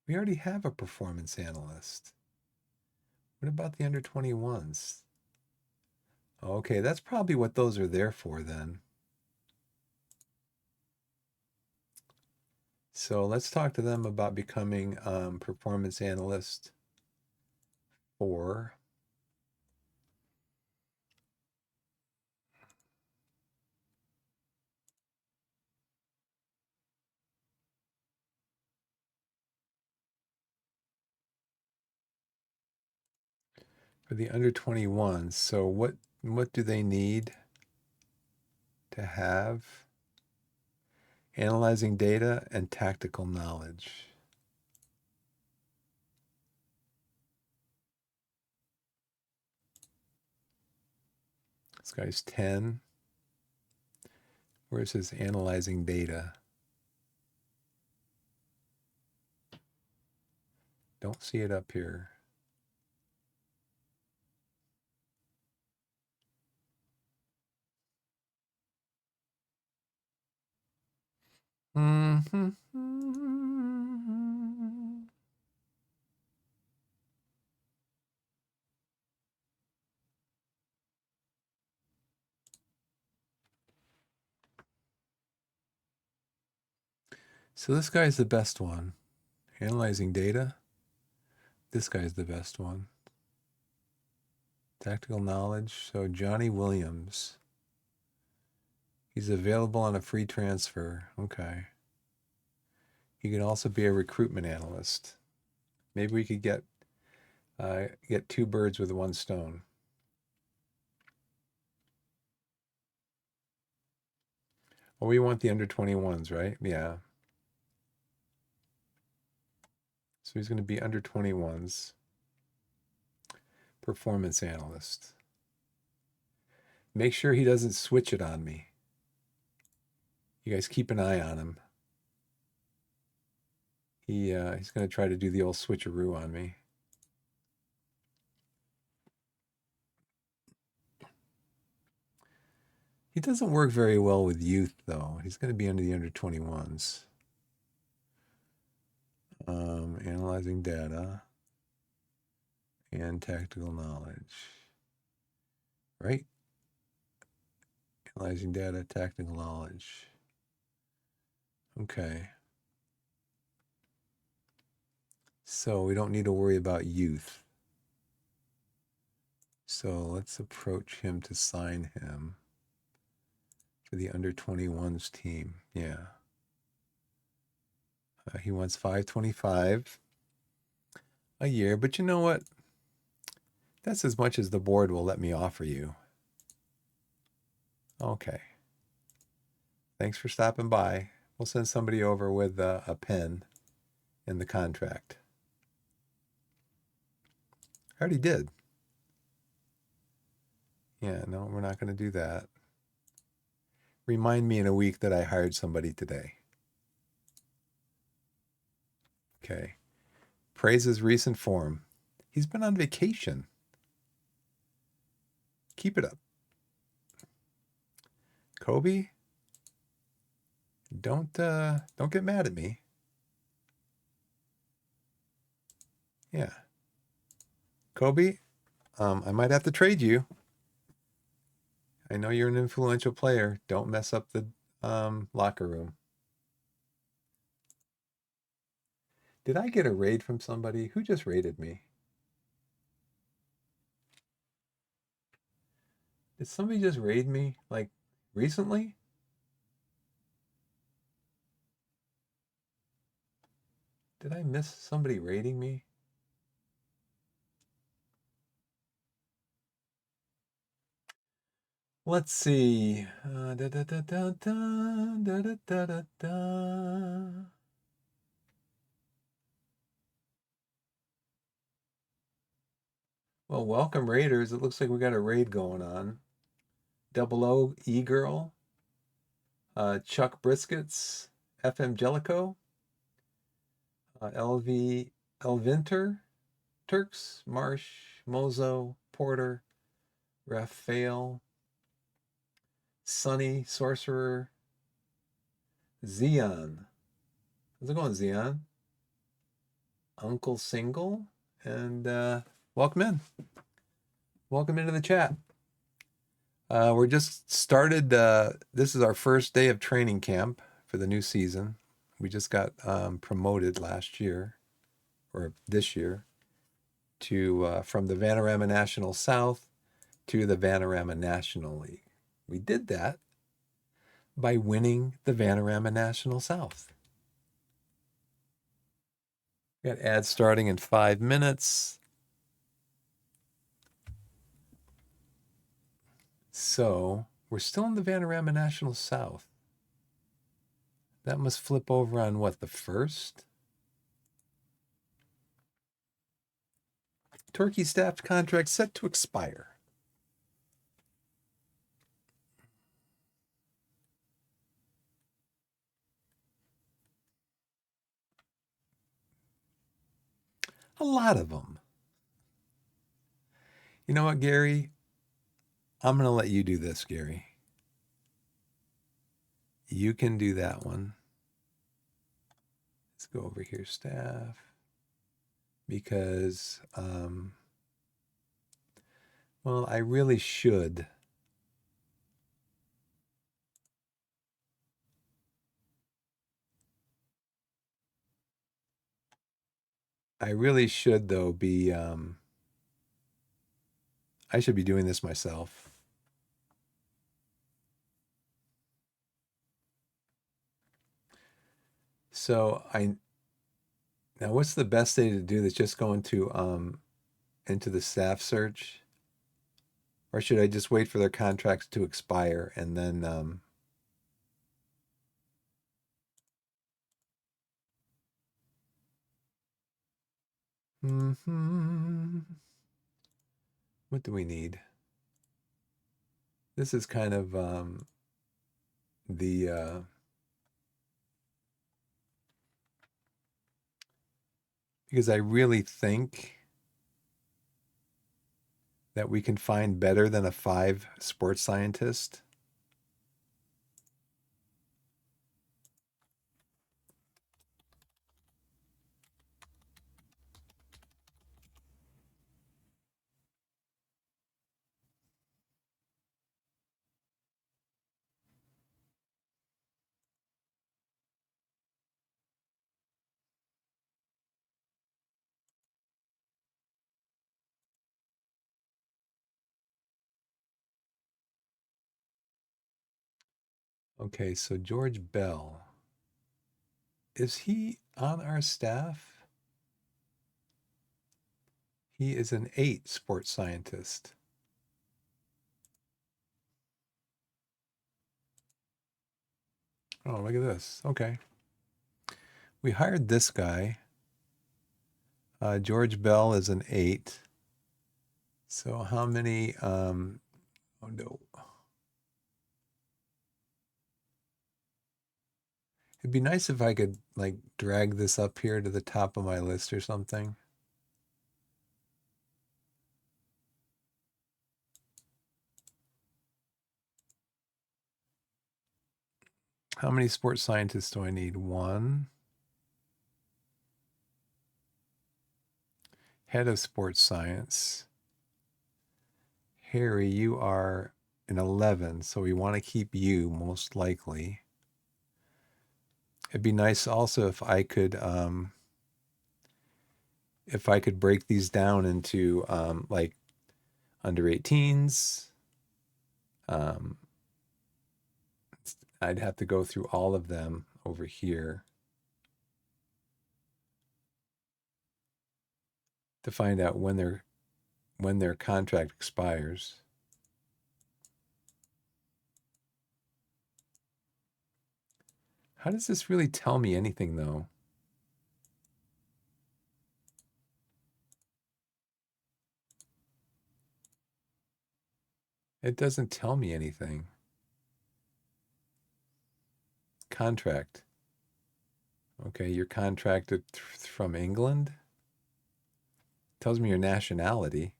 We already have a performance analyst. What about the under 21s? Okay, that's probably what those are there for then. So let's talk to them about becoming performance analyst for the under 21s. So what do they need to have? Analyzing data and tactical knowledge. This guy's 10. Where's his analyzing data? Don't see it up here. Mm-hmm. So this guy's the best one. Analyzing data. This guy's the best one. Tactical knowledge. So Johnny Williams. He's available on a free transfer. Okay. He could also be a recruitment analyst. Maybe we could get two birds with one stone. Well, we want the under 21s, right? Yeah. So he's going to be under 21s. Performance analyst. Make sure he doesn't switch it on me. You guys keep an eye on him. He's going to try to do the old switcheroo on me. He doesn't work very well with youth, though. He's going to be under the under 21s. Analyzing data and tactical knowledge. Right? Analyzing data, tactical knowledge. Okay. So we don't need to worry about youth. So let's approach him to sign him for the under 21s team. Yeah. He wants $525 a year, but you know what? That's as much as the board will let me offer you. Okay. Thanks for stopping by. We'll send somebody over with a pen in the contract. I already did. Yeah, no, we're not going to do that. Remind me in a week that I hired somebody today. Okay. Praise his recent form. He's been on vacation. Keep it up. Kobe, don't get mad at me. Yeah. Kobe, I might have to trade you. I know you're an influential player. Don't mess up the locker room. Did I get a raid from somebody? Who just raided me? Did somebody just raid me, like, recently? Did I miss somebody raiding me? Let's see. Well, welcome raiders. It looks like we got a raid going on. Double O E-Girl, Chuck Briskets, FM Jellicoe, LV Elvinter, Turks, Marsh, Mozo, Porter, Raphael, Sunny, Sorcerer, Xeon. How's it going, Xeon? Uncle Single, and welcome in. Welcome into the chat. We're just started. This is our first day of training camp for the new season. We just got promoted last year, or this year, to from the Vanarama National South to the Vanarama National League. We did that by winning the Vanarama National South. Got ads starting in 5 minutes. So we're still in the Vanarama National South. That must flip over on what, the 1st? Torquay staff contract set to expire. A lot of them. You know what, Gary? I'm going to let you do this, Gary. You can do that one. Let's go over here, staff. Because, well, I really should. I really should though be I should be doing this myself. So I now what's the best day to do this? Just go into the staff search, or should I just wait for their contracts to expire and then mhm. What do we need? This is kind of the because I really think that we can find better than a 5 sports scientist. Okay, so George Bell, is he on our staff? He is an 8 sports scientist. Oh, look at this. Okay. We hired this guy. George Bell is an 8. So how many oh no. It'd be nice if I could like drag this up here to the top of my list or something. How many sports scientists do I need? 1. Head of sports science. Harry, you are an 11, so we want to keep you most likely. It'd be nice also if I could break these down into like under 18s. Um, I'd have to go through all of them over here to find out when their contract expires. How does this really tell me anything though? It doesn't tell me anything. Contract. Okay, you're contracted from England. Tells me your nationality.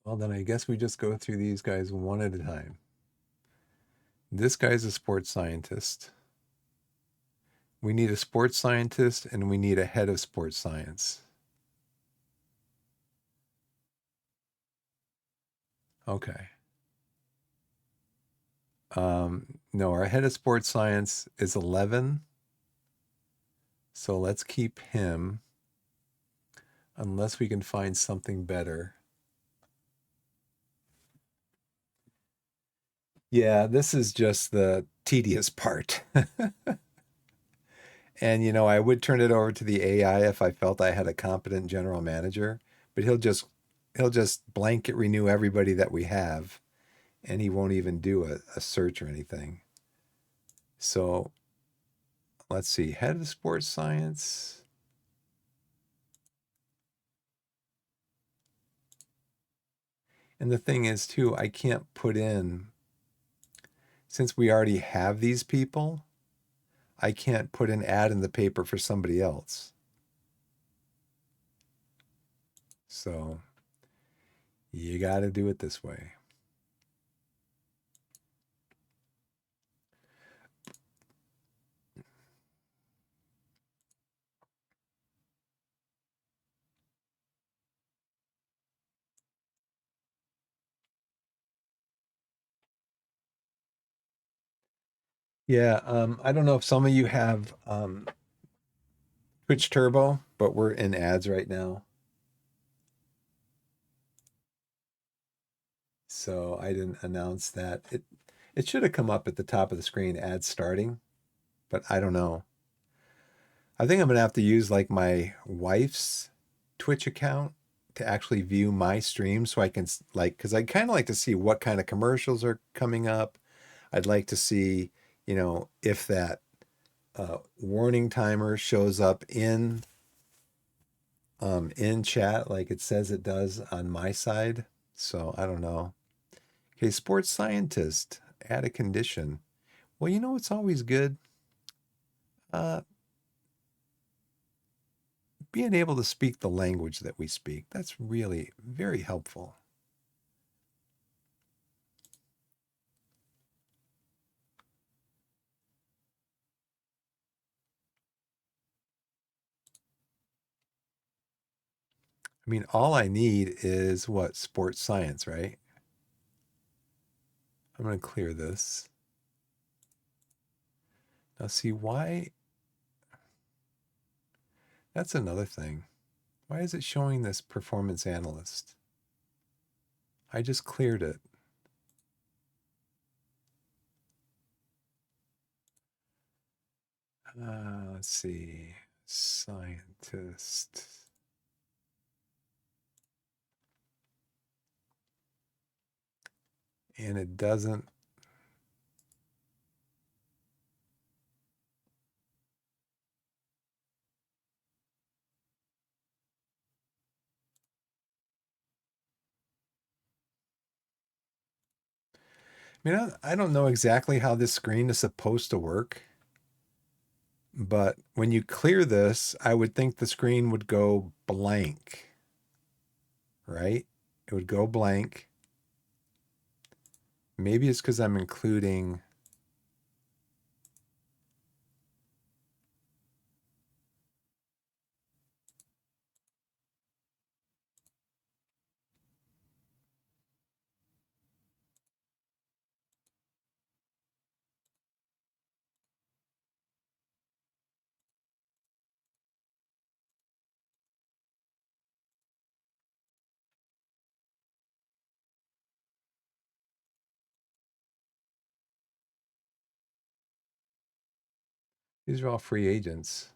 Well, then I guess we just go through these guys one at a time. This guy's a sports scientist. We need a sports scientist and we need a head of sports science. Okay. No, our head of sports science is 11. So let's keep him unless we can find something better. Yeah, this is just the tedious part. And I would turn it over to the AI if I felt I had a competent general manager, but he'll just blanket renew everybody that we have, and he won't even do a search or anything. So let's see, head of sports science. And the thing is too, I can't put in, since we already have these people, I can't put an ad in the paper for somebody else. So you got to do it this way. Yeah, I don't know if some of you have Twitch Turbo, but we're in ads right now. So I didn't announce that. It should have come up at the top of the screen, ads starting, but I don't know. I think I'm gonna have to use like my wife's Twitch account to actually view my stream so I can like, because I kind of like to see what kind of commercials are coming up. I'd like to see, if that warning timer shows up in chat like it says it does on my side. So I don't know. Okay, sports scientist, add a condition. Well, it's always good. Uh, Being able to speak the language that we speak. That's really very helpful. I mean, all I need is what? Sports science, right? I'm going to clear this. Now, see why? That's another thing. Why is it showing this performance analyst? I just cleared it. Let's see. Scientist. And it doesn't. I mean, I don't know exactly how this screen is supposed to work, but when you clear this, I would think the screen would go blank, right? It would go blank. Maybe it's because I'm including. These are all free agents.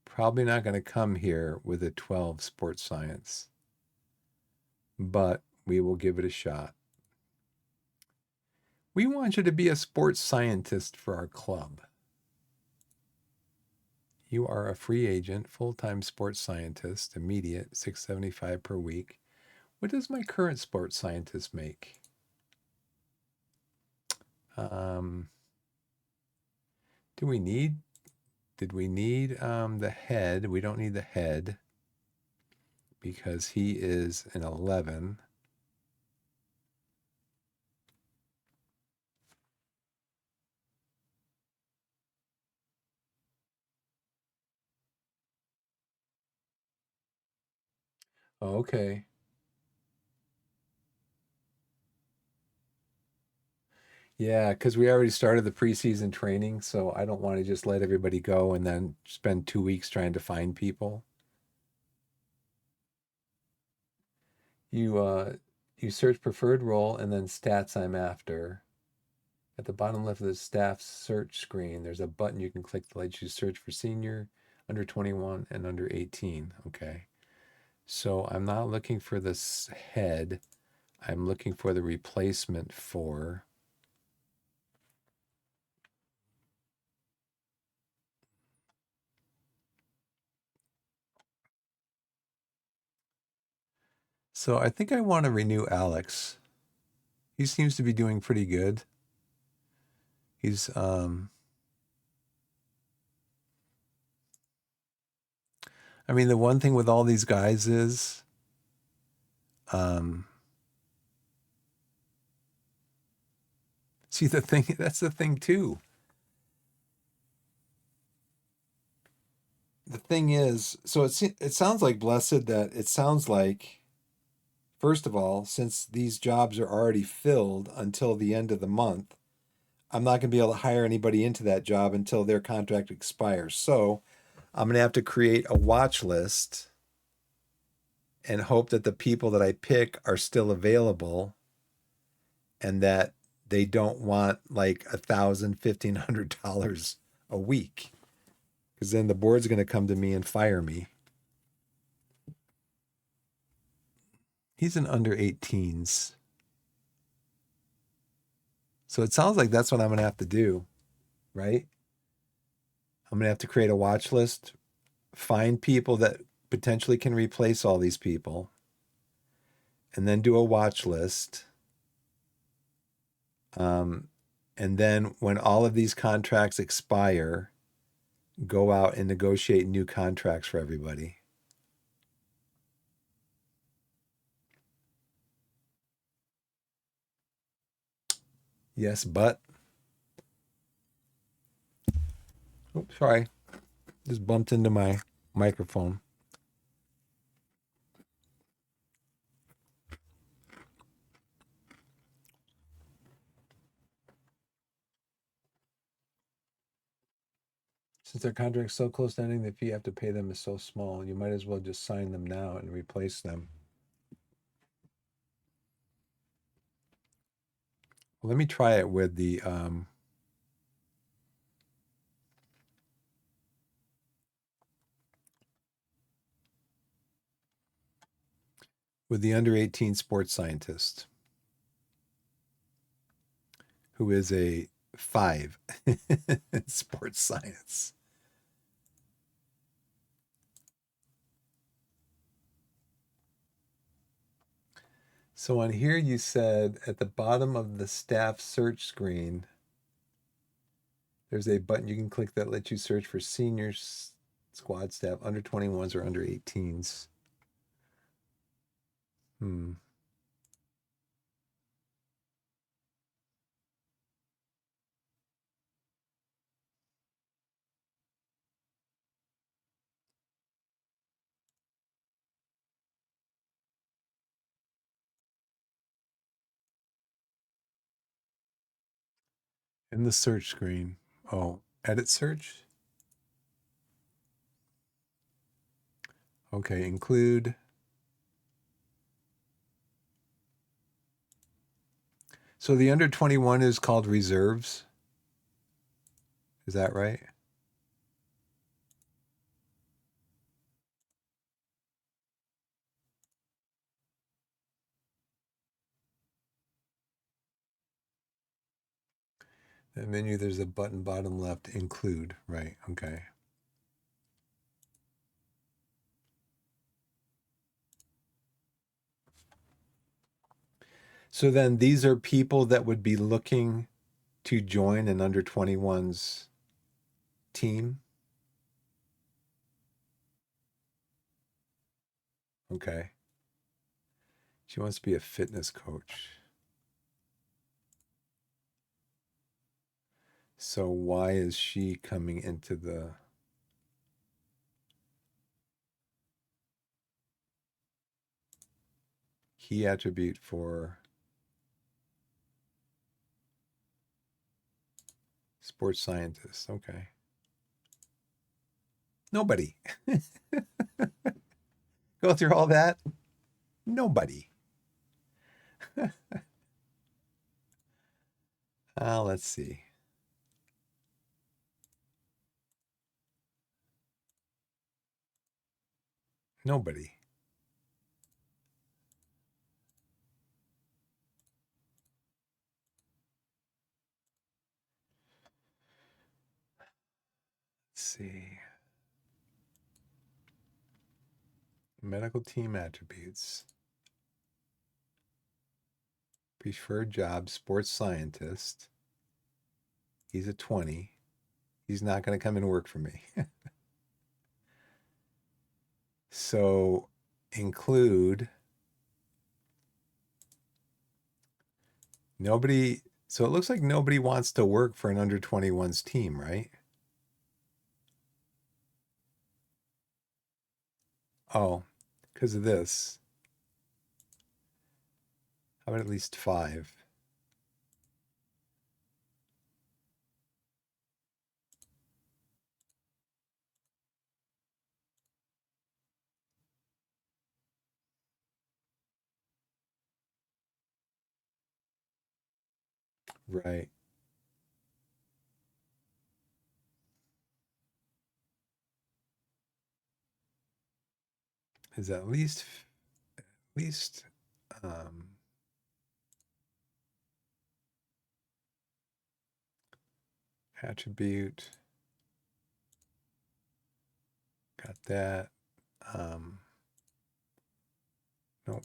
Probably not going to come here with a 12 sports science, but we will give it a shot. We want you to be a sports scientist for our club. You are a free agent, full-time sports scientist, immediate, 675 per week. What does my current sports scientist make? Um, do we need, did we need the head? We don't need the head because he is an 11. Oh, okay. Yeah, because we already started the preseason training, so I don't want to just let everybody go and then spend 2 weeks trying to find people. You you search preferred role and then stats I'm after. At the bottom left of the staff search screen, there's a button you can click to let you search for senior, under 21, and under 18. Okay. So I'm not looking for this head. I'm looking for the replacement for. So I think I want to renew Alex. He seems to be doing pretty good. He's I mean, the one thing with all these guys is, um, see, the thing, that's the thing too. The thing is, so it sounds like Blessed that it sounds like, first of all, since these jobs are already filled until the end of the month, I'm not going to be able to hire anybody into that job until their contract expires. So I'm going to have to create a watch list and hope that the people that I pick are still available and that they don't want like $1,000, $1,500 a week. Because then the board's going to come to me and fire me. He's an under 18s. So it sounds like that's what I'm going to have to do, right? I'm going to have to create a watch list, find people that potentially can replace all these people, and then do a watch list. And then when all of these contracts expire, go out and negotiate new contracts for everybody. Yes, but. Oops, sorry. Just bumped into my microphone. Since their contract's so close to ending, the fee you have to pay them is so small. You might as well just sign them now and replace them. Well, let me try it with the under 18 sports scientist, who is a 5 in sports science. So on here, you said at the bottom of the staff search screen, there's a button you can click that lets you search for seniors, squad staff, under 21s or under 18s. Hmm. In the search screen. Oh, edit search. Okay, include. So the under 21 is called reserves. Is that right? That menu, there's a button bottom left, include. Right. Okay. So then these are people that would be looking to join an under 21's team. Okay. She wants to be a fitness coach. So why is she coming into the key attribute for sports scientist? Okay. Nobody. Go through all that? Nobody. Let's see. Nobody. Let's see. Medical team attributes. Preferred job, sports scientist. He's a 20. He's not going to come and work for me. So include nobody. So it looks like nobody wants to work for an under 21's team, right? Oh, because of this. How about at least 5? Right. Is at least um, attribute. Got that. Um, nope.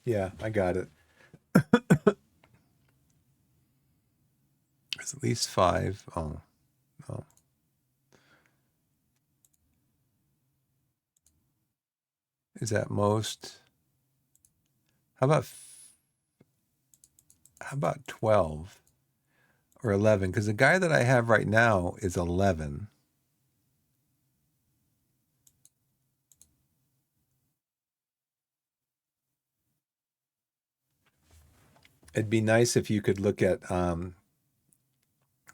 Yeah, I got it. It's at least five. Oh, oh. Is that most? How about 12 or 11? Because the guy that I have right now is 11. It'd be nice if you could look at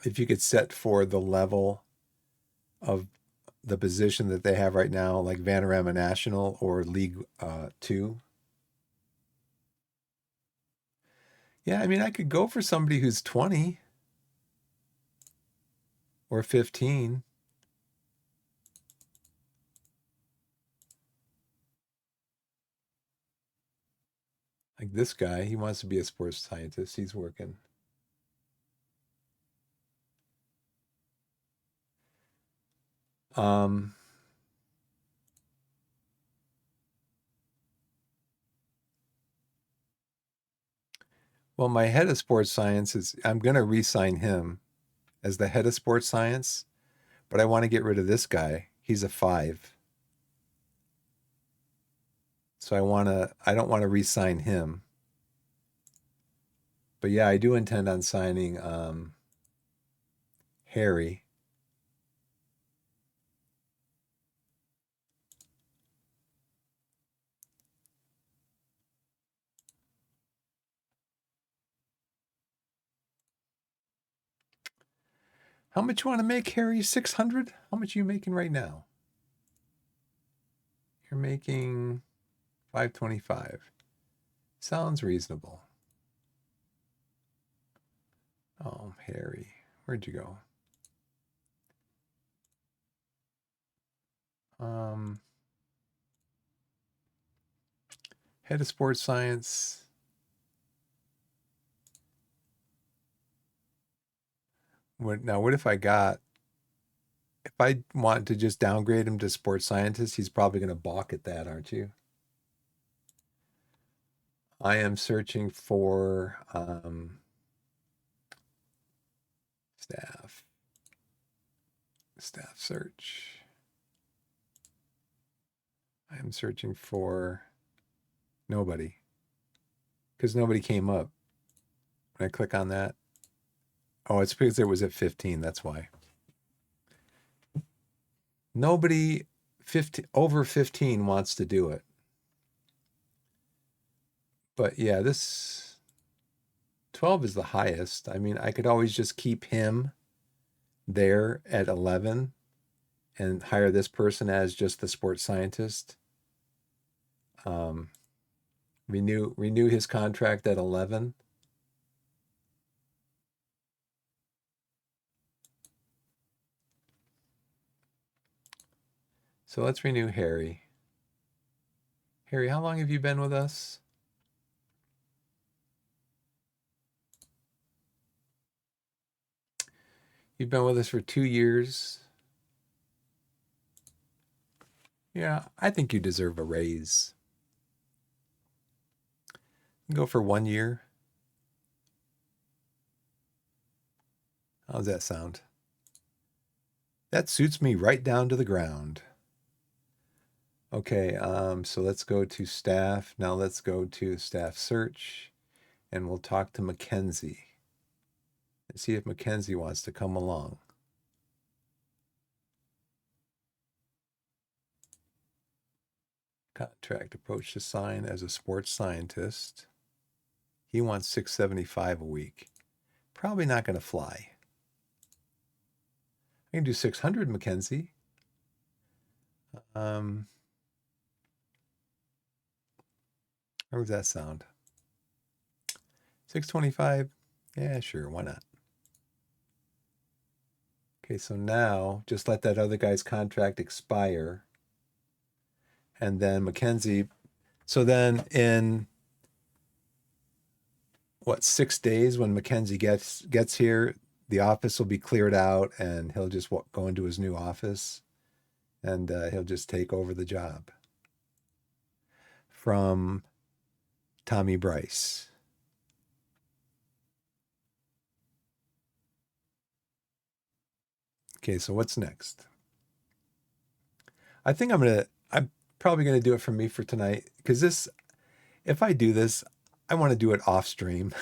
if you could set for the level of the position that they have right now, like Vanarama National or League Two. Yeah, I mean, I could go for somebody who's 20 or 15, like this guy. He wants to be a sports scientist. He's working. Um, well, my head of sports science is, I'm going to re-sign him as the head of sports science, but I want to get rid of this guy. He's a 5. So I don't want to re-sign him. But yeah, I do intend on signing Harry. How much you want to make, Harry? 600? How much are you making right now? You're making 525. Sounds reasonable. Oh, Harry, where'd you go? Um, Head of sports science. What if I want to just downgrade him to sports scientist, he's probably going to balk at that, aren't you? I am searching for staff. Staff search. I am searching for nobody because nobody came up. When I click on that, oh, it's because it was at 15. That's why. Nobody 15 over 15 wants to do it. But yeah, this 12 is the highest. I mean, I could always just keep him there at 11 and hire this person as just the sports scientist. Um, renew his contract at 11. So let's renew Harry. Harry, how long have you been with us? You've been with us for 2 years. Yeah, I think you deserve a raise. Go for 1 year. How's that sound? That suits me right down to the ground. Okay, so let's go to staff. Now let's go to staff search and we'll talk to Mackenzie and see if Mackenzie wants to come along. Contract approach to sign as a sports scientist. He wants 675 a week. Probably not going to fly. I can do 600, Mackenzie. How does that sound? 625? Yeah, sure. Why not? Okay, so now just let that other guy's contract expire. And then Mackenzie. So then in what, 6 days when Mackenzie gets here, the office will be cleared out and he'll just go into his new office and he'll just take over the job from Tommy Bryce. Okay, so what's next? I think I'm probably gonna do it for me for tonight because if I do this, I want to do it off stream,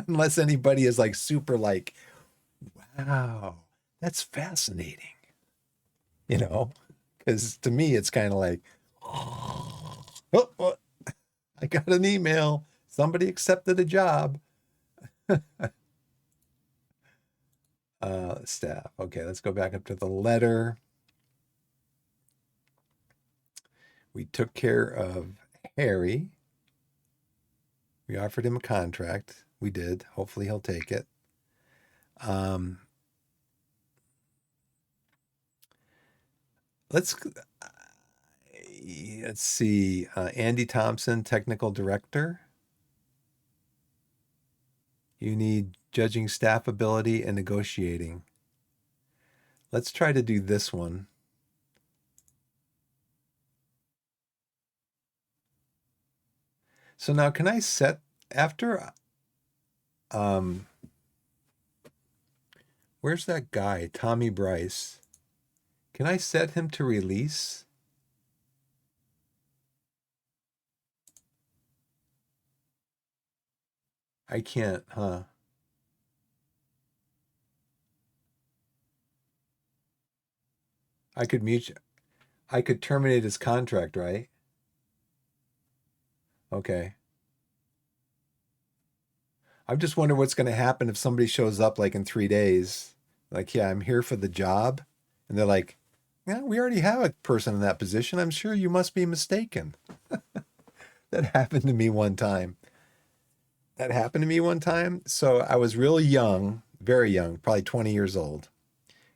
unless anybody is like super like, wow, that's fascinating, you know? Because to me, it's kind of like, oh, oh, I got an email. Somebody accepted a job. Staff. Okay, let's go back up to the letter. We took care of Harry. We offered him a contract. We did. Hopefully he'll take it. Um, let's see. Andy Thompson, technical director. You need judging staff ability and negotiating. Let's try to do this one. So now can I set after where's that guy, Tommy Bryce? Can I set him to release? I can't, huh? I could terminate his contract, right? Okay. I'm just wondering what's going to happen if somebody shows up like in 3 days. Like, yeah, I'm here for the job. And they're like, yeah, we already have a person in that position. I'm sure you must be mistaken. That happened to me one time. So I was real young, very young, probably 20 years old.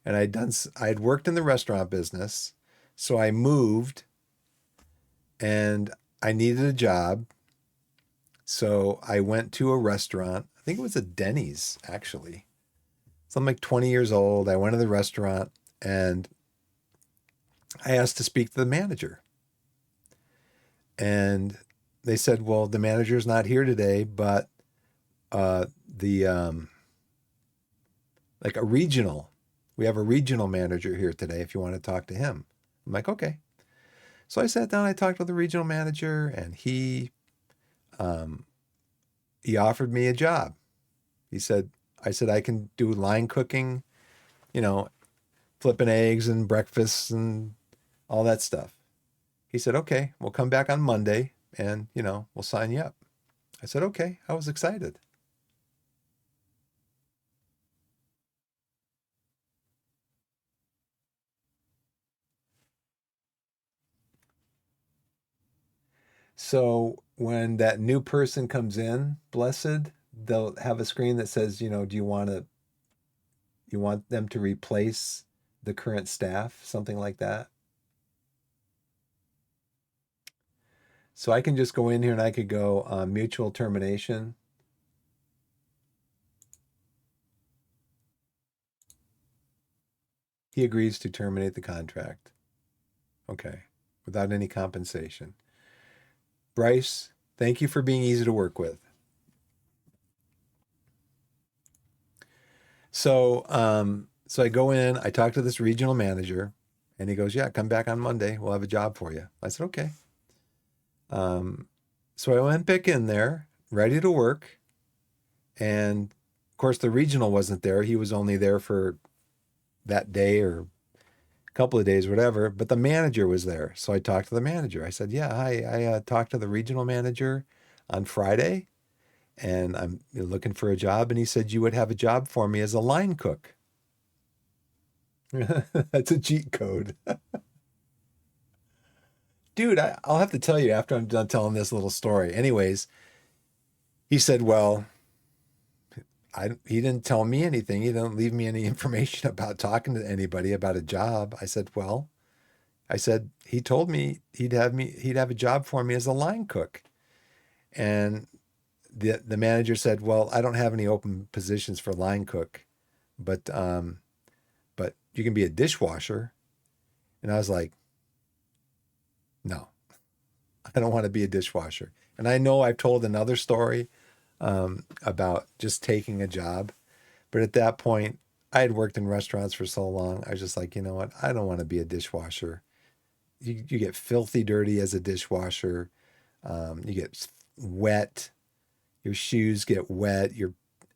And I had worked in the restaurant business. So I moved and I needed a job. So I went to a restaurant. I think it was a Denny's, actually. So I'm like 20 years old. I went to the restaurant and I asked to speak to the manager. And they said, well, the manager's not here today, but the like a regional, we have a regional manager here today if you want to talk to him. I'm like, okay. So I sat down, I talked with the regional manager, and he offered me a job. I said I can do line cooking, you know, flipping eggs and breakfasts and all that stuff. He said, okay, we'll come back on Monday and, we'll sign you up. I said, okay. I was excited. So when that new person comes in, blessed, they'll have a screen that says, do you want them to replace the current staff, something like that. So I can just go in here and I could go mutual termination. He agrees to terminate the contract. Okay. Without any compensation. Bryce, thank you for being easy to work with. So I go in, I talk to this regional manager, and he goes, yeah, come back on Monday. We'll have a job for you. I said, okay. So I went back in there, ready to work. And of course, the regional wasn't there. He was only there for that day or a couple of days, whatever. But the manager was there. So I talked to the manager. I said, yeah, hi. I talked to the regional manager on Friday, and I'm looking for a job. And he said, you would have a job for me as a line cook. That's a cheat code. dude, I'll have to tell you after I'm done telling this little story. Anyways, he said, well, he didn't tell me anything. He didn't leave me any information about talking to anybody about a job. I said, well, he told me he'd have a job for me as a line cook. And the manager said, well, I don't have any open positions for line cook, but you can be a dishwasher. And I was like, no, I don't want to be a dishwasher. And I know I've told another story about just taking a job. But at that point, I had worked in restaurants for so long. I was just like, you know what? I don't want to be a dishwasher. You get filthy dirty as a dishwasher. You get wet. Your shoes get wet.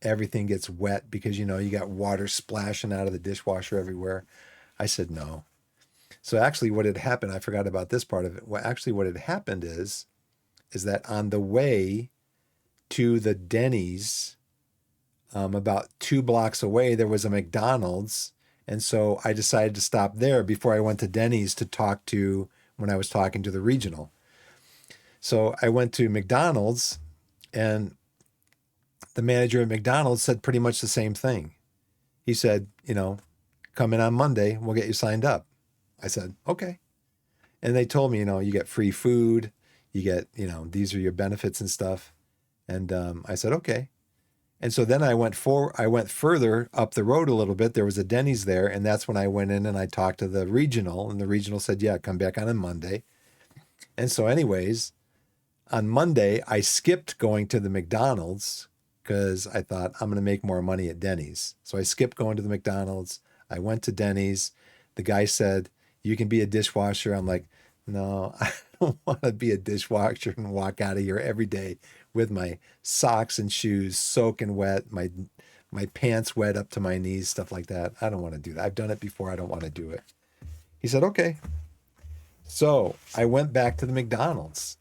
Everything gets wet because, you got water splashing out of the dishwasher everywhere. I said, no. So actually what had happened, I forgot about this part of it. What had happened is that on the way to the Denny's, about 2 blocks away, there was a McDonald's. And so I decided to stop there before I went to Denny's when I was talking to the regional. So I went to McDonald's, and the manager at McDonald's said pretty much the same thing. He said, come in on Monday, we'll get you signed up. I said, okay. And they told me, you get free food, you get, these are your benefits and stuff. And I said, okay. And so then I went further up the road a little bit. There was a Denny's there, and that's when I went in and I talked to the regional, and the regional said, yeah, come back on a Monday. And so anyways, on Monday, I skipped going to the McDonald's because I thought I'm going to make more money at Denny's. So I skipped going to the McDonald's. I went to Denny's. The guy said, you can be a dishwasher. I'm like, no, I don't want to be a dishwasher and walk out of here every day with my socks and shoes soaking wet, my pants wet up to my knees, stuff like that. I don't want to do that. I've done it before. I don't want to do it. He said, okay. So I went back to the McDonald's.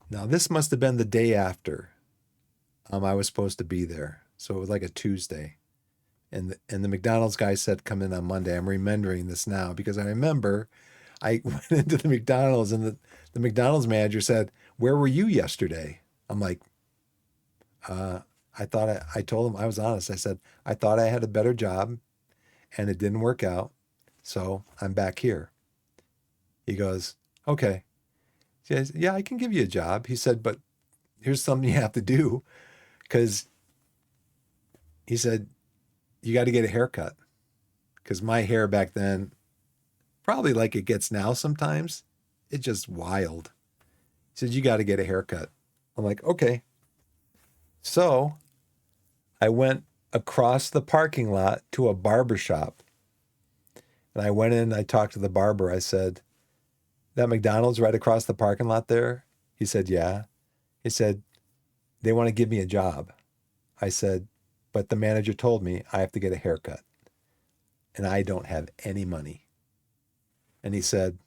Now, this must have been the day after I was supposed to be there. So it was like a Tuesday. And the McDonald's guy said, come in on Monday. I'm remembering this now because I remember I went into the McDonald's, and the McDonald's manager said, where were you yesterday? I'm like, I told him, I was honest. I said, I thought I had a better job and it didn't work out. So I'm back here. He goes, okay. He says, yeah, I can give you a job. He said, but here's something you have to do. Because he said, you got to get a haircut. Because my hair back then, probably like it gets now sometimes, it's just wild. He said, you got to get a haircut. I'm like, okay. So I went across the parking lot to a barber shop. And I went in and I talked to the barber. I said, that McDonald's right across the parking lot there? He said, yeah. He said, they want to give me a job. I said, but the manager told me I have to get a haircut and I don't have any money. And he said,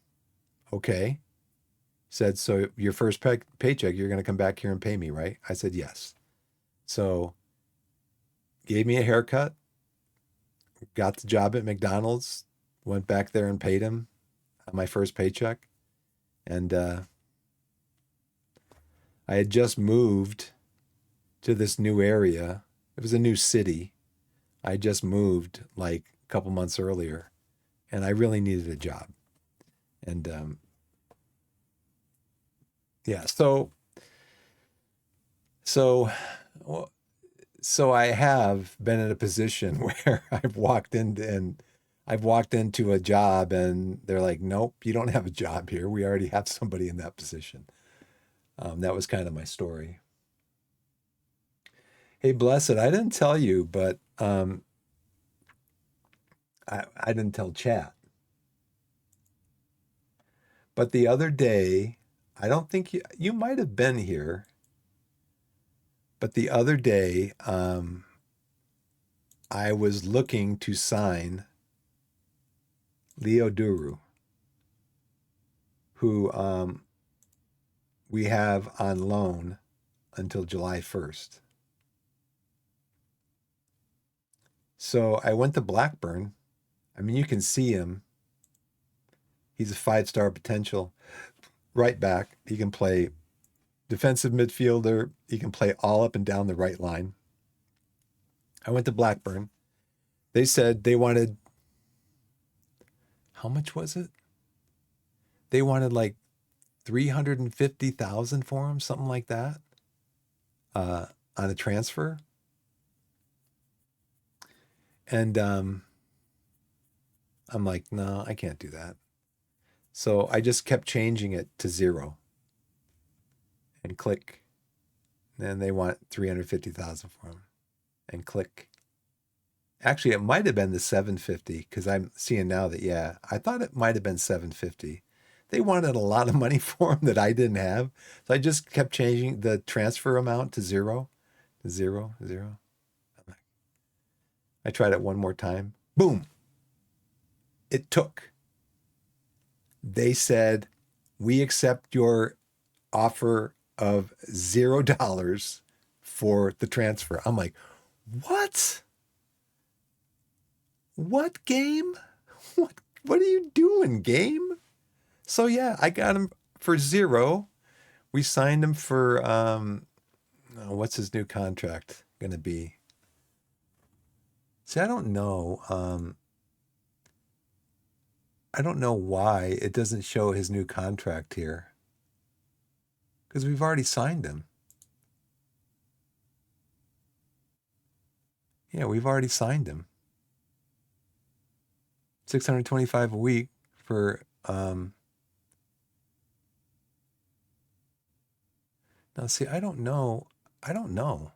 okay. He said, so your first paycheck, you're going to come back here and pay me, right? I said, yes. So gave me a haircut, got the job at McDonald's, went back there and paid him on my first paycheck. And I had just moved to this new area. It was a new city. I just moved like a couple months earlier, and I really needed a job. And yeah, so well, so I have been in a position where I've walked into a job and they're like, nope, you don't have a job here. We already have somebody in that position. That was kind of my story. Hey, Blessed, I didn't tell you, but I didn't tell chat. But the other day, I don't think you might have been here, but the other day, I was looking to sign Leo Duru, who we have on loan until July 1st. So I went to Blackburn. I mean, you can see him. He's a 5-star potential right back. He can play defensive midfielder. He can play all up and down the right line. I went to Blackburn. They said they wanted, how much was it? They wanted like 350,000 for him, something like that, uh, on a transfer. And I'm like, no, I can't do that. So I just kept changing it to 0 and click. And they want 350,000 for him and click. Actually, it might have been the 750 because I'm seeing now that, yeah, I thought it might have been 750. They wanted a lot of money for him that I didn't have. So I just kept changing the transfer amount to 0, 0, 0. I tried it one more time. Boom. It took. They said, we accept your offer of $0 for the transfer. I'm like, what? What game? What are you doing, game? So yeah, I got him for 0. We signed him for what's his new contract gonna be? See, I don't know. I don't know why it doesn't show his new contract here. Because we've already signed him. Yeah, we've already signed him. 625 a week for now see, I don't know. I don't know.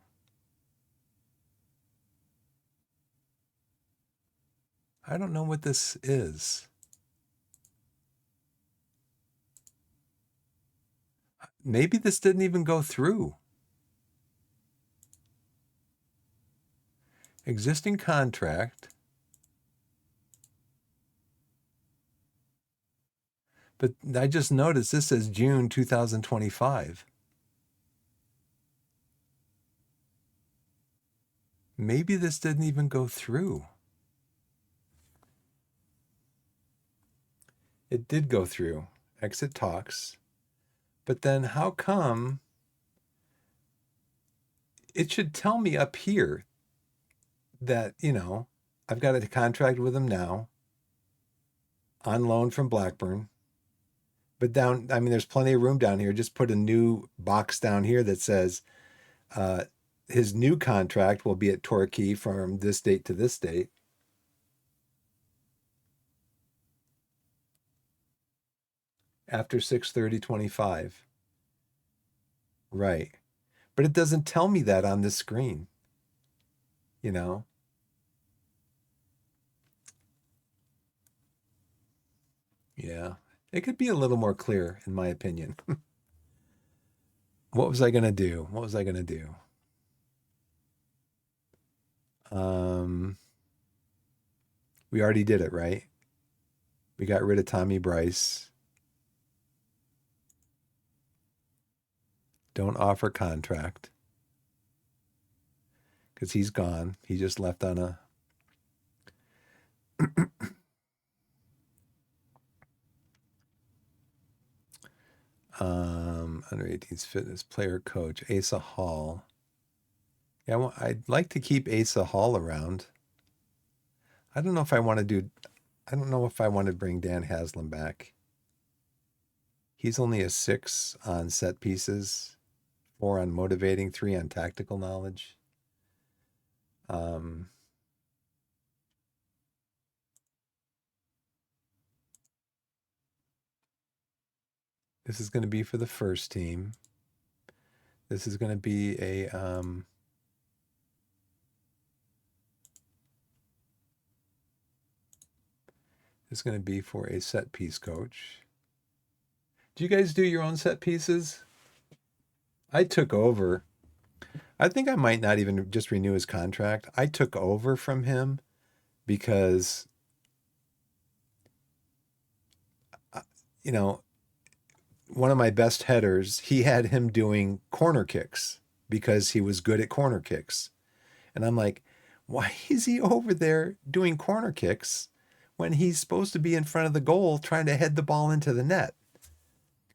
I don't know what this is. Maybe this didn't even go through. Existing contract. But I just noticed this says June 2025. Maybe this didn't even go through. It did go through. Exit talks. But then how come it should tell me up here that, I've got a contract with him now on loan from Blackburn. But down, I mean, there's plenty of room down here. Just put a new box down here that says his new contract will be at Torquay from this date to this date. After 6/30/25. Right. But it doesn't tell me that on this screen. You know? Yeah. It could be a little more clear, in my opinion. What was I going to do? What was I going to do? We already did it, right? We got rid of Tommy Bryce. Don't offer contract. Because he's gone. He just left on a... under 18's fitness player coach, Asa Hall. Yeah, well, I'd like to keep Asa Hall around. I don't know if I want to bring Dan Haslam back. He's only a 6 on set pieces, 4 on motivating, 3 on tactical knowledge. This is going to be for the first team. This is going to be a this is going to be for a set piece coach. Do you guys do your own set pieces? I took over. I think I might not even just renew his contract. I took over from him because, one of my best headers, he had him doing corner kicks because he was good at corner kicks. And I'm like, why is he over there doing corner kicks when he's supposed to be in front of the goal trying to head the ball into the net.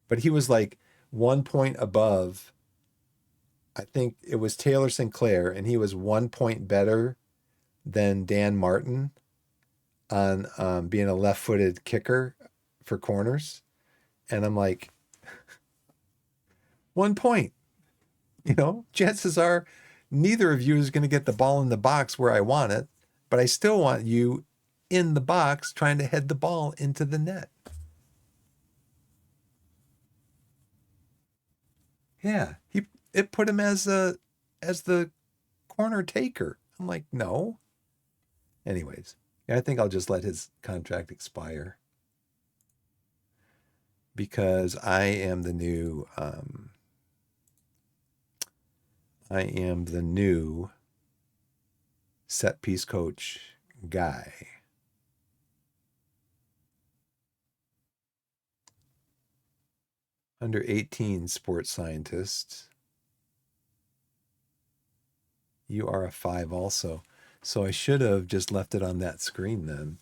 But he was like 1 point above. I think it was Taylor Sinclair, and he was 1 point better than Dan Martin on being a left-footed kicker for corners. And I'm like, 1 point. Chances are neither of you is going to get the ball in the box where I want it, but I still want you in the box trying to head the ball into the net. Yeah, it put him as the corner taker. I'm like, no. Anyways, I think I'll just let his contract expire because I am the new set piece coach guy. Under 18 sports scientist. You are a 5 also. So I should have just left it on that screen then.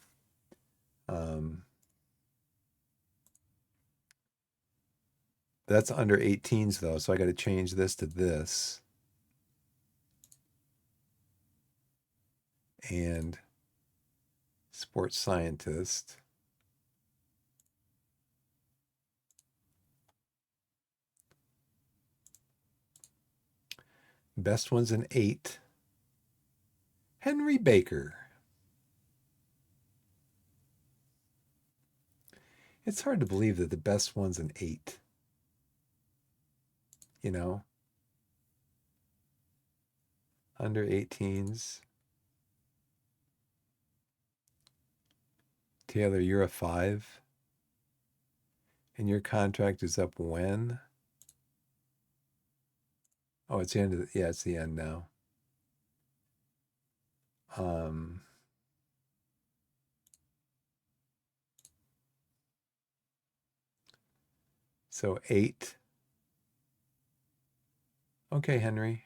That's under 18s though, so I got to change this to this. And sports scientist. Best one's an 8. Henry Baker. It's hard to believe that the best one's an 8. Under 18s. Taylor, you're a 5. And your contract is up when? Oh, it's the end of it's the end now. So 8. Okay, Henry.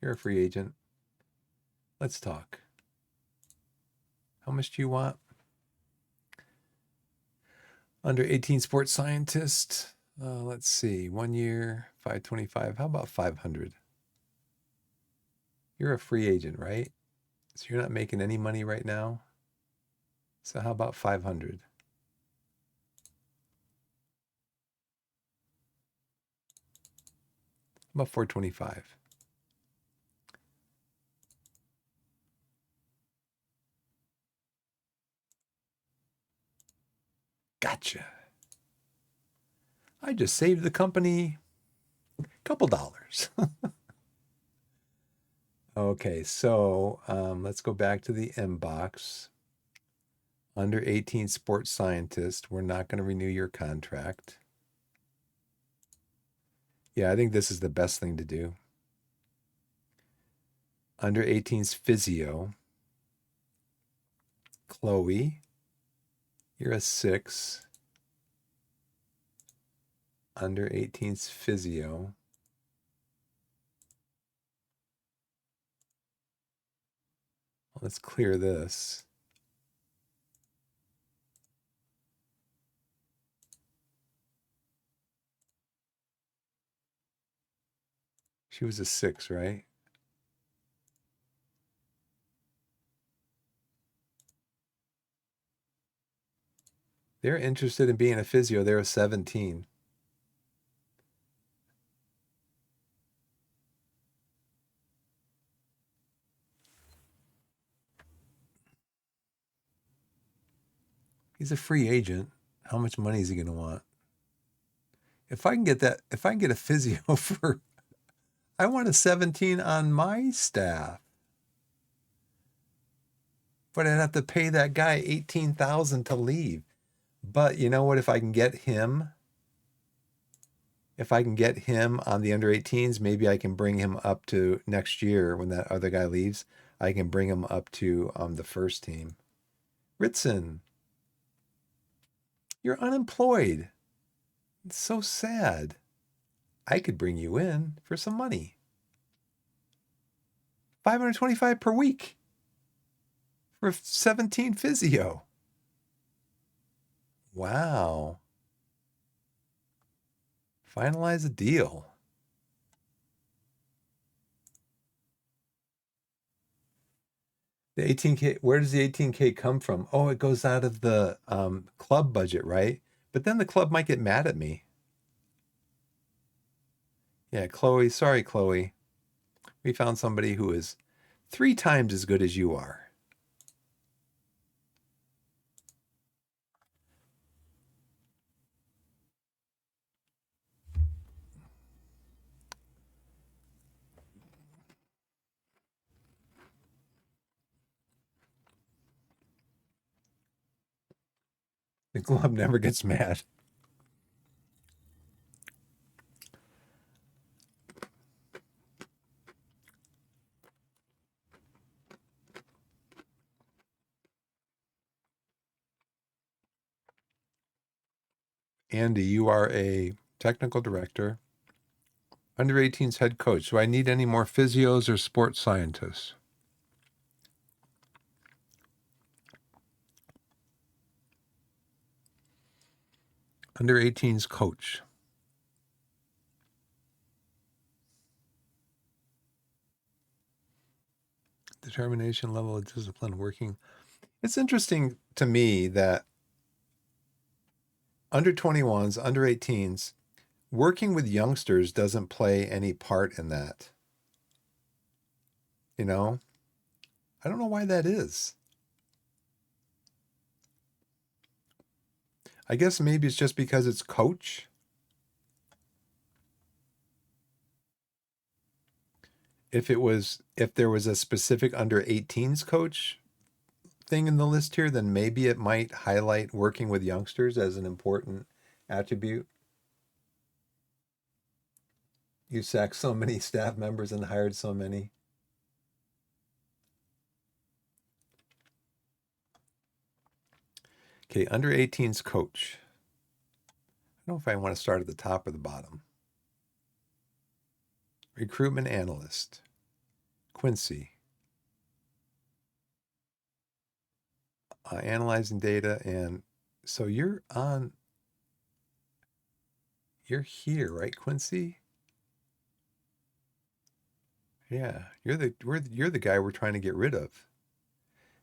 You're a free agent. Let's talk. How much do you want? Under 18 sports scientist. Let's see. 1 year, 525. How about 500? You're a free agent, right? So you're not making any money right now. So how about 500? About 425. Gotcha. I just saved the company a couple dollars. Okay, so let's go back to the inbox. Under 18 sports scientist, we're not going to renew your contract. Yeah, I think this is the best thing to do. Under 18's physio. Chloe, you're a 6. Under 18's physio. Let's clear this. She was a 6, right? They're interested in being a physio. They're a 17. He's a free agent. How much money is he going to want? If I can get a physio for, I want a 17 on my staff. But I'd have to pay that guy $18,000 to leave. But you know what? If I can get him on the under 18s, maybe I can bring him up to next year when that other guy leaves. I can bring him up to the first team. Ritson, you're unemployed. It's so sad. I could bring you in for some money. $525 per week. We're 17 physio. Wow. Finalize a deal. The 18K, where does the 18K come from? Oh, it goes out of the club budget, right? But then the club might get mad at me. Yeah, Chloe, sorry, Chloe. We found somebody who is 3 times as good as you are. The club never gets mad. Andy, you are a technical director, under 18's head coach. Do I need any more physios or sports scientists? Under 18's coach. Determination, level of discipline, working. It's interesting to me that under 21s, under 18s, working with youngsters doesn't play any part in that. You know, I don't know why that is. I guess maybe it's just because it's coach. If there was a specific under 18s coach thing in the list here, then maybe it might highlight working with youngsters as an important attribute. You sacked so many staff members and hired so many. Okay, under 18's coach. I don't know if I want to start at the top or the bottom. Recruitment analyst, Quincy. Analyzing data, and so you're here, right, Quincy? Yeah, you're the guy we're trying to get rid of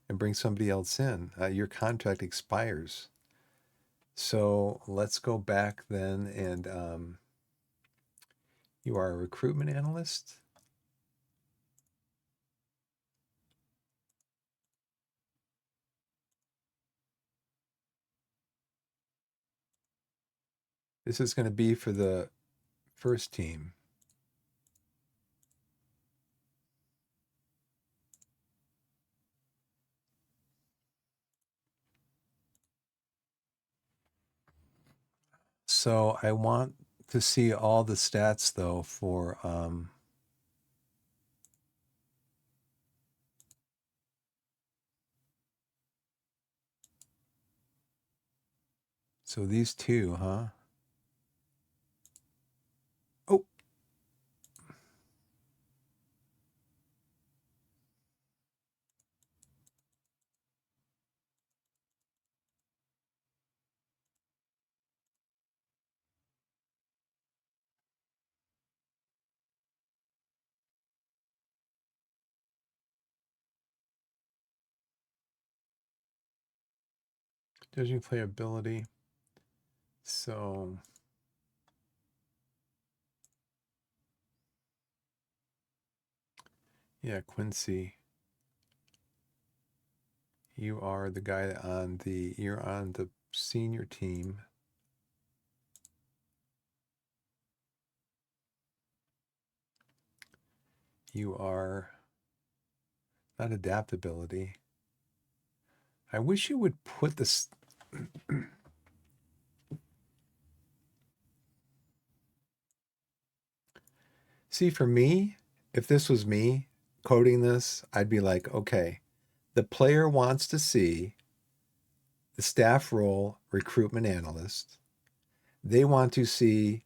and bring somebody else in. Your contract expires. So let's go back then, and you are a recruitment analyst. This is going to be for the first team. So I want to see all the stats though for so these two, huh? Oh, judging playability. So yeah, Quincy, you are the guy you're on the senior team. You are not adaptability. I wish you would put this. See, for me, if this was me coding this, I'd be like, okay, the player wants to see the staff role recruitment analyst. They want to see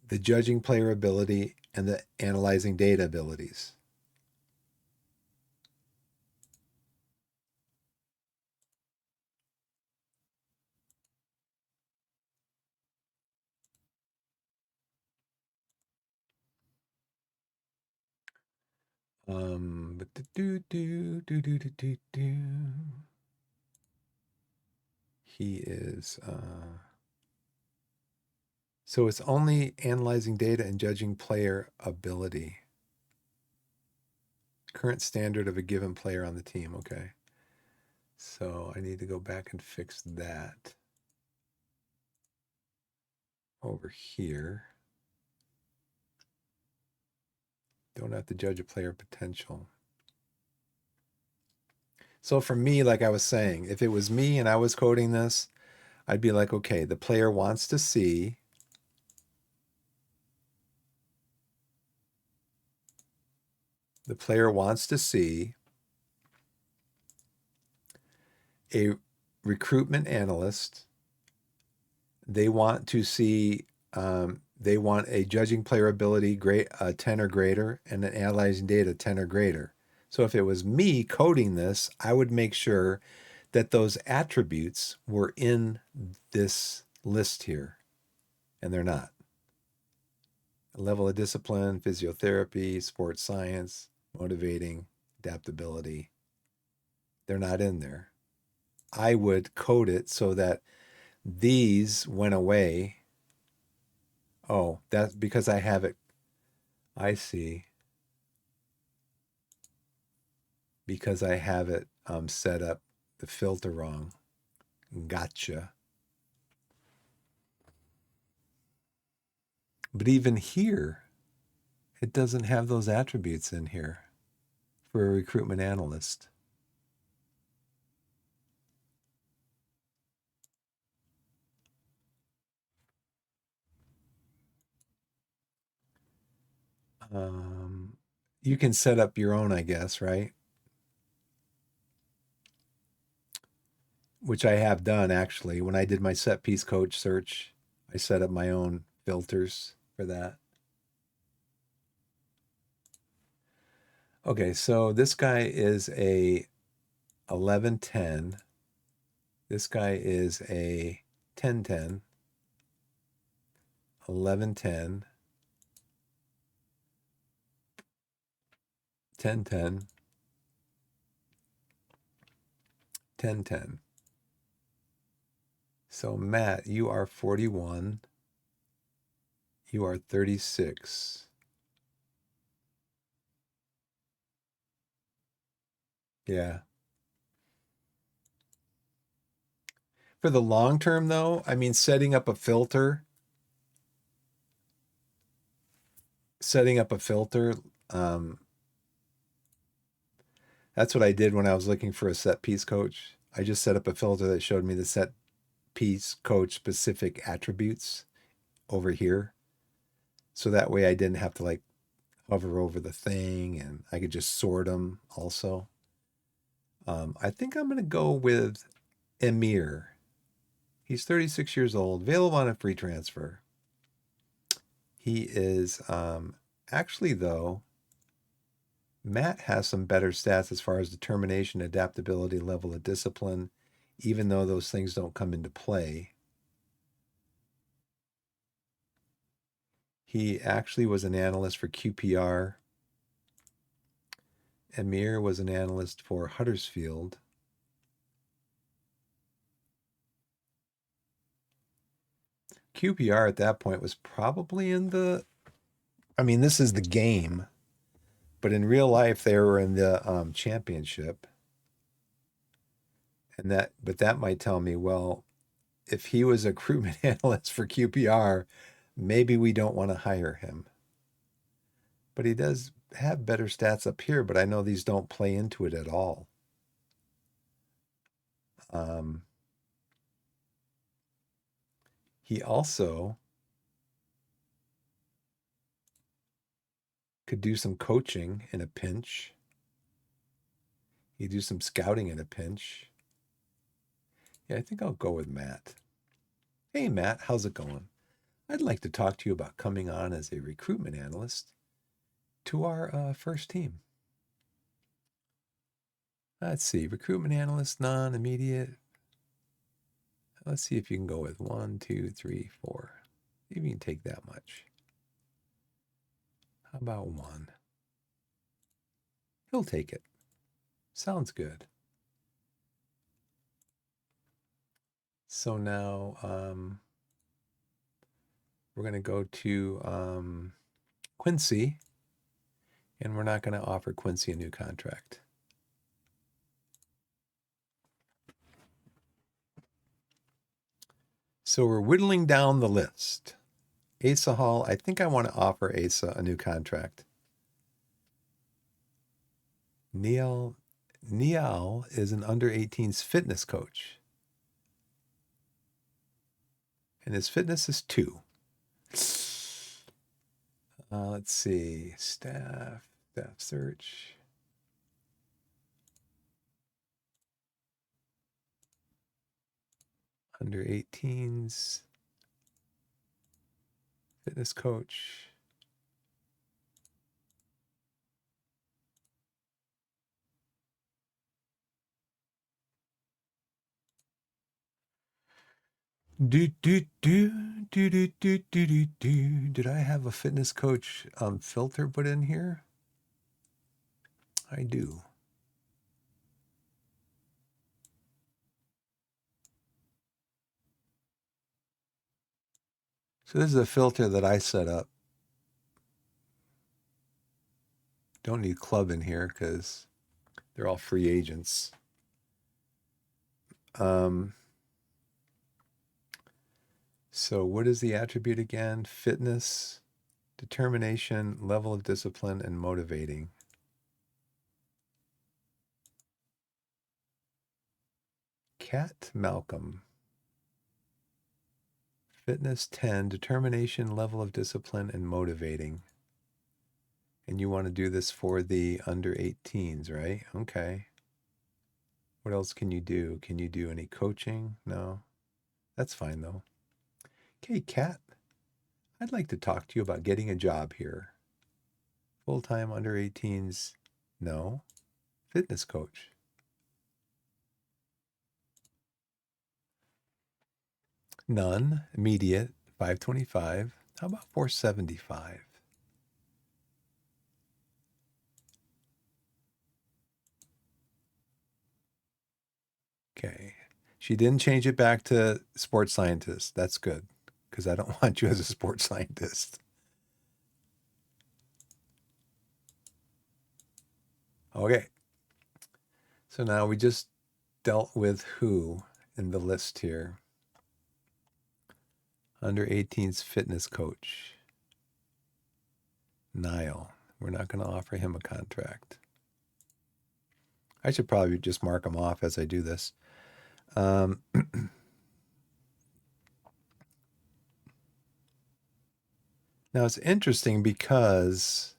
the judging player ability and the analyzing data abilities. He is so it's only analyzing data and judging player ability. Current standard of a given player on the team. Okay. So I need to go back and fix that over here. Don't have to judge a player potential. So for me, like I was saying, if it was me and I was coding this, I'd be like, okay, the player wants to see a recruitment analyst. They want to see they want a judging player ability grade 10 or greater and an analyzing data 10 or greater. So if it was me coding this, I would make sure that those attributes were in this list here, and they're not. Level of discipline, physiotherapy, sports science, motivating, adaptability. They're not in there. I would code it so that these went away. Oh, that's because I have it. I see. Because I have it set up the filter wrong. Gotcha. But even here, it doesn't have those attributes in here for a recruitment analyst. You can set up your own, I guess, right? Which I have done actually. When I did my set piece coach search, I set up my own filters for that. Okay, so this guy is a 11-10. This guy is a 10-10, 11-10, 10-10, 10-10. So Matt, you are 41. You are 36. Yeah. For the long term, though, I mean, setting up a filter, um, that's what I did when I was looking for a set piece coach. I just set up a filter that showed me the set piece coach specific attributes over here. So that way I didn't have to like hover over the thing and I could just sort them also. I think I'm going to go with Emir. He's 36 years old, available on a free transfer. He is actually, though, Matt has some better stats as far as determination, adaptability, level of discipline, even though those things don't come into play. He actually was an analyst for QPR. Emir was an analyst for Huddersfield. QPR at that point was probably in the, I mean, this is the game, but in real life they were in the championship. But that might tell me, well, if he was a recruitment analyst for QPR, maybe we don't want to hire him. But he does have better stats up here, but I know these don't play into it at all. He also could do some coaching in a pinch. He'd do some scouting in a pinch. Yeah, I think I'll go with Matt. Hey, Matt, how's it going? I'd like to talk to you about coming on as a recruitment analyst to our first team. Let's see, recruitment analyst, non-immediate. Let's see if you can go with 1, 2, 3, 4. Maybe you can take that much. How about 1? He'll take it. Sounds good. So now we're going to go to Quincy, and we're not going to offer Quincy a new contract. So we're whittling down the list. Asa Hall, I think I want to offer Asa a new contract. Niall is an under 18s fitness coach. And his fitness is 2. Let's see. Staff search. Under 18s fitness coach. Did I have a fitness coach filter put in here? I do. So this is a filter that I set up. Don't need club in here because they're all free agents. So what is the attribute again? Fitness, determination, level of discipline, and motivating. Cat Malcolm. Fitness 10, determination, level of discipline, and motivating. And you want to do this for the under 18s, right? Okay. What else can you do? Can you do any coaching? No. That's fine though. Okay, Cat. I'd like to talk to you about getting a job here. Full-time under 18s? No. Fitness coach. None. Immediate. 525. How about 475? Okay. She didn't change it back to sports scientist. That's good because I don't want you as a sports scientist. Okay. So now we just dealt with who in the list here. Under 18's fitness coach. Niall. We're not going to offer him a contract. I should probably just mark him off as I do this. Now it's interesting because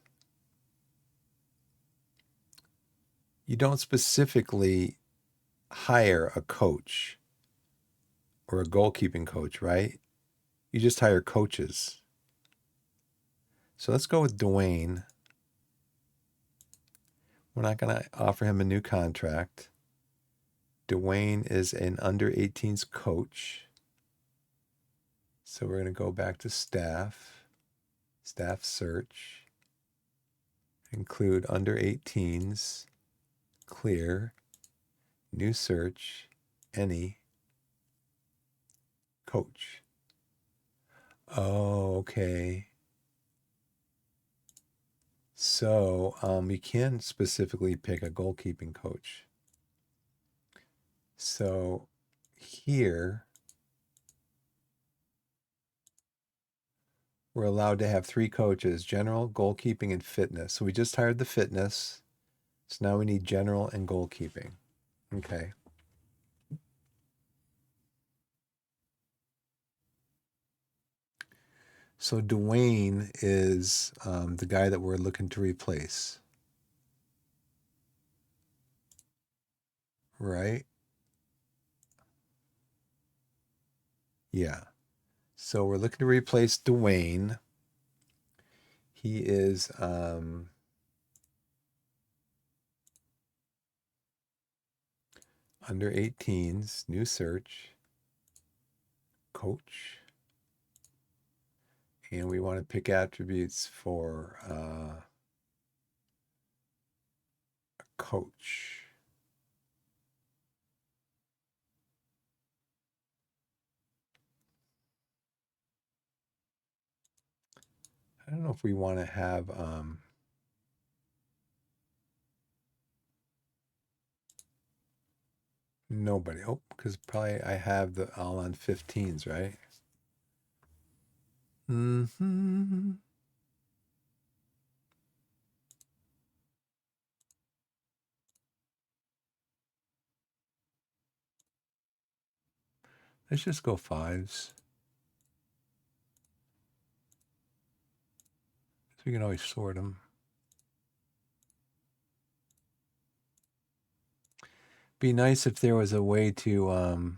you don't specifically hire a coach or a goalkeeping coach, right? You just hire coaches. So let's go with Dwayne. We're not going to offer him a new contract. Dwayne is an under 18s coach. So we're going to go back to staff search, include under 18s, clear, new search, any, coach. Oh, okay. So you can specifically pick a goalkeeping coach. So here, we're allowed to have 3 coaches, general, goalkeeping, and fitness. So we just hired the fitness. So now we need general and goalkeeping. Okay. So Dwayne is the guy that we're looking to replace. Right? Yeah. So we're looking to replace Dwayne. He is under 18s, new search, coach. And we want to pick attributes for coach. I don't know if we want to have nobody. Oh, because probably I have the all on 15s, right? Mm-hmm. Let's just go fives. So we can always sort them. Be nice if there was a way to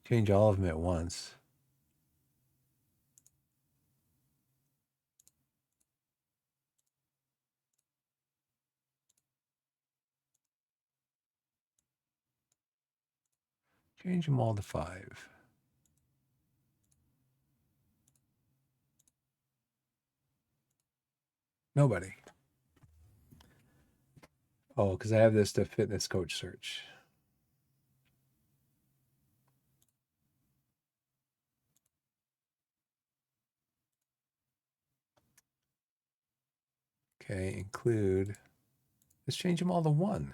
change all of them at once. Change them all to 5. Nobody. Oh, because I have this to fitness coach search. Okay, include. Let's change them all to 1.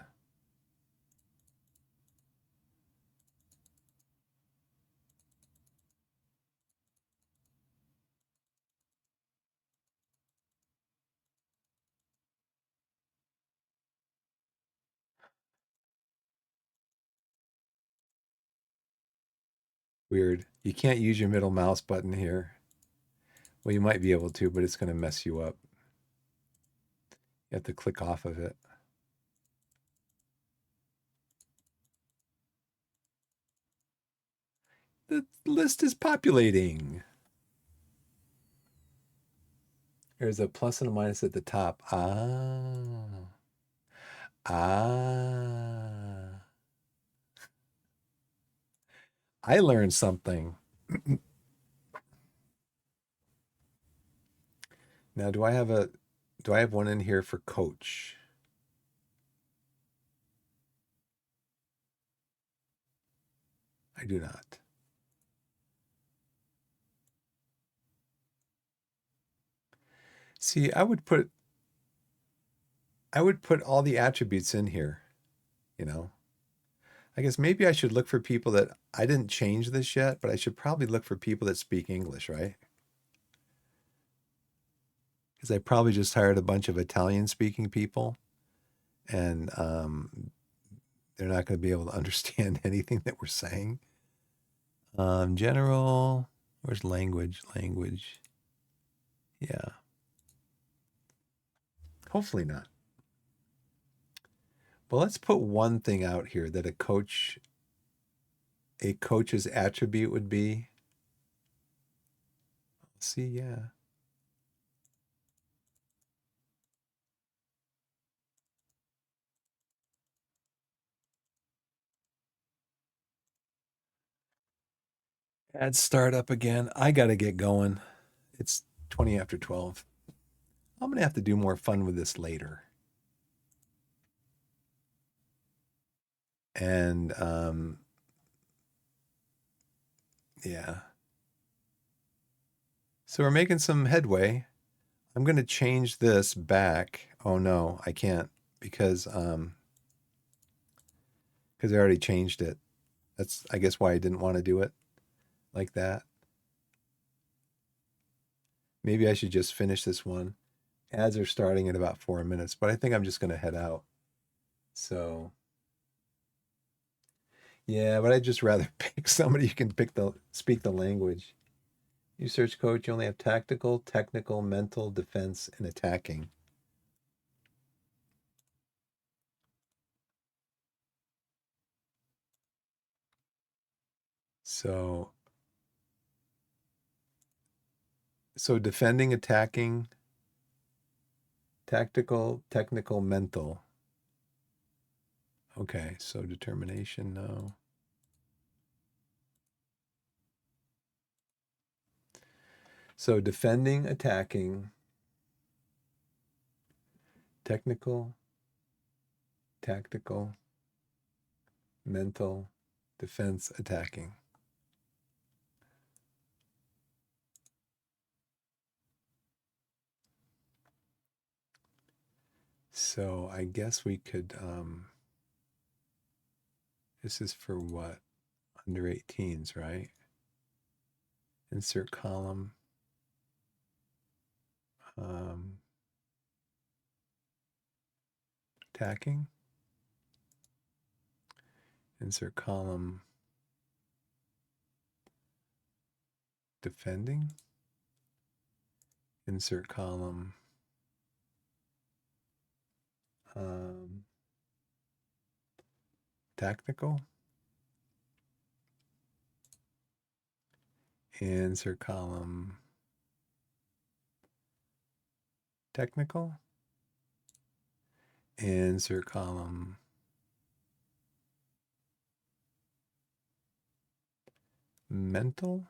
Weird. You can't use your middle mouse button here. Well, you might be able to, but it's going to mess you up. You have to click off of it. The list is populating. There's a plus and a minus at the top. Ah. Ah. I learned something. Now, do I have one in here for coach? I do not. See, I would put all the attributes in here, you know. I guess maybe I should look for people that I didn't change this yet, but I should probably look for people that speak English, right? Because I probably just hired a bunch of Italian speaking people and they're not going to be able to understand anything that we're saying. General, where's language? Language. Yeah. Hopefully not. But let's put one thing out here that a coach's attribute would be. See, yeah. Add startup again. I got to get going. It's 20 after 12. I'm going to have to do more fun with this later. And yeah. So we're making some headway. I'm going to change this back. Oh no, I can't because I already changed it. That's I guess why I didn't want to do it like that. Maybe I should just finish this one. Ads are starting in about 4 minutes, but I think I'm just going to head out. So, yeah, but I'd just rather pick somebody who can speak the language. You search coach, you only have tactical, technical, mental, defense, and attacking. So, defending, attacking, tactical, technical, mental. Okay, so determination, no. So defending, attacking, technical, tactical, mental, defense, attacking. So I guess we could, this is for what? Under 18s, right? Insert column. Attacking. Insert column. Defending. Insert column. Tactical. Insert column. Technical. Insert column. Mental.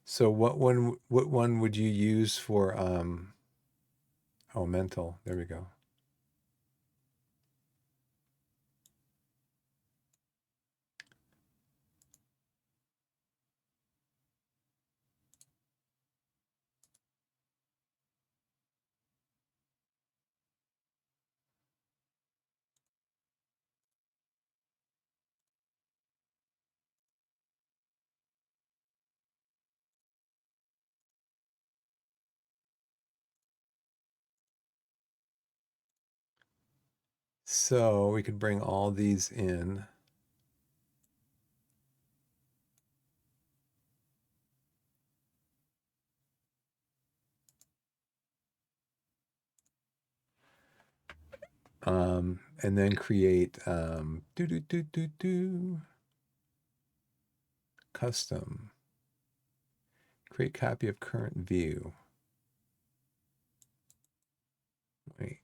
So what one would you use for oh, mental. There we go. So we could bring all these in. And then create custom. Create copy of current view. Wait.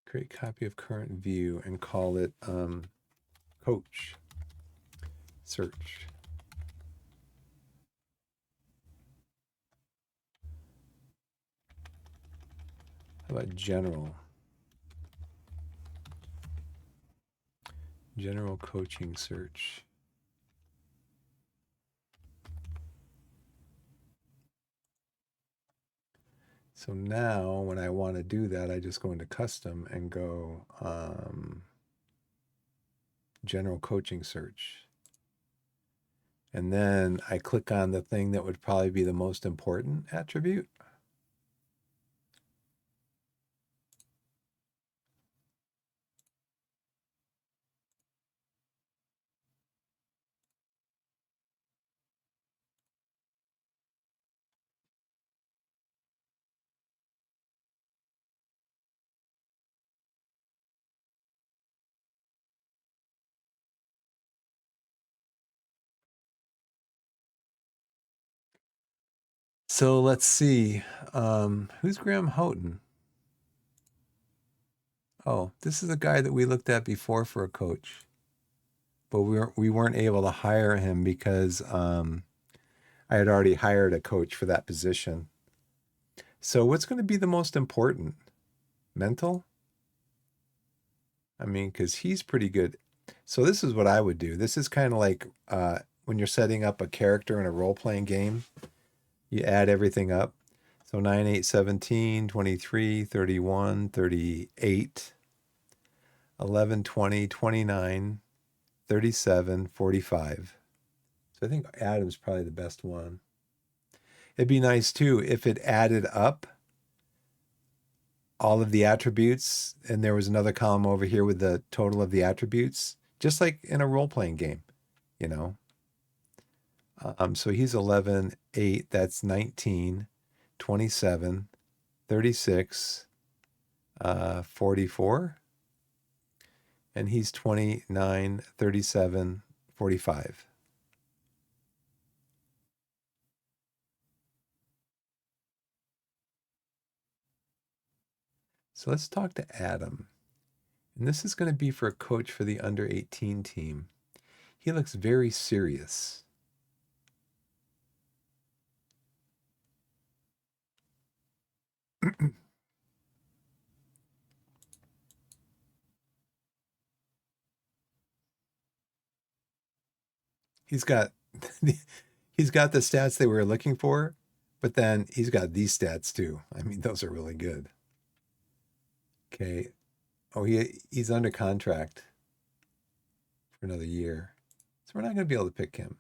Create copy of current view and call it coach. Search. How about general? General coaching search. So now when I want to do that, I just go into custom and go general coaching search. And then I click on the thing that would probably be the most important attribute. So let's see. Who's Graham Houghton? Oh, this is a guy that we looked at before for a coach. But we weren't able to hire him because I had already hired a coach for that position. So what's going to be the most important? Mental? I mean, because he's pretty good. So this is what I would do. This is kind of like when you're setting up a character in a role-playing game, you add everything up. So 9, 8, 17, 23, 31, 38, 11, 20, 29, 37, 45. So I think Adam's probably the best one. It'd be nice too if it added up all of the attributes and there was another column over here with the total of the attributes, just like in a role-playing game, you know. So he's 11, 8, that's 19, 27, 36, 44. And he's 29, 37, 45. So let's talk to Adam. And this is going to be for a coach for the under 18 team. He looks very serious. He's got he's got the stats they were looking for, but then he's got these stats too. I mean, those are really good. Okay. Oh, he's under contract for another year. So we're not going to be able to pick him.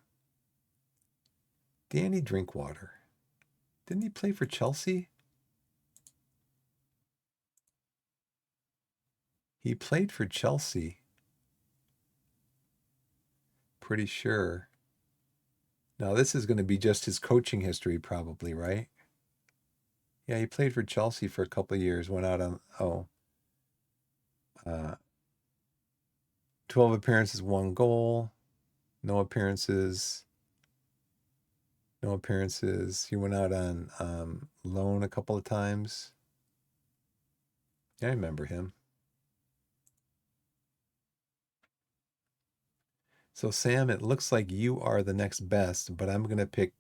Danny Drinkwater. Didn't he play for Chelsea? He played for Chelsea. Pretty sure. Now, this is going to be just his coaching history, probably, right? Yeah, he played for Chelsea for a couple of years, went out on, 12 appearances, 1 goal, no appearances. No appearances. He went out on loan a couple of times. Yeah, I remember him. So, Sam, it looks like you are the next best, but I'm going to pick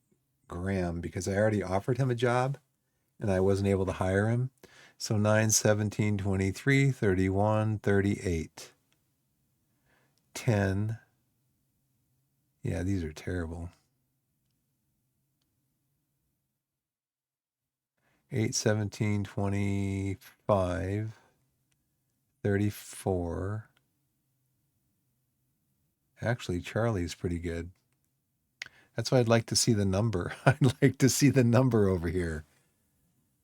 Graham because I already offered him a job and I wasn't able to hire him. So 9, 17, 23, 31, 38, 10. Yeah, these are terrible. 8, 17, 25, 34. Actually, Charlie's pretty good. That's why I'd like to see the number. I'd like to see the number over here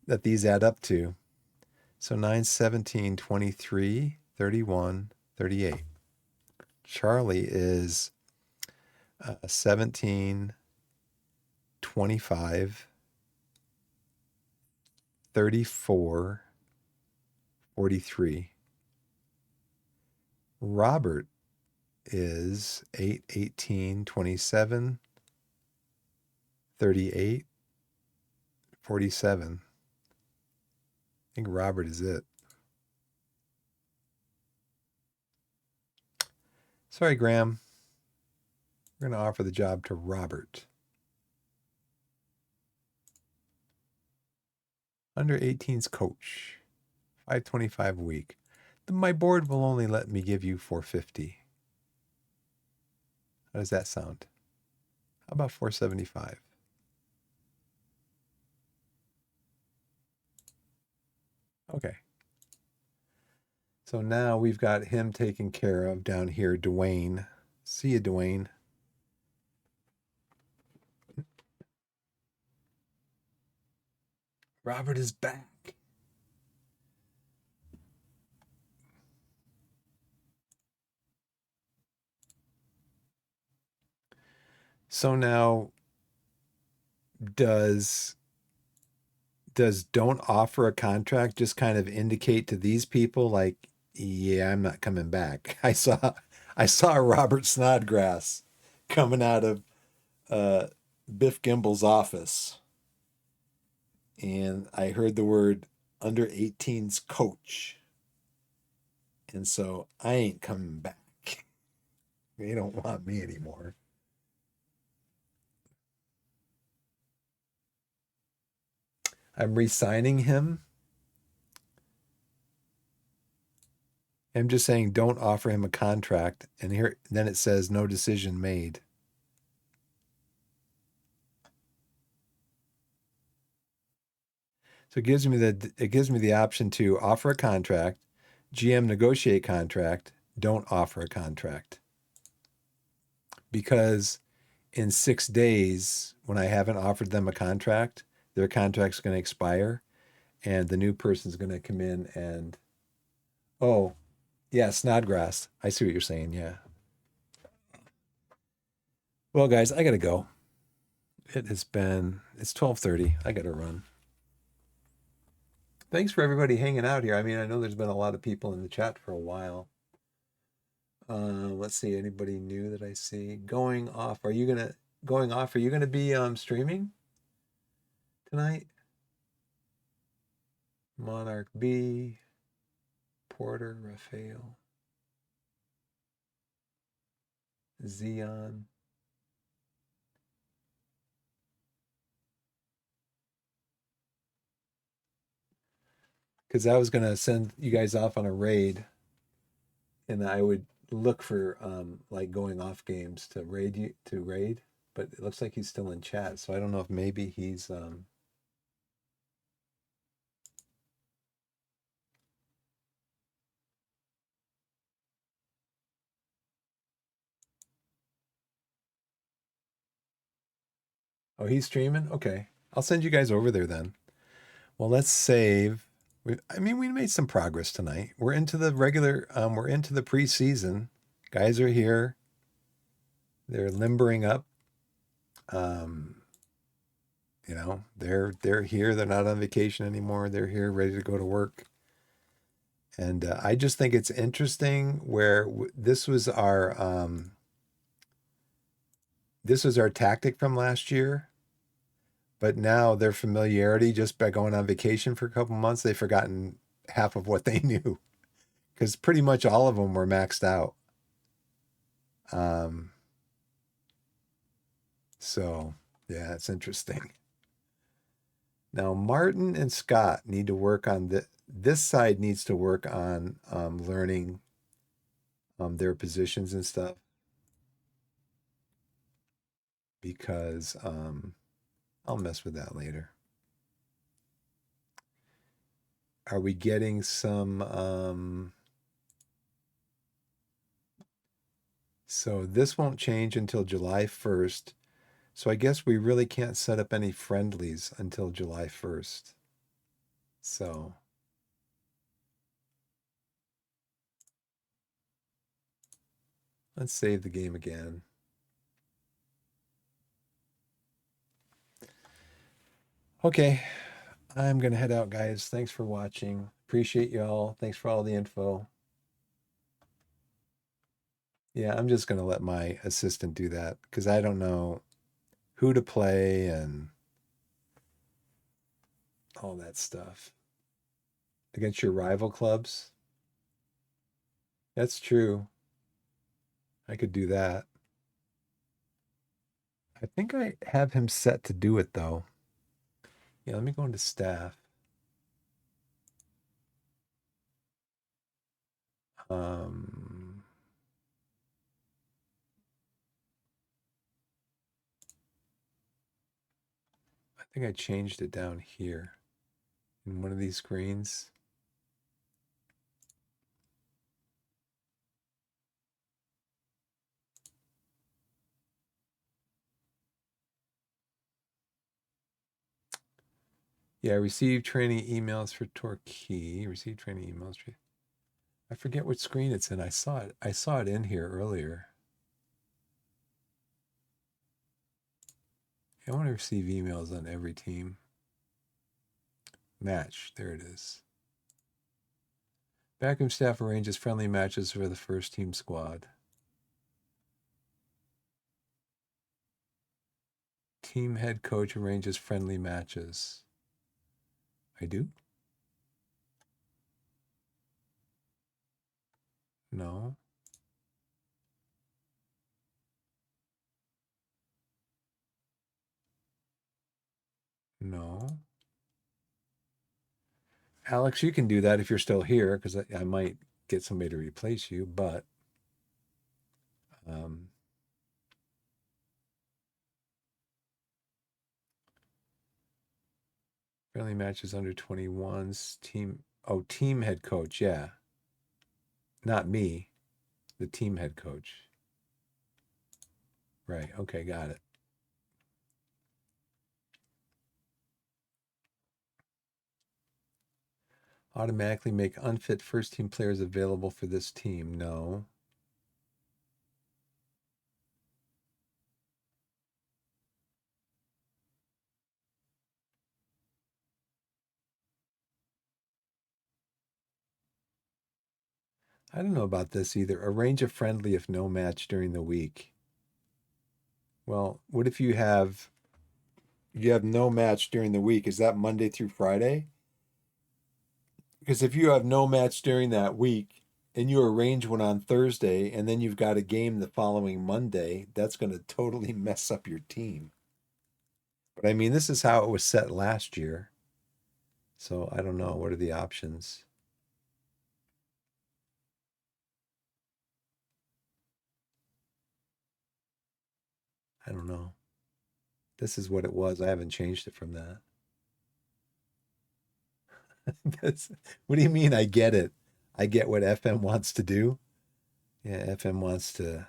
that these add up to. So 9, 17, 23, 31, 38. Charlie is 17, 25, 34, 43. Robert is 8, 18, 27, 38, 47. I think Robert is it. Sorry, Graham. We're going to offer the job to Robert. Under 18's coach. 525 a week. My board will only let me give you 450. How does that sound? How about 475? Okay. So now we've got him taken care of down here, Dwayne. See you, Dwayne. Robert is back. So now does don't offer a contract just kind of indicate to these people like, yeah, I'm not coming back. I saw Robert Snodgrass coming out of Biff Gimbel's office, and I heard the word under 18's coach, and so I ain't coming back. They don't want me anymore. I'm re-signing him. I'm just saying don't offer him a contract, and here then it says no decision made. So it gives me the option to offer a contract, GM negotiate contract, don't offer a contract. Because in 6 days, when I haven't offered them a contract, their contract's going to expire, and the new person's going to come in and, oh, yeah, Snodgrass. I see what you're saying. Yeah. Well, guys, I gotta go. It's 12:30. I gotta run. Thanks for everybody hanging out here. I mean, I know there's been a lot of people in the chat for a while. Let's see, anybody new that I see going off? Are you gonna be streaming tonight? Monarch B. Porter, Raphael, Xeon. Because I was gonna send you guys off on a raid, and I would look for like going off games to raid, but it looks like he's still in chat, so I don't know if maybe he's oh, he's streaming. Okay, I'll send you guys over there then. Well, let's save. I mean, we made some progress tonight. We're into the regular. We're into the preseason. Guys are here. They're limbering up. Um, they're here. They're not on vacation anymore. They're here, ready to go to work. And I just think it's interesting where this was our tactic from last year, but now their familiarity just by going on vacation for a couple months, they've forgotten half of what they knew because pretty much all of them were maxed out. Um, so yeah, it's interesting. Now Martin and Scott need to work on this side needs to work on learning their positions and stuff because I'll mess with that later. Are we getting some so this won't change until July 1st. So I guess we really can't set up any friendlies until July 1st. So let's save the game again. Okay, I'm gonna head out, guys. Thanks for watching. Appreciate y'all. Thanks for all the info. Yeah, I'm just gonna let my assistant do that because I don't know who to play and all that stuff. Against your rival clubs. That's true. I could do that. I think I have him set to do it though. Yeah, let me go into staff. Um, I think I changed it down here in one of these screens. Yeah, received training emails for Torquay. Received training emails. I forget what screen it's in. I saw it. I saw it in here earlier. I want to receive emails on every team. Match. There it is. Backroom staff arranges friendly matches for the first team squad. Team head coach arranges friendly matches. I do? No. No. Alex, you can do that if you're still here because I might get somebody to replace you, but um, friendly matches under 21s. Team head coach. Yeah. Not me, the team head coach. Right. Okay. Got it. Automatically make unfit first team players available for this team. No. I don't know about this either. Arrange a friendly if no match during the week. Well, what if you have no match during the week? Is that Monday through Friday? Because if you have no match during that week and you arrange one on Thursday and then you've got a game the following Monday, that's going to totally mess up your team. But I mean, this is how it was set last year. So I don't know. What are the options? I don't know. This is what it was. I haven't changed it from that. That's, what do you mean? I get it. I get what FM wants to do. Yeah, FM wants to,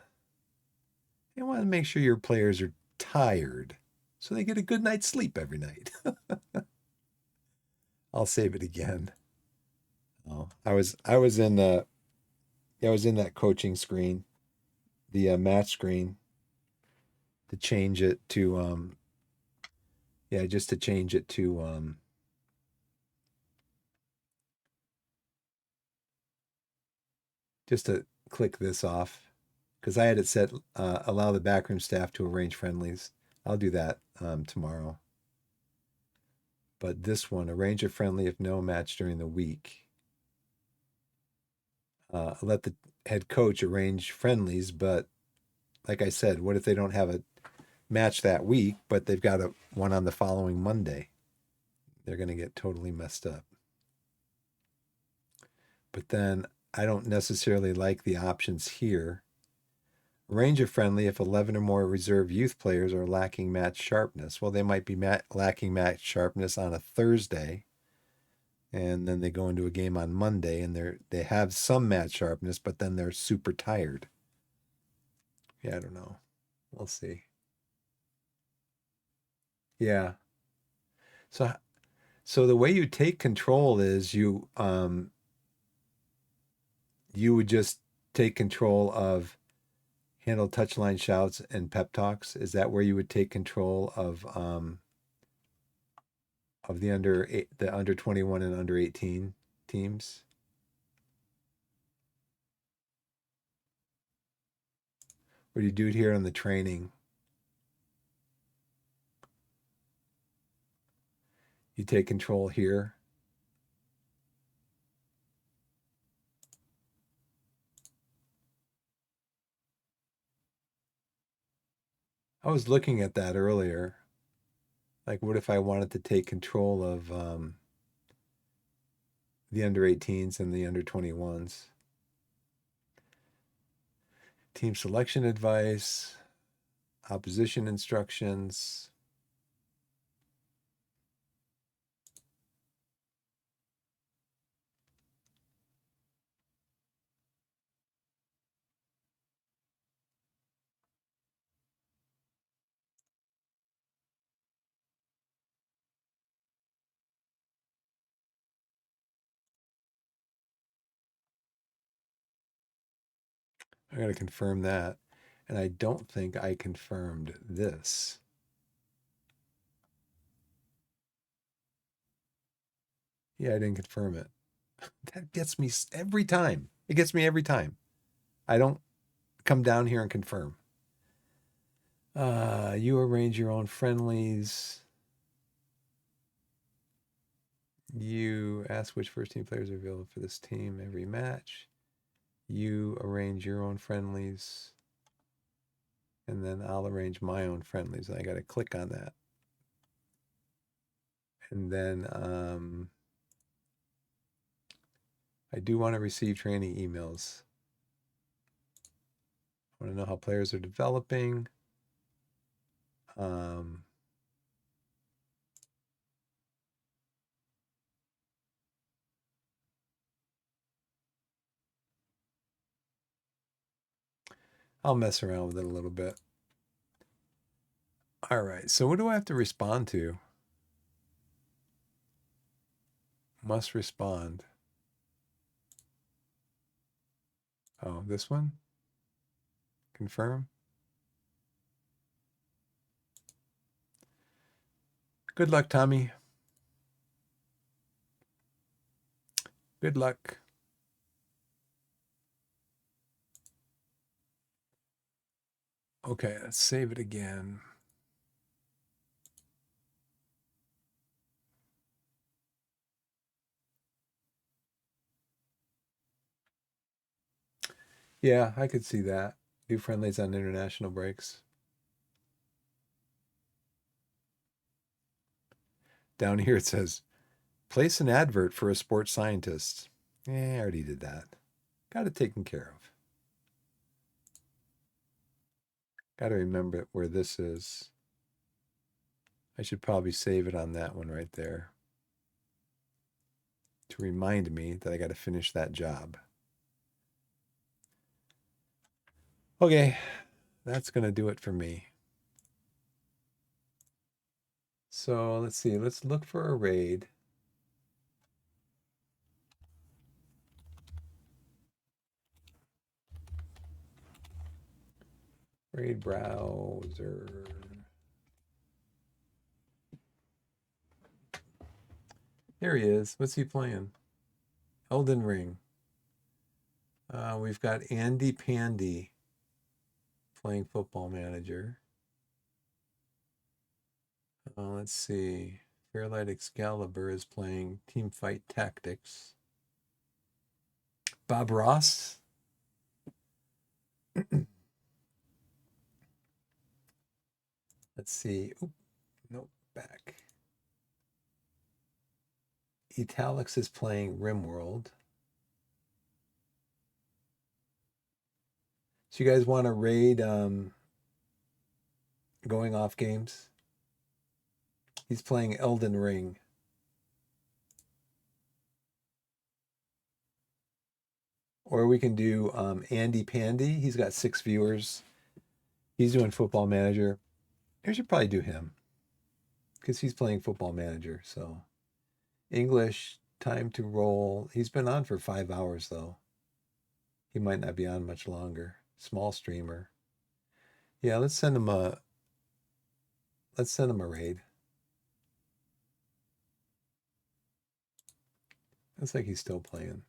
they want to make sure your players are tired so they get a good night's sleep every night. I'll save it again. Oh, I was in I was in that coaching screen, the match screen to change it to yeah, just to change it to just to click this off because I had it set allow the backroom staff to arrange friendlies. I'll do that tomorrow. But this one, arrange a friendly if no match during the week. Let the head coach arrange friendlies, but like I said, what if they don't have a match that week, but they've got a one on the following Monday? They're going to get totally messed up. But then I don't necessarily like the options here. Range of friendly if 11 or more reserve youth players are lacking match sharpness. Well, they might be lacking match sharpness on a Thursday, and then they go into a game on Monday, and they have some match sharpness, but then they're super tired. Yeah, I don't know. We'll see. Yeah. So so the way you take control is you would just take control of handle touchline shouts and pep talks. Is that where you would take control of the under 21 and under 18 teams? Or do you do it here on the training? You take control here. I was looking at that earlier. Like, what if I wanted to take control of the under 18s and the under 21s? Team selection advice, opposition instructions. I got to confirm that. And I don't think I confirmed this. Yeah, I didn't confirm it. That gets me every time. It gets me every time. I don't come down here and confirm. You arrange your own friendlies. You ask which first team players are available for this team every match. You arrange your own friendlies. And then I'll arrange my own friendlies. I got to click on that. And then I do want to receive training emails. I want to know how players are developing. I'll mess around with it a little bit. All right, so what do I have to respond to? Must respond. Oh, this one? Confirm. Good luck, Tommy. Good luck. Okay, let's save it again. Yeah, I could see that. Do friendlies on international breaks. Down here it says, place an advert for a sports scientist. Yeah, I already did that. Got it taken care of. Got to remember where this is. I should probably save it on that one right there to remind me that I got to finish that job. Okay, that's going to do it for me. So let's see. Let's look for a raid. Raid browser. Here he is. What's he playing? Elden Ring. We've got Andy Pandy playing Football Manager. Let's see. Fairlight Excalibur is playing Teamfight Tactics. Bob Ross. Let's see. Oop, nope, back. Italics is playing RimWorld. So you guys want to raid going off games? He's playing Elden Ring. Or we can do Andy Pandy. He's got 6 viewers. He's doing Football Manager. I should probably do him because he's playing Football Manager. So English, time to roll. He's been on for 5 hours though. He might not be on much longer. Small streamer. Yeah, let's send him a raid. Looks like he's still playing.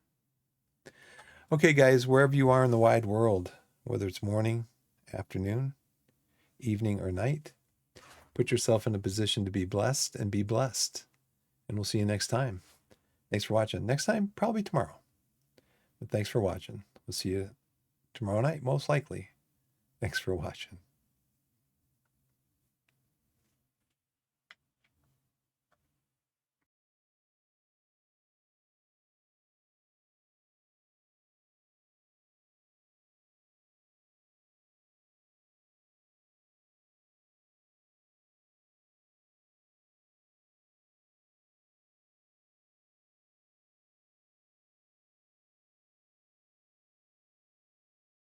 Okay, guys, wherever you are in the wide world, whether it's morning, afternoon, evening, or night, put yourself in a position to be blessed and be blessed. And we'll see you next time. Thanks for watching. Next time, probably tomorrow. But thanks for watching. We'll see you tomorrow night, most likely. Thanks for watching.